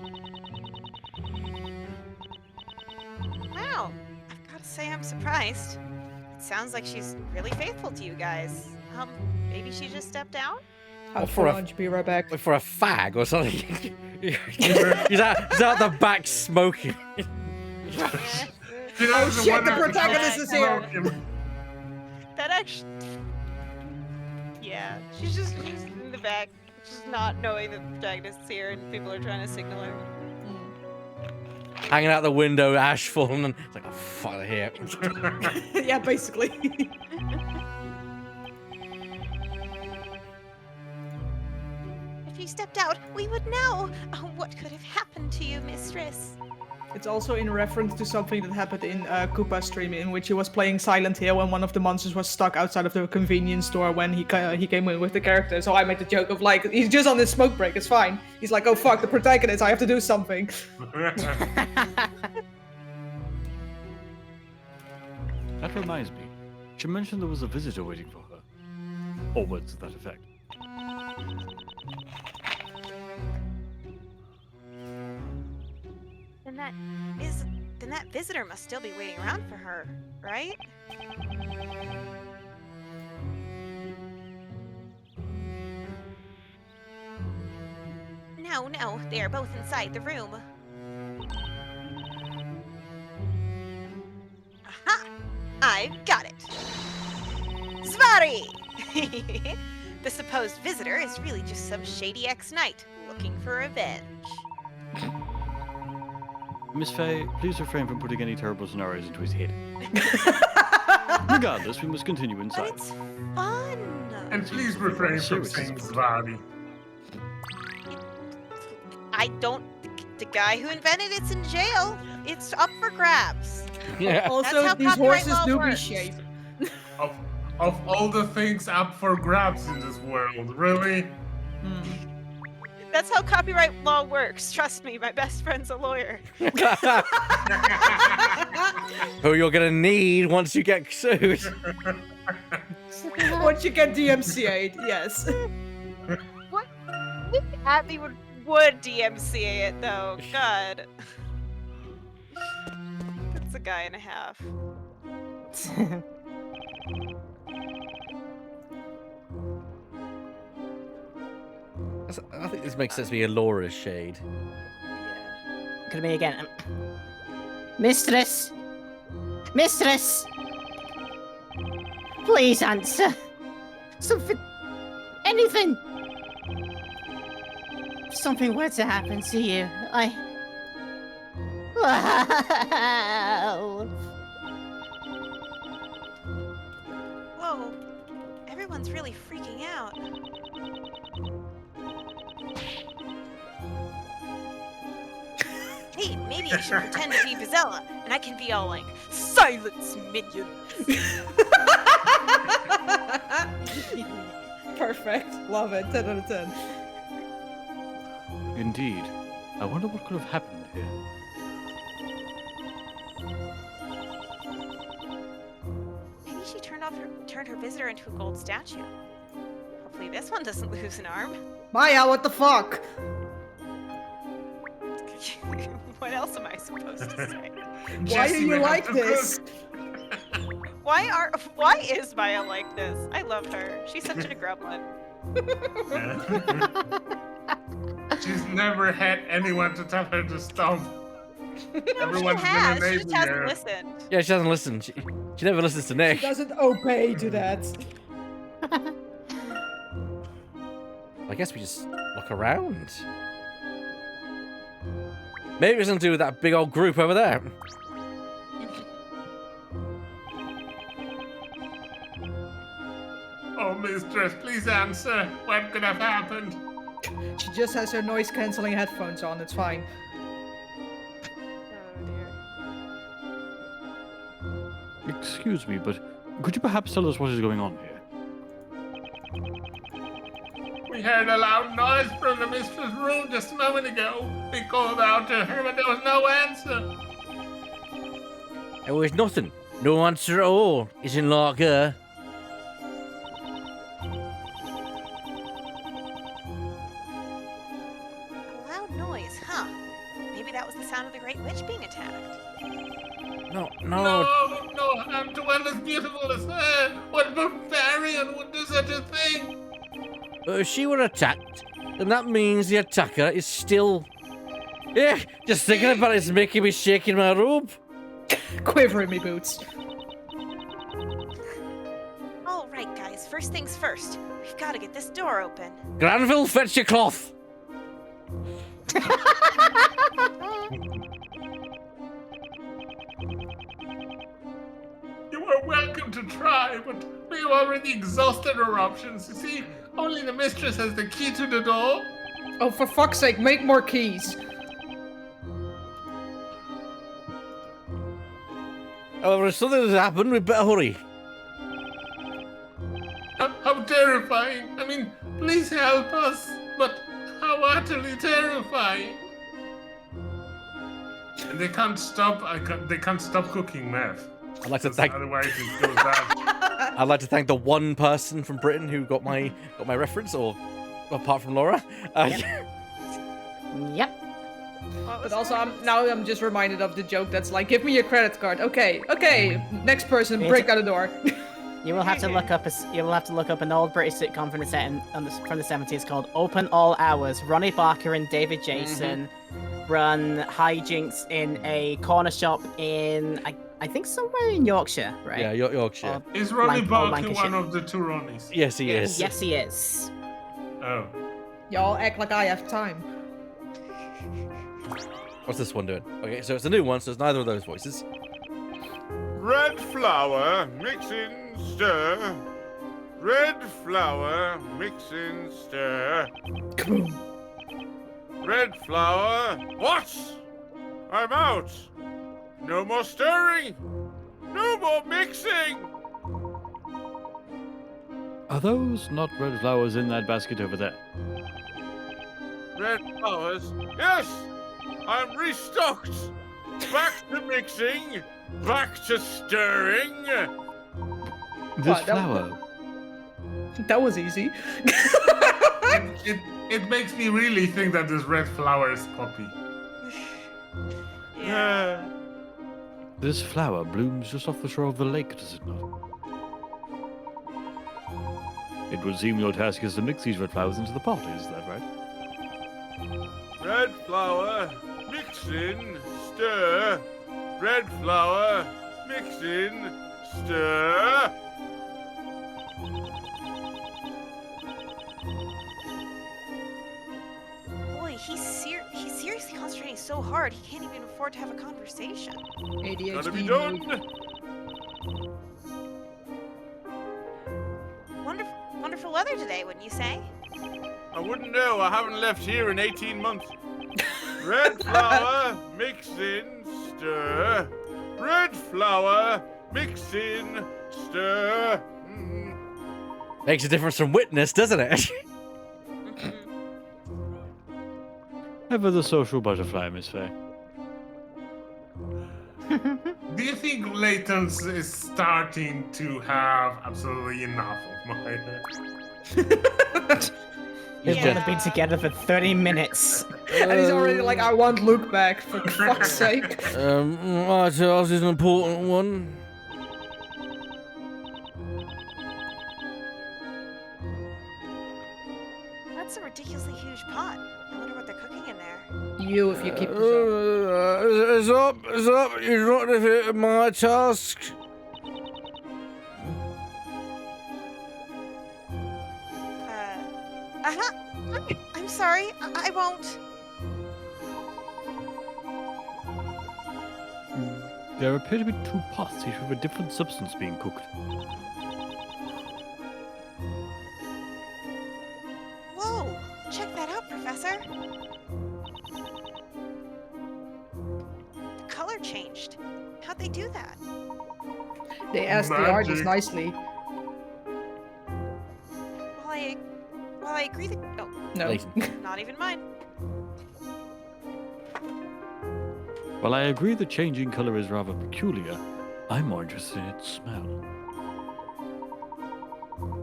Wow, I've got to say I'm surprised. It sounds like she's really faithful to you guys. Maybe she just stepped out? Out for for a- lunch, be right back. Like for a fag or something. he's out the back smoking. Oh shit, the protagonist is here! That actually... Yeah, she's in the back, just not knowing that the protagonist's here and people are trying to signal her. Hanging out the window, ash falling, and it's like, oh fuck, they're here. Yeah, basically. If you stepped out, we would know. Oh, what could have happened to you, mistress? It's also in reference to something that happened in Koopa's stream, in which he was playing Silent Hill and one of the monsters was stuck outside of the convenience store when he came in with the character. So I made the joke of like, he's just on his smoke break, it's fine. He's like, oh fuck, the protagonist, I have to do something. That reminds me. She mentioned there was a visitor waiting for her. Or words to that effect. Then that visitor must still be waiting around for her, right? No, they are both inside the room. Aha! I've got it! Zvari! The supposed visitor is really just some shady ex-knight looking for revenge. Miss Faye, please refrain from putting any terrible scenarios into his head. Regardless, we must continue inside. It's fun! And please refrain from saying Zvari. The guy who invented it's in jail. It's up for grabs. Yeah. Also, these horses do be shaped. Of all the things up for grabs in this world, really? That's how copyright law works. Trust me, my best friend's a lawyer. Who you're gonna need once you get sued. Once you get DMCA'd, yes. What? Abby would DMCA it though. God. That's a guy and a half. I think this makes sense to be a Laura's shade. Could be again. Mistress! Mistress! Please answer. Something. Anything. If something were to happen to you, Wow. Whoa. Everyone's really freaking out. Hey, maybe I should pretend to be Espella, and I can be all like, silence, minions! Perfect. Love it. 10 out of 10. Indeed. I wonder what could have happened here. Maybe she turned her visitor into a gold statue. Hopefully this one doesn't lose an arm. Maya, what the fuck? What else am I supposed to say? Why are you like this? Why is Maya like this? I love her. She's such a gremlin. She's never had anyone to tell her to stop. Everyone's She has. been She just hasn't amazing. listened. Yeah, she doesn't listen. She never listens to Nick. She doesn't obey to that. I guess we just look around. Maybe it has something to do with that big old group over there. Oh, mistress, please answer. What could have happened? She just has her noise cancelling headphones on. It's fine. Excuse me, but could you perhaps tell us what is going on here? We heard a loud noise from the mistress' room just a moment ago. We called out to her, but there was no answer. It was nothing. No answer at all. Isn't like her. A loud noise, huh? Maybe that was the sound of the Great Witch being attacked. No. No, I'm to one as beautiful as her. What barbarian would do such a thing? But if she were attacked, then that means the attacker is still... Yeah, just thinking about it's making me shake in my robe. Quiver in me boots. All right, guys. First things first. We've got to get this door open. Granville, fetch your cloth. You are welcome to try, but we have already exhausted our options. You see, only the mistress has the key to the door. Oh, for fuck's sake, make more keys. However, if something has happened, we better hurry. How terrifying. I mean, please help us. But how utterly terrifying. And they can't stop. They can't stop cooking meth. I'd like to thank. Otherwise, it goes bad. I'd like to thank the one person from Britain who got my reference, or apart from Laura. Yep. But also, I'm just reminded of the joke that's like, give me your credit card. Okay, next person, break down the door. You will have to look up an old British sitcom from the from the 70s called Open All Hours. Ronnie Barker and David Jason run hijinks in a corner shop in I think somewhere in Yorkshire, right? Yeah, Yorkshire. Is Ronnie Barker one of the two Ronnies? Yes, he is. Yes, he is. Oh. Y'all act like I have time. What's this one doing? Okay, so it's a new one, so it's neither of those voices. Red flour, mix in, stir. Red flour, mix in, stir. Red flour. What? I'm out. No more stirring. No more mixing. Are those not red flowers in that basket over there? Red flowers. Yes. I'm restocked. Back to mixing. Back to stirring. This flower. That was easy. It makes me really think that this red flower is poppy. Yeah. This flower blooms just off the shore of the lake, does it not? It would seem your task is to mix these red flowers into the pot, is that right? Red flour, mix in, stir. Red flour, mix in, stir. Boy, he's seriously concentrating so hard he can't even afford to have a conversation. Gotta be done. Wonderful weather today, wouldn't you say? I wouldn't know. I haven't left here in 18 months. Red flour, mix in, stir. Red flour, mix in, stir. Makes a difference from witness, doesn't it? Ever the social butterfly, Miss Faye. Do you think Layton is starting to have absolutely enough of mine? They've only been together for 30 minutes. And he's already like, I want Luke back, for fuck's sake. My task is an important one. That's a ridiculously huge pot. I wonder what they're cooking in there. You, if you keep this up. It's up. You're not defeated my task. I'm sorry. I won't. There appear to be two pots, each with a different substance being cooked. Whoa! Check that out, Professor. The color changed. How'd they do that? They asked the artist nicely. Well, I agree that... Oh. No. Not even mine. While I agree the changing color is rather peculiar, I'm more interested in its smell.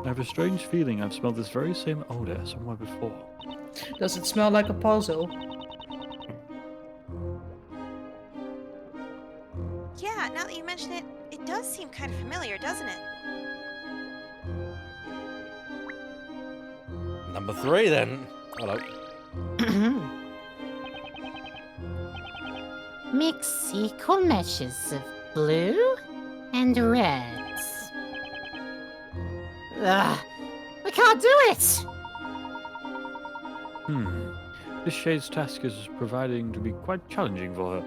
I have a strange feeling I've smelled this very same odor somewhere before. Does it smell like a puzzle? Yeah, now that you mention it, it does seem kind of familiar, doesn't it? Number 3, then. Hello. Mix equal measures of blue and reds. Ugh, I can't do it! This shade's task is proving to be quite challenging for her.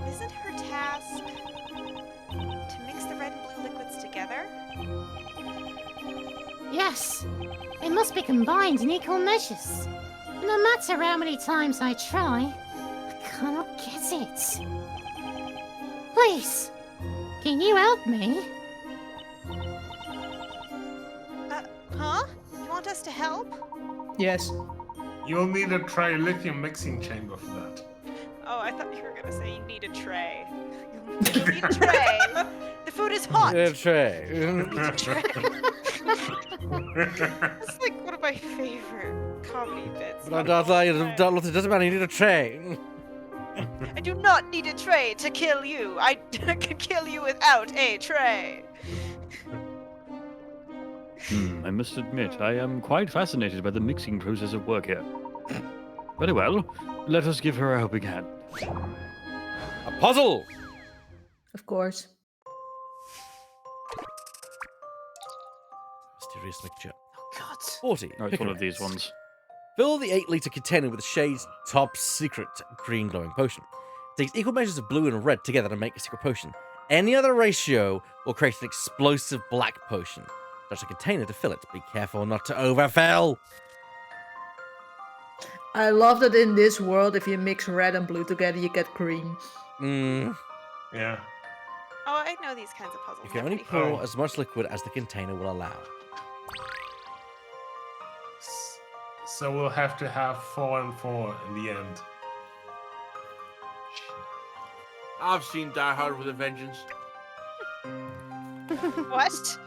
Isn't her task to mix the red and blue liquids together? Yes, it must be combined in equal measures. No matter how many times I try, I cannot get it. Please, can you help me? Huh? You want us to help? Yes. You'll need a trilithium mixing chamber for that. Oh, I thought you were gonna say you need a tray. You'll Eat a tray. The food is hot. A tray. Eat a tray. It's like one of my favorite comedy bits. No, doesn't matter. You need a tray. I do not need a tray to kill you. I can kill you without a tray. I must admit, I am quite fascinated by the mixing process of work here. Very well, let us give her a helping hand. A puzzle! Of course. Mysterious mixture. Oh God. 40. Oh, it's one of these ones. Fill the 8-litre container with the Shade's top secret green glowing potion. It takes equal measures of blue and red together to make a secret potion. Any other ratio will create an explosive black potion. Touch a container to fill it. Be careful not to overfill. I love that in this world, if you mix red and blue together, you get green. Yeah. Oh, I know these kinds of puzzles. You can They're only pretty pour as much liquid as the container will allow. So we'll have to have 4 and 4 in the end. I've seen Die Hard with a Vengeance. What?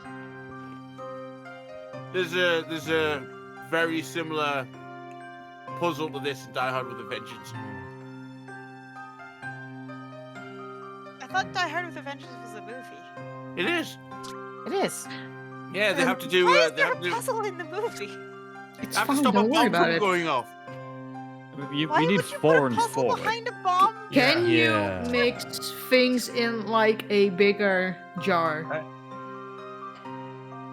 There's a very similar puzzle to this in Die Hard with a Vengeance. I thought Die Hard with a Vengeance was a movie. It is. It is. Yeah, they have to do. Why is They there have a to do. puzzle in the movie? It's Have to fine, stop a don't worry bomb about from it. going off. You Why need would you 4 put a and puzzle 4. behind a bomb? Can Yeah. you mix things in like a bigger jar?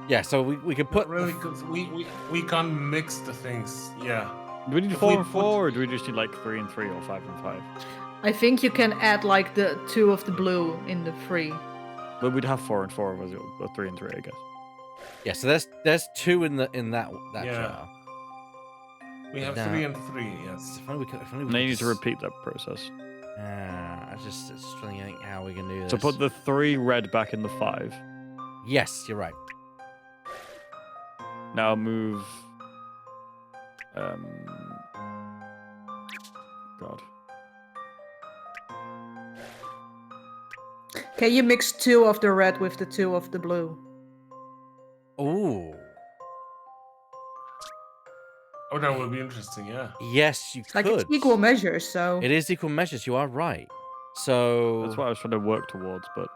Yeah, so we could put... Not really, because we can't mix the things. Yeah. Do we need If 4 we and put- 4, or do we just need like 3 and 3 or 5 and 5? I think you can add like the 2 of the blue in the 3. But we'd have 4 and 4 or 3 and 3, I guess. Yeah, so there's 2 in that Yeah. jar. We have Nah. 3 and 3, yes. If only we could, And then you need to repeat that process. I just trying to think how we can do this. So put the 3 red back in the 5. Yes, you're right. Now move. God. Can you mix 2 of the red with the 2 of the blue? Ooh. Oh, that would be interesting, yeah. Yes, you Like could. it's equal measures, so. It is equal measures. You are right. So That's what I was trying to work towards, but.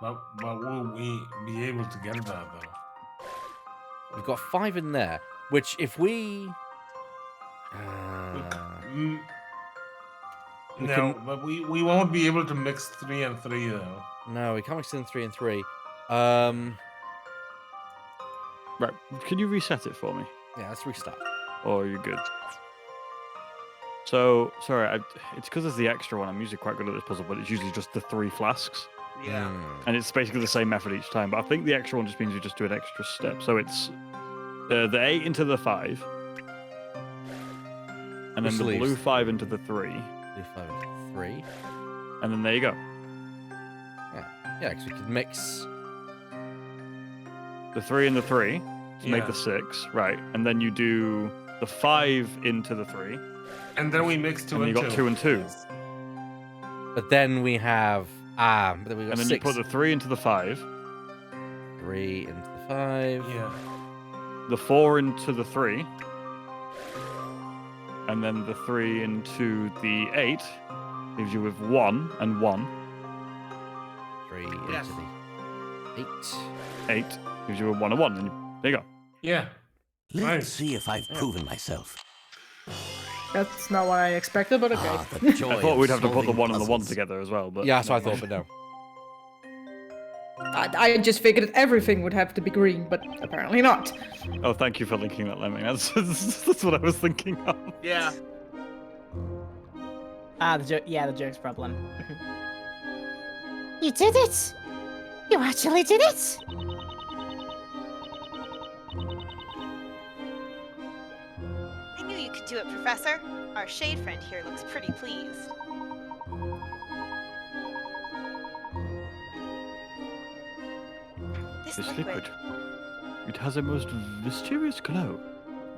But will we be able to get that, though? we've got 5 in there. Which, if we we No, can- but we won't be able to mix 3 and 3, though. no, we can't mix in 3 and 3. Right, can you reset it for me? Yeah, let's restart. Or are you good? So, sorry, it's because there's the extra one. I'm usually quite good at this puzzle, but it's usually just the 3 flasks. Yeah. And it's basically the same method each time, but I think the extra one just means you just do an extra step. So it's the 8 into the 5, and then Which the leaves? blue 5 into the 3, Blue 5 into 3. and then there you go. Yeah, because we could mix. The 3 and the 3 to make Yeah. the 6, right? And then you do the 5 into the 3. And then we mix 2 And and you 2. got 2 and 2. But then we have but then we got And then 6. you put the 3 into the 5, 3 into the 5. Yeah. the 4 into the 3, and then the 3 into the 8 leaves you with 1 and 1. 3 Yes. into the 8. 8 gives you a 1 and 1, and there you go. Yeah. Let's Nice. see if I've proven myself. That's not what I expected, but okay. Ah, the joy I thought of we'd have to put the solving 1 and the 1 puzzles. together as well, but Yeah, that's what I never thought, mind. but no. I just figured that everything would have to be green, but apparently not. Oh, thank you for linking that, Lemming. That's what I was thinking of. Yeah. The joke's problem. You did it! You actually did it! I knew you could do it, Professor. Our shade friend here looks pretty pleased. This liquid. It has a most mysterious glow.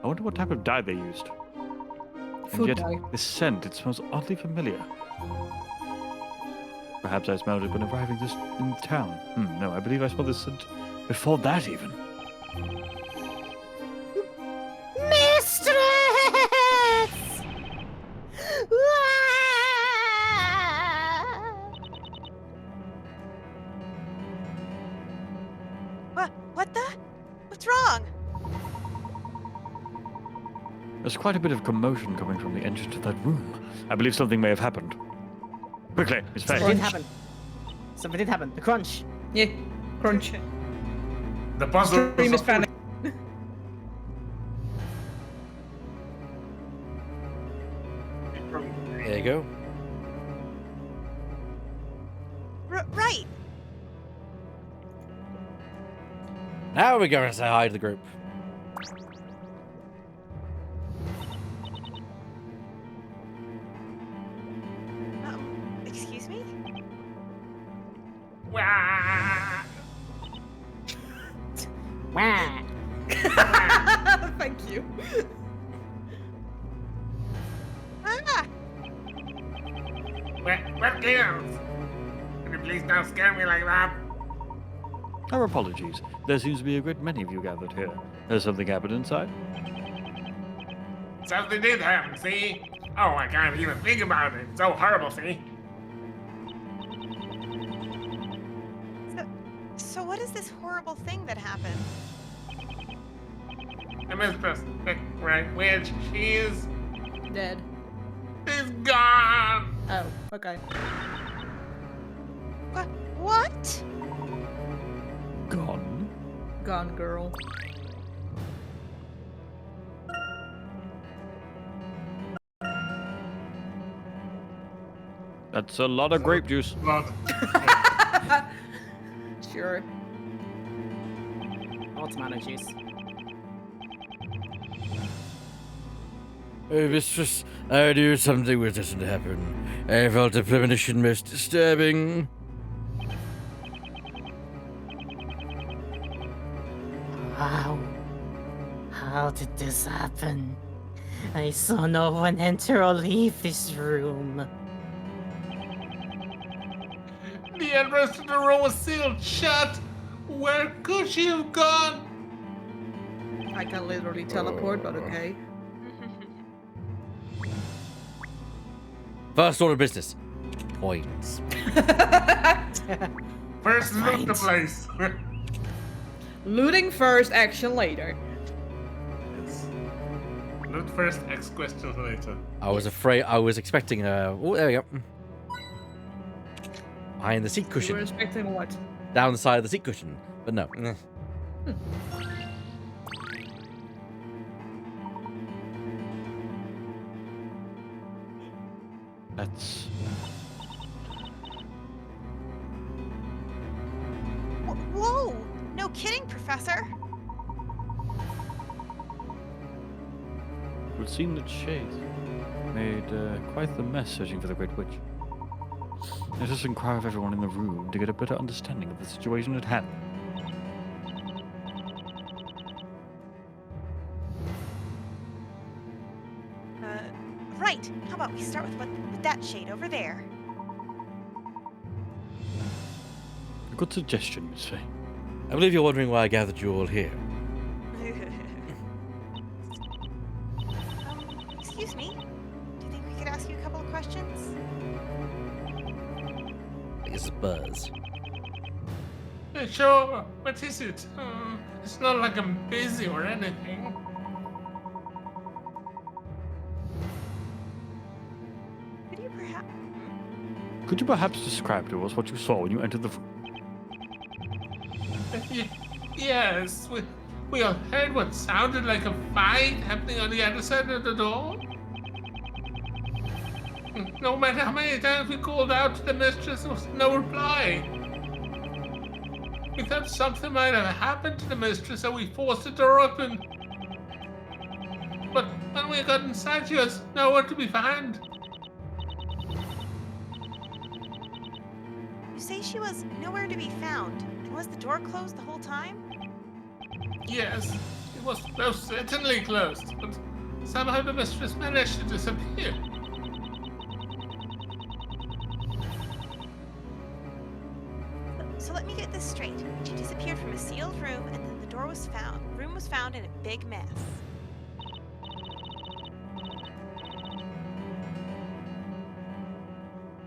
I wonder what type of dye they used. And Food yet, dye. this scent, it smells oddly familiar. Perhaps I smelled it when arriving in town. No, I believe I smelled this scent before that even. Mistress! What the? What's wrong? There's quite a bit of commotion coming from the entrance of that room. I believe something may have happened. Quickly, Miss Faye. Something did happen. Something did happen. The crunch. Yeah, crunch. The puzzle Stream is panic. There you go. Right. Now we're going to say hi to the group. Excuse me? Wah. Thank you. What gives? Can you please don't scare me like that? Our apologies. There seems to be a great many of you gathered here. Has something happened inside? Something did happen, see? Oh, I can't even think about it. It's so horrible, see? So what is this horrible thing that happened? The mistress, the Great Witch, she is Dead. She's gone! Oh, okay. What? Gone? Gone, girl. That's a lot of grape juice. Sure. Or tomato juice. Oh, mistress, I knew something was destined to happen. I felt a premonition most disturbing. How did this happen? I saw no one enter or leave this room. The entrance to the room was sealed shut. Where could she have gone? I can literally teleport, but okay. First order of business. Points. First loot the place. Looting first, action later. Yes. Loot first, X questions later. I was afraid. I was expecting a. Oh, there we go. Behind the seat cushion. You were expecting what? Down the side of the seat cushion, but no. That's... Whoa! No kidding, Professor. It would seem that Shade made quite the mess searching for the Great Witch. Let us inquire of everyone in the room to get a better understanding of the situation at hand. Right. How about we start with that shade over there? A good suggestion, Miss Faye. I believe you're wondering why I gathered you all here. Excuse me. Do you think we could ask you a couple of questions? I guess it's Buzz. Sure. What is it? It's not like I'm busy or anything. Could you perhaps describe to us what you saw when you entered the room? Yes, we all heard what sounded like a fight happening on the other side of the door. No matter how many times we called out to the mistress, there was no reply. We thought something might have happened to the mistress, so we forced the door open. But when we got inside, she was nowhere to be found. You say she was nowhere to be found, and was the door closed the whole time? Yes, it was most certainly closed, but somehow the mistress managed to disappear. room, and then the door was found. Room was found in a big mess.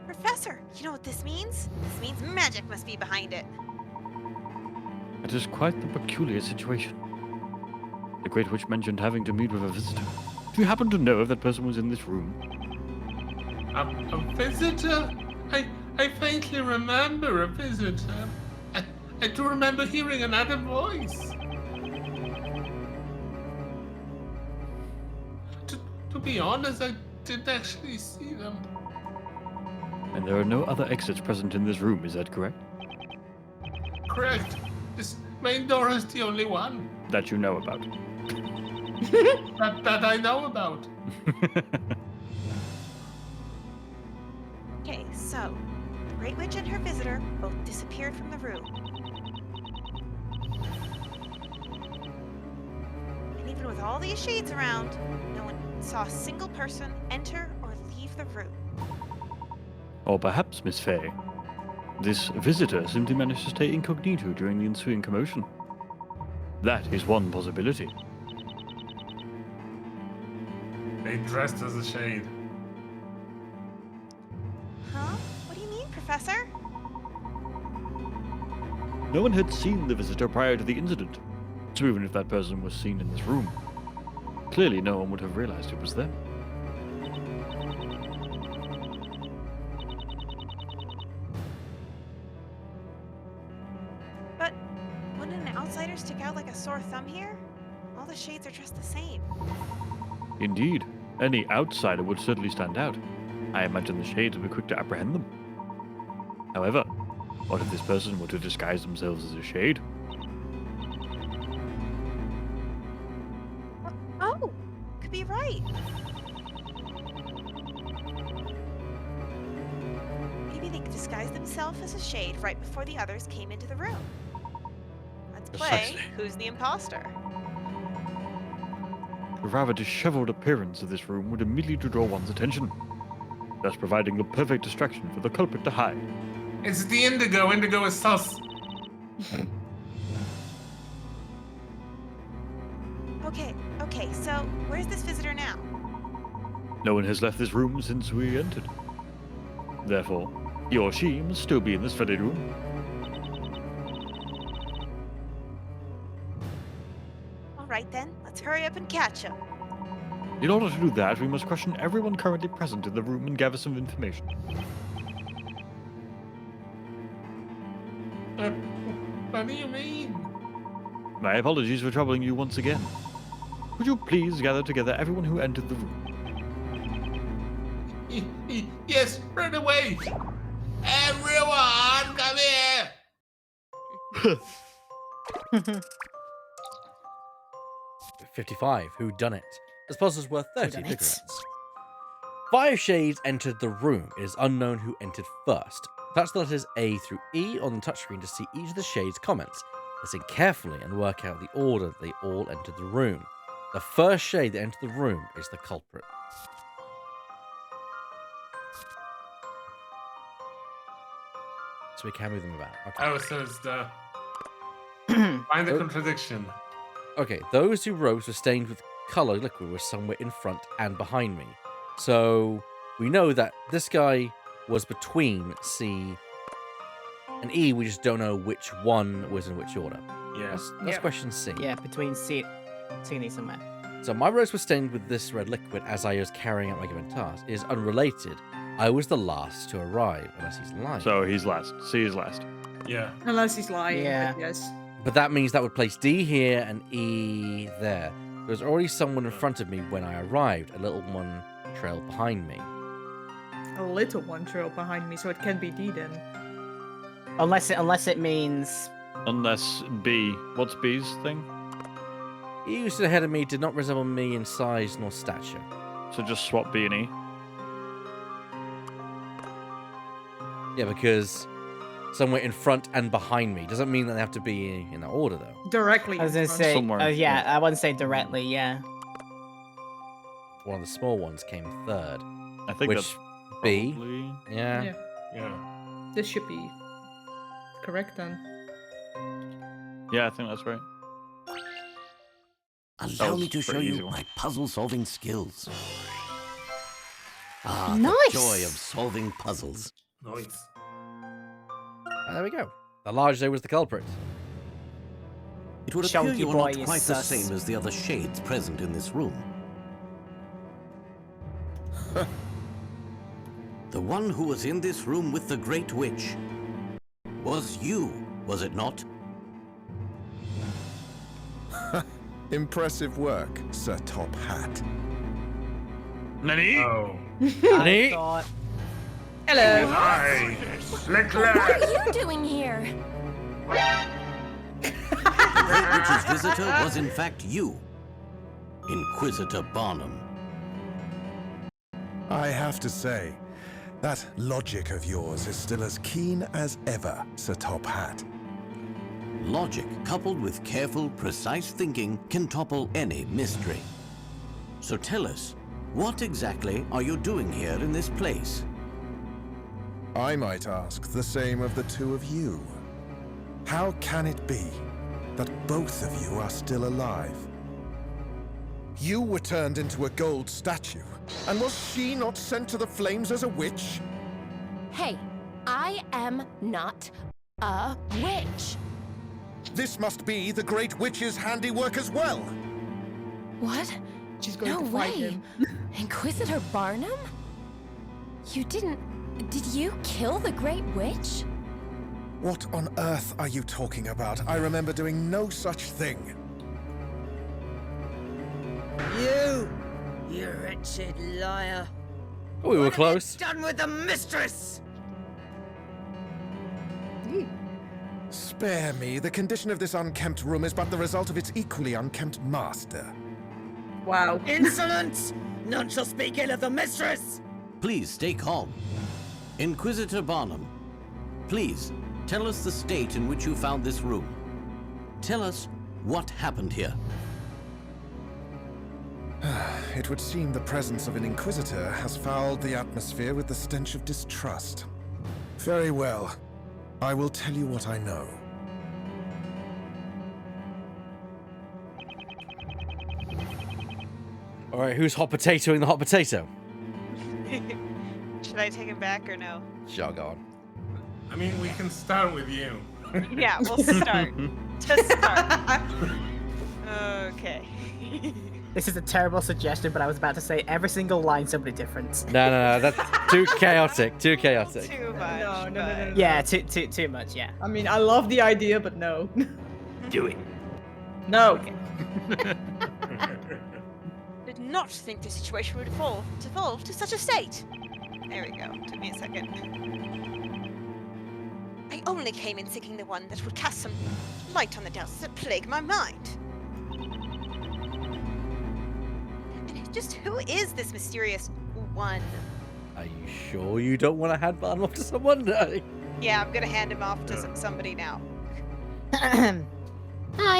Professor, you know what this means? This means magic must be behind it. It is quite the peculiar situation. The Great Witch mentioned having to meet with a visitor. Do you happen to know if that person was in this room? A visitor? I faintly remember a visitor. I do remember hearing another voice. To be honest, I didn't actually see them. And there are no other exits present in this room, is that correct? Correct. This main door is the only one. That you know about. that I know about. Okay, so the Great Witch and her visitor both disappeared from the room. And even with all these shades around, no one saw a single person enter or leave the room. Or perhaps, Miss Fay, this visitor simply managed to stay incognito during the ensuing commotion. That is one possibility. They dressed as a shade. Huh? What do you mean, Professor? No one had seen the visitor prior to the incident, so even if that person was seen in this room, clearly no one would have realized it was them. But wouldn't an outsider stick out like a sore thumb here? All the shades are dressed the same. Indeed, any outsider would certainly stand out. I imagine the shades would be quick to apprehend them. However, what if this person were to disguise themselves as a shade? Oh, could be right. Maybe they disguised themselves as a shade right before the others came into the room. Let's play Precisely. Who's the Imposter? The rather disheveled appearance of this room would immediately draw one's attention, thus providing the perfect distraction for the culprit to hide. It's the indigo. Indigo is sus. Okay, so where's this visitor now? No one has left this room since we entered. Therefore, he or she must still be in this very room. Alright then, let's hurry up and catch him. In order to do that, we must question everyone currently present in the room and gather some information. What do you mean? My apologies for troubling you once again. Would you please gather together everyone who entered the room? Yes, right away. Everyone, come here. 55. Who done it? This puzzle's worth 30 cigarettes. 5 shades entered the room. It is unknown who entered first. Touch the letters A through E on the touchscreen to see each of the shades' comments. Listen carefully and work out the order that they all entered the room. The first shade that entered the room is the culprit. So we can move them about. Okay. Oh, so it's the... Find the contradiction. Okay, those whose robes were stained with coloured liquid were somewhere in front and behind me. So we know that this guy was between C and E. We just don't know which one was in which order. Yeah. That's question C. Yeah, between C and E somewhere. So my robes were stained with this red liquid as I was carrying out my given task. It is unrelated. I was the last to arrive, unless he's lying. So he's last. C is last. Yeah. Unless he's lying. Yeah. But yes. But that means that would place D here and E there. There was already someone in front of me when I arrived. A little one trailed behind me. A little one trailed behind me, so it can be D then. Unless it means... Unless B. What's B's thing? He who stood ahead of me did not resemble me in size nor stature. So just swap B and E. Yeah, because somewhere in front and behind me doesn't mean that they have to be in that order, though. Directly. I was in gonna front. say, Somewhere, yeah, I wouldn't say directly, yeah. One of the small ones came third. I think Which that's B? probably... Yeah. Yeah. Yeah. This should be correct then. Yeah, I think that's right. Allow me to show pretty easy you one. my puzzle-solving skills. Ah, Nice. the joy of solving puzzles. Nice. There we go. The large day was the culprit. It would appear Chunky you are boy not is quite the sus. same as the other shades present in this room. The one who was in this room with the Great Witch was you, was it not? Impressive work, Sir Top Hat. Nani? Oh. Nani? Hello. Hi. What are you doing here? The Great Witch's visitor was in fact you, Inquisitor Barnum. I have to say, that logic of yours is still as keen as ever, Sir Top Hat. Logic coupled with careful, precise thinking can topple any mystery. So tell us, what exactly are you doing here in this place? I might ask the same of the two of you. How can it be that both of you are still alive? You were turned into a gold statue, and was she not sent to the flames as a witch? Hey, I am not a witch. This must be the Great Witch's handiwork as well. What? She's going No to fight way. him. Inquisitor Barnum? You didn't... Did you kill the Great Witch? What on earth are you talking about? I remember doing no such thing. You wretched liar. Oh, we were close. Done with the mistress. Spare me. The condition of this unkempt room is but the result of its equally unkempt master. Wow. Insolence! None shall speak ill of the mistress. Please stay calm. Inquisitor Barnum, please tell us the state in which you found this room. Tell us what happened here. It would seem the presence of an Inquisitor has fouled the atmosphere with the stench of distrust. Very well. I will tell you what I know. All right, who's hot potatoing the hot potato? Should I take him back or no? Sure, go on. I mean, we can start with you. Yeah, we'll start. To start. Okay. This is a terrible suggestion, but I was about to say every single line somebody different. No, that's too chaotic. Too chaotic. Too much. No. Yeah, too much. Yeah. I mean, I love the idea, but no. Do it. No. Did not think the situation would devolve to such a state. There we go. Took me a second. I only came in seeking the one that would cast some light on the doubts that plague my mind. And just who is this mysterious one? Are you sure you don't want to hand Barnum off to someone? No. Yeah, I'm gonna hand him off to somebody now. Hi.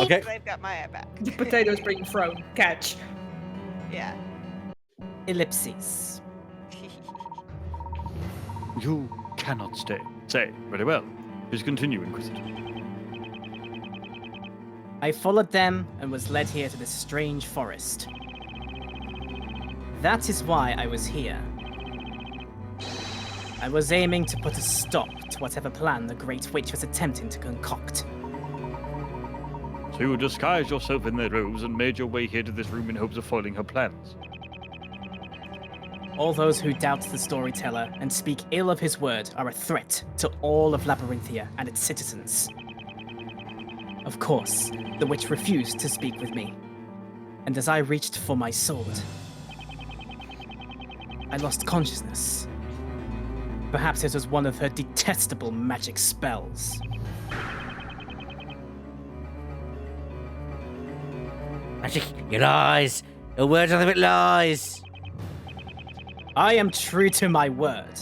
Okay. I've got my back. The potato's being thrown. Catch. Yeah. Ellipses. You cannot stay. Say, very well. Please continue, Inquisitor. I followed them and was led here to this strange forest. That is why I was here. I was aiming to put a stop to whatever plan the Great Witch was attempting to concoct. So you disguised yourself in their robes and made your way here to this room in hopes of foiling her plans. All those who doubt the storyteller and speak ill of his word are a threat to all of Labyrinthia and its citizens. Of course, the witch refused to speak with me, and as I reached for my sword, I lost consciousness. Perhaps it was one of her detestable magic spells. Magic, your lies. Your words are nothing but lies. I am true to my word.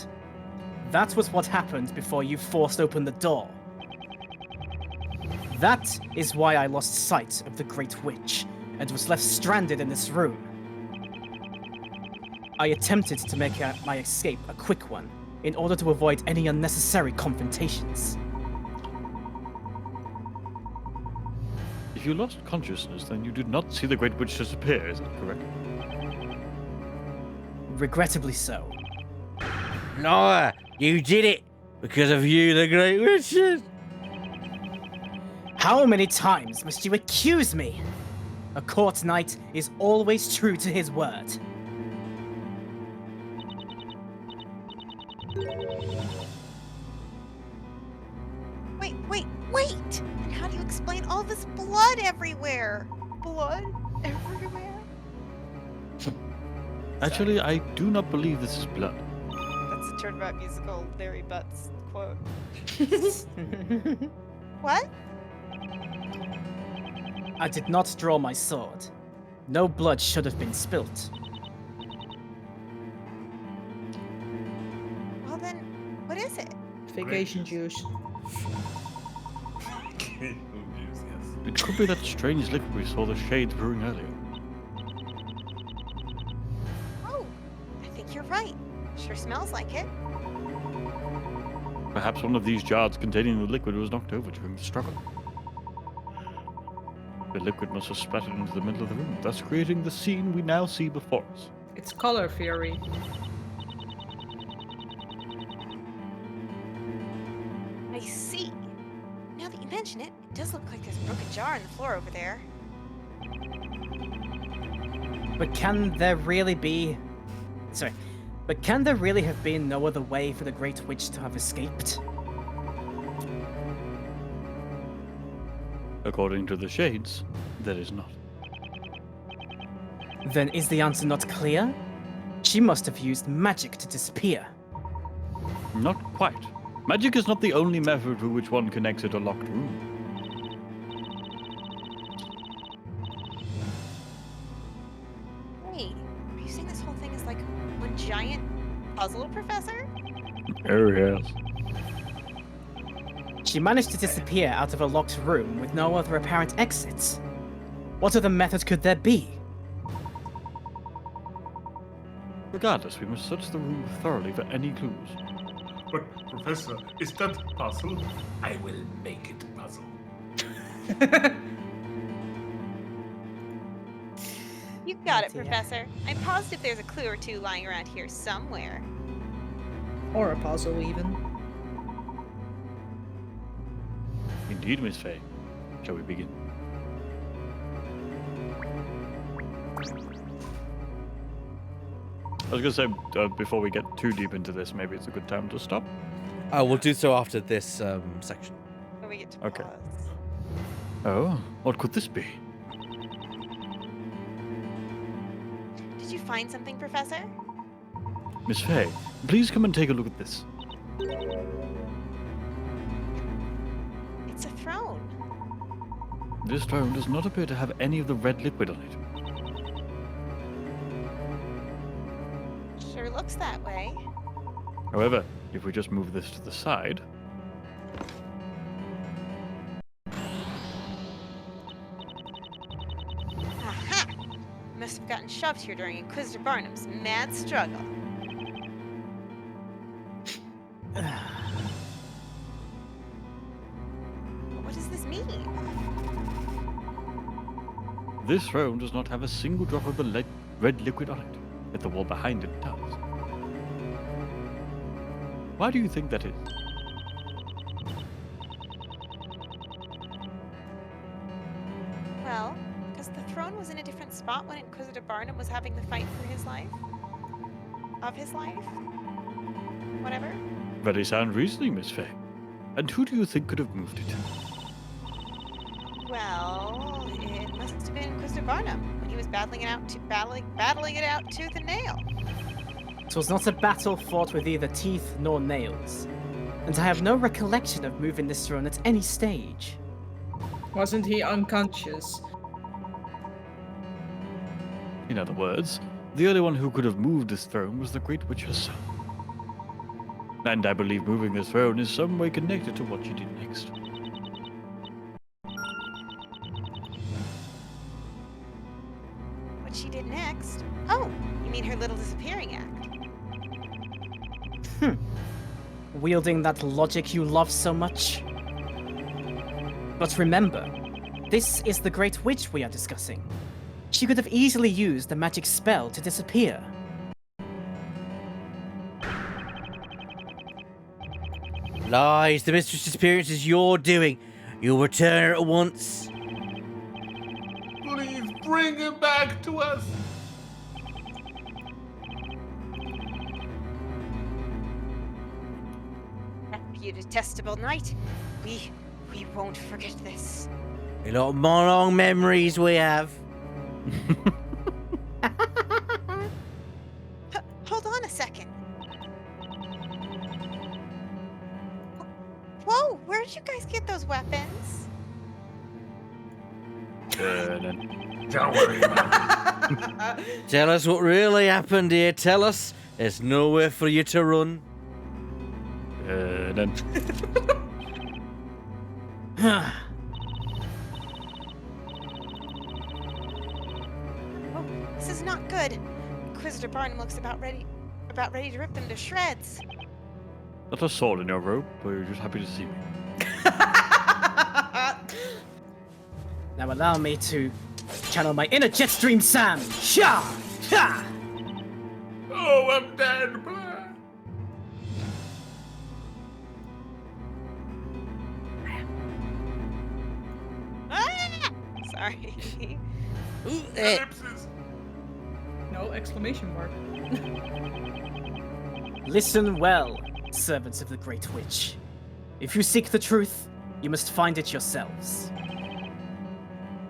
That was what happened before you forced open the door. That is why I lost sight of the Great Witch and was left stranded in this room. I attempted to make my escape a quick one in order to avoid any unnecessary confrontations. you lost consciousness, then you did not see the Great Witch disappear, is that correct? Regrettably so. Laura, you did it! Because of you, the Great Witches! How many times must you accuse me? A court knight is always true to his word. Wait! And how do you explain all this blood everywhere? Blood everywhere? Actually, I do not believe this is blood. That's a Turnabout musical Larry Butts quote. What? I did not draw my sword. No blood should have been spilt. Well then, what is it? Vacation juice. It could be that strange liquid we saw the shades brewing earlier. Oh, I think you're right. Sure smells like it. Perhaps one of these jars containing the liquid was knocked over during the struggle. The liquid must have splattered into the middle of the room, thus creating the scene we now see before us. It's color theory. I see. Now that you mention it, it does look like there's a broken jar on the floor over there. But can there really be... Sorry. But can there really have been no other way for the Great Witch to have escaped? According to the shades, there is not. Then is the answer not clear? She must have used magic to disappear. Not quite. Magic is not the only method through which one can exit a locked room. Wait, are you saying this whole thing is like one giant puzzle, Professor? Oh, yes. She managed to disappear out of a locked room with no other apparent exits. What other method could there be? Regardless, we must search the room thoroughly for any clues. But, Professor, is that puzzle? I will make it puzzle. You got it, Professor. I'm positive there's a clue or two lying around here somewhere. Or a puzzle, even. Indeed, Miss Faye. Shall we begin? I was going to say, before we get too deep into this, maybe it's a good time to stop. We'll do so after this section. When we get to Okay. pause. Oh, what could this be? Did you find something, Professor? Miss Faye, please come and take a look at this. It's a throne. This throne does not appear to have any of the red liquid on it. Sure looks that way. However, if we just move this to the side... Aha! Must have gotten shoved here during Inquisitor Barnum's mad struggle. What does this mean? This throne does not have a single drop of the red liquid on it, yet the wall behind it does. Why do you think that is? Well, because the throne was in a different spot when Inquisitor Barnum was having the fight for his life. Of his life? Whatever. Very sound reasoning, Miss Faye. And who do you think could have moved it? Well, it must have been Inquisitor Barnum when he was battling it out tooth and nail. It was not a battle fought with either teeth nor nails, and I have no recollection of moving this throne at any stage. Wasn't he unconscious? In other words, the only one who could have moved this throne was the Great Witch herself. And I believe moving this throne is some way connected to what she did next. What she did next? Oh, you mean her little disappearing act? Wielding that logic you love so much. But remember, This is the Great Witch we are discussing. She could have easily used the magic spell to disappear. Lies. The mistress' disappearance is your doing. You'll return her at once. Please bring him back to us. You detestable knight. We won't forget this. A lot of long memories we have. Hold on a second. Whoa, where did you guys get those weapons? Don't worry about it. Tell us what really happened here. Tell us. There's nowhere for you to run. Oh, this is not good. Inquisitor Barnum looks about ready to rip them to shreds. Not a sword in your robe, but you're just happy to see me. Now allow me to channel my inner Jetstream Sam. Sha! Ha! Oh, I'm dead. Ah! Sorry. Ellipsis. No exclamation mark. Listen well, servants of the Great Witch. If you seek the truth, you must find it yourselves.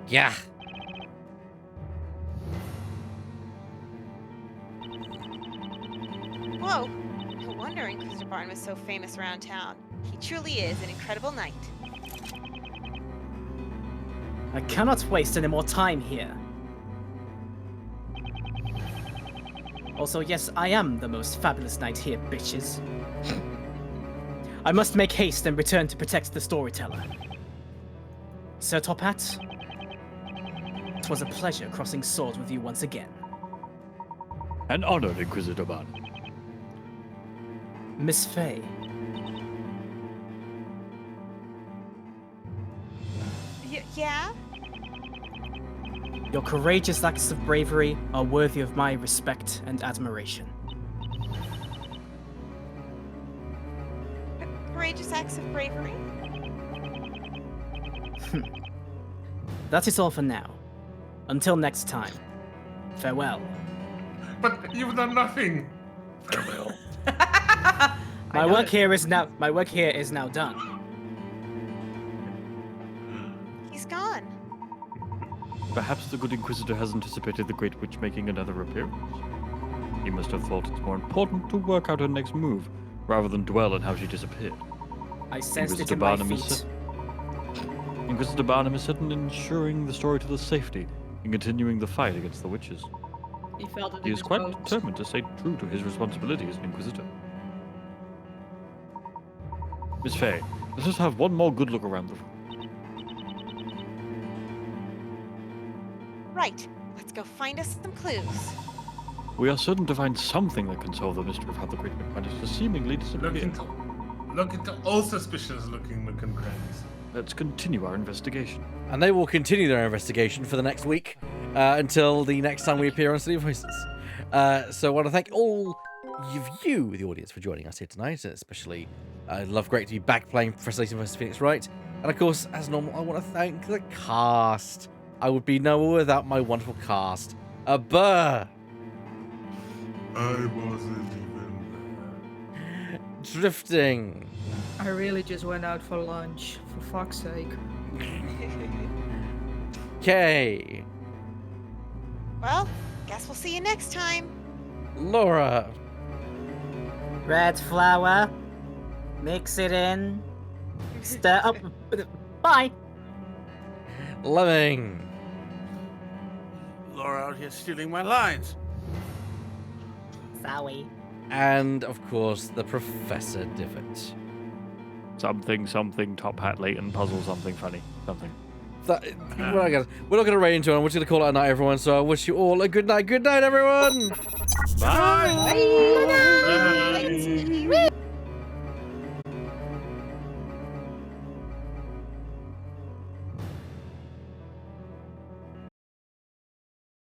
Yeah. Whoa. No wonder Inquisitor Barnum is so famous around town. He truly is an incredible knight. I cannot waste any more time here. Also, yes, I am the most fabulous knight here, bitches. I must make haste and return to protect the storyteller. Sir Top Hat, it was a pleasure crossing swords with you once again. An honor, Inquisitor Barnum. Miss Faye. Yeah? Your courageous acts of bravery are worthy of my respect and admiration. Courageous acts of bravery? That is all for now. Until next time. Farewell. But you've done nothing. Farewell. My work here is now done. He's gone. Perhaps the good Inquisitor has anticipated the Great Witch making another appearance. He must have thought it's more important to work out her next move, rather than dwell on how she disappeared. I sensed it in my feet. Inquisitor Barnum is set on ensuring the story to the safety and continuing the fight against the witches. He felt it He in is his quite bones. determined to stay true to his responsibility as an Inquisitor. Miss Faye, let us have one more good look around the room. Right. Let's go find us some clues. We are certain to find something that can solve the mystery of how the Great Witch managed to seemingly disappear. Look into all suspicious-looking nook and crannies. Let's continue our investigation. And they will continue their investigation for the next week until the next time we appear on City Voices. So I want to thank all of you, the audience, for joining us here tonight. Especially, great to be back playing Professor Layton vs. Phoenix Wright. And of course, as normal, I want to thank the cast. I would be nowhere without my wonderful cast. Burr. I wasn't even there. Drifting. I really just went out for lunch, for fuck's sake. Kay. Well, guess we'll see you next time. Laura. Red flour. Mix it in. Stir up. Bye. Lemming. Laura out here stealing my lines. Sorry. And, of course, the Professor Divot. Something, Top Hat, Layton, puzzle, something funny. Something. We're not gonna raid into it. We're just gonna call it a night, everyone. So I wish you all a good night. Good night, everyone. Bye. Bye.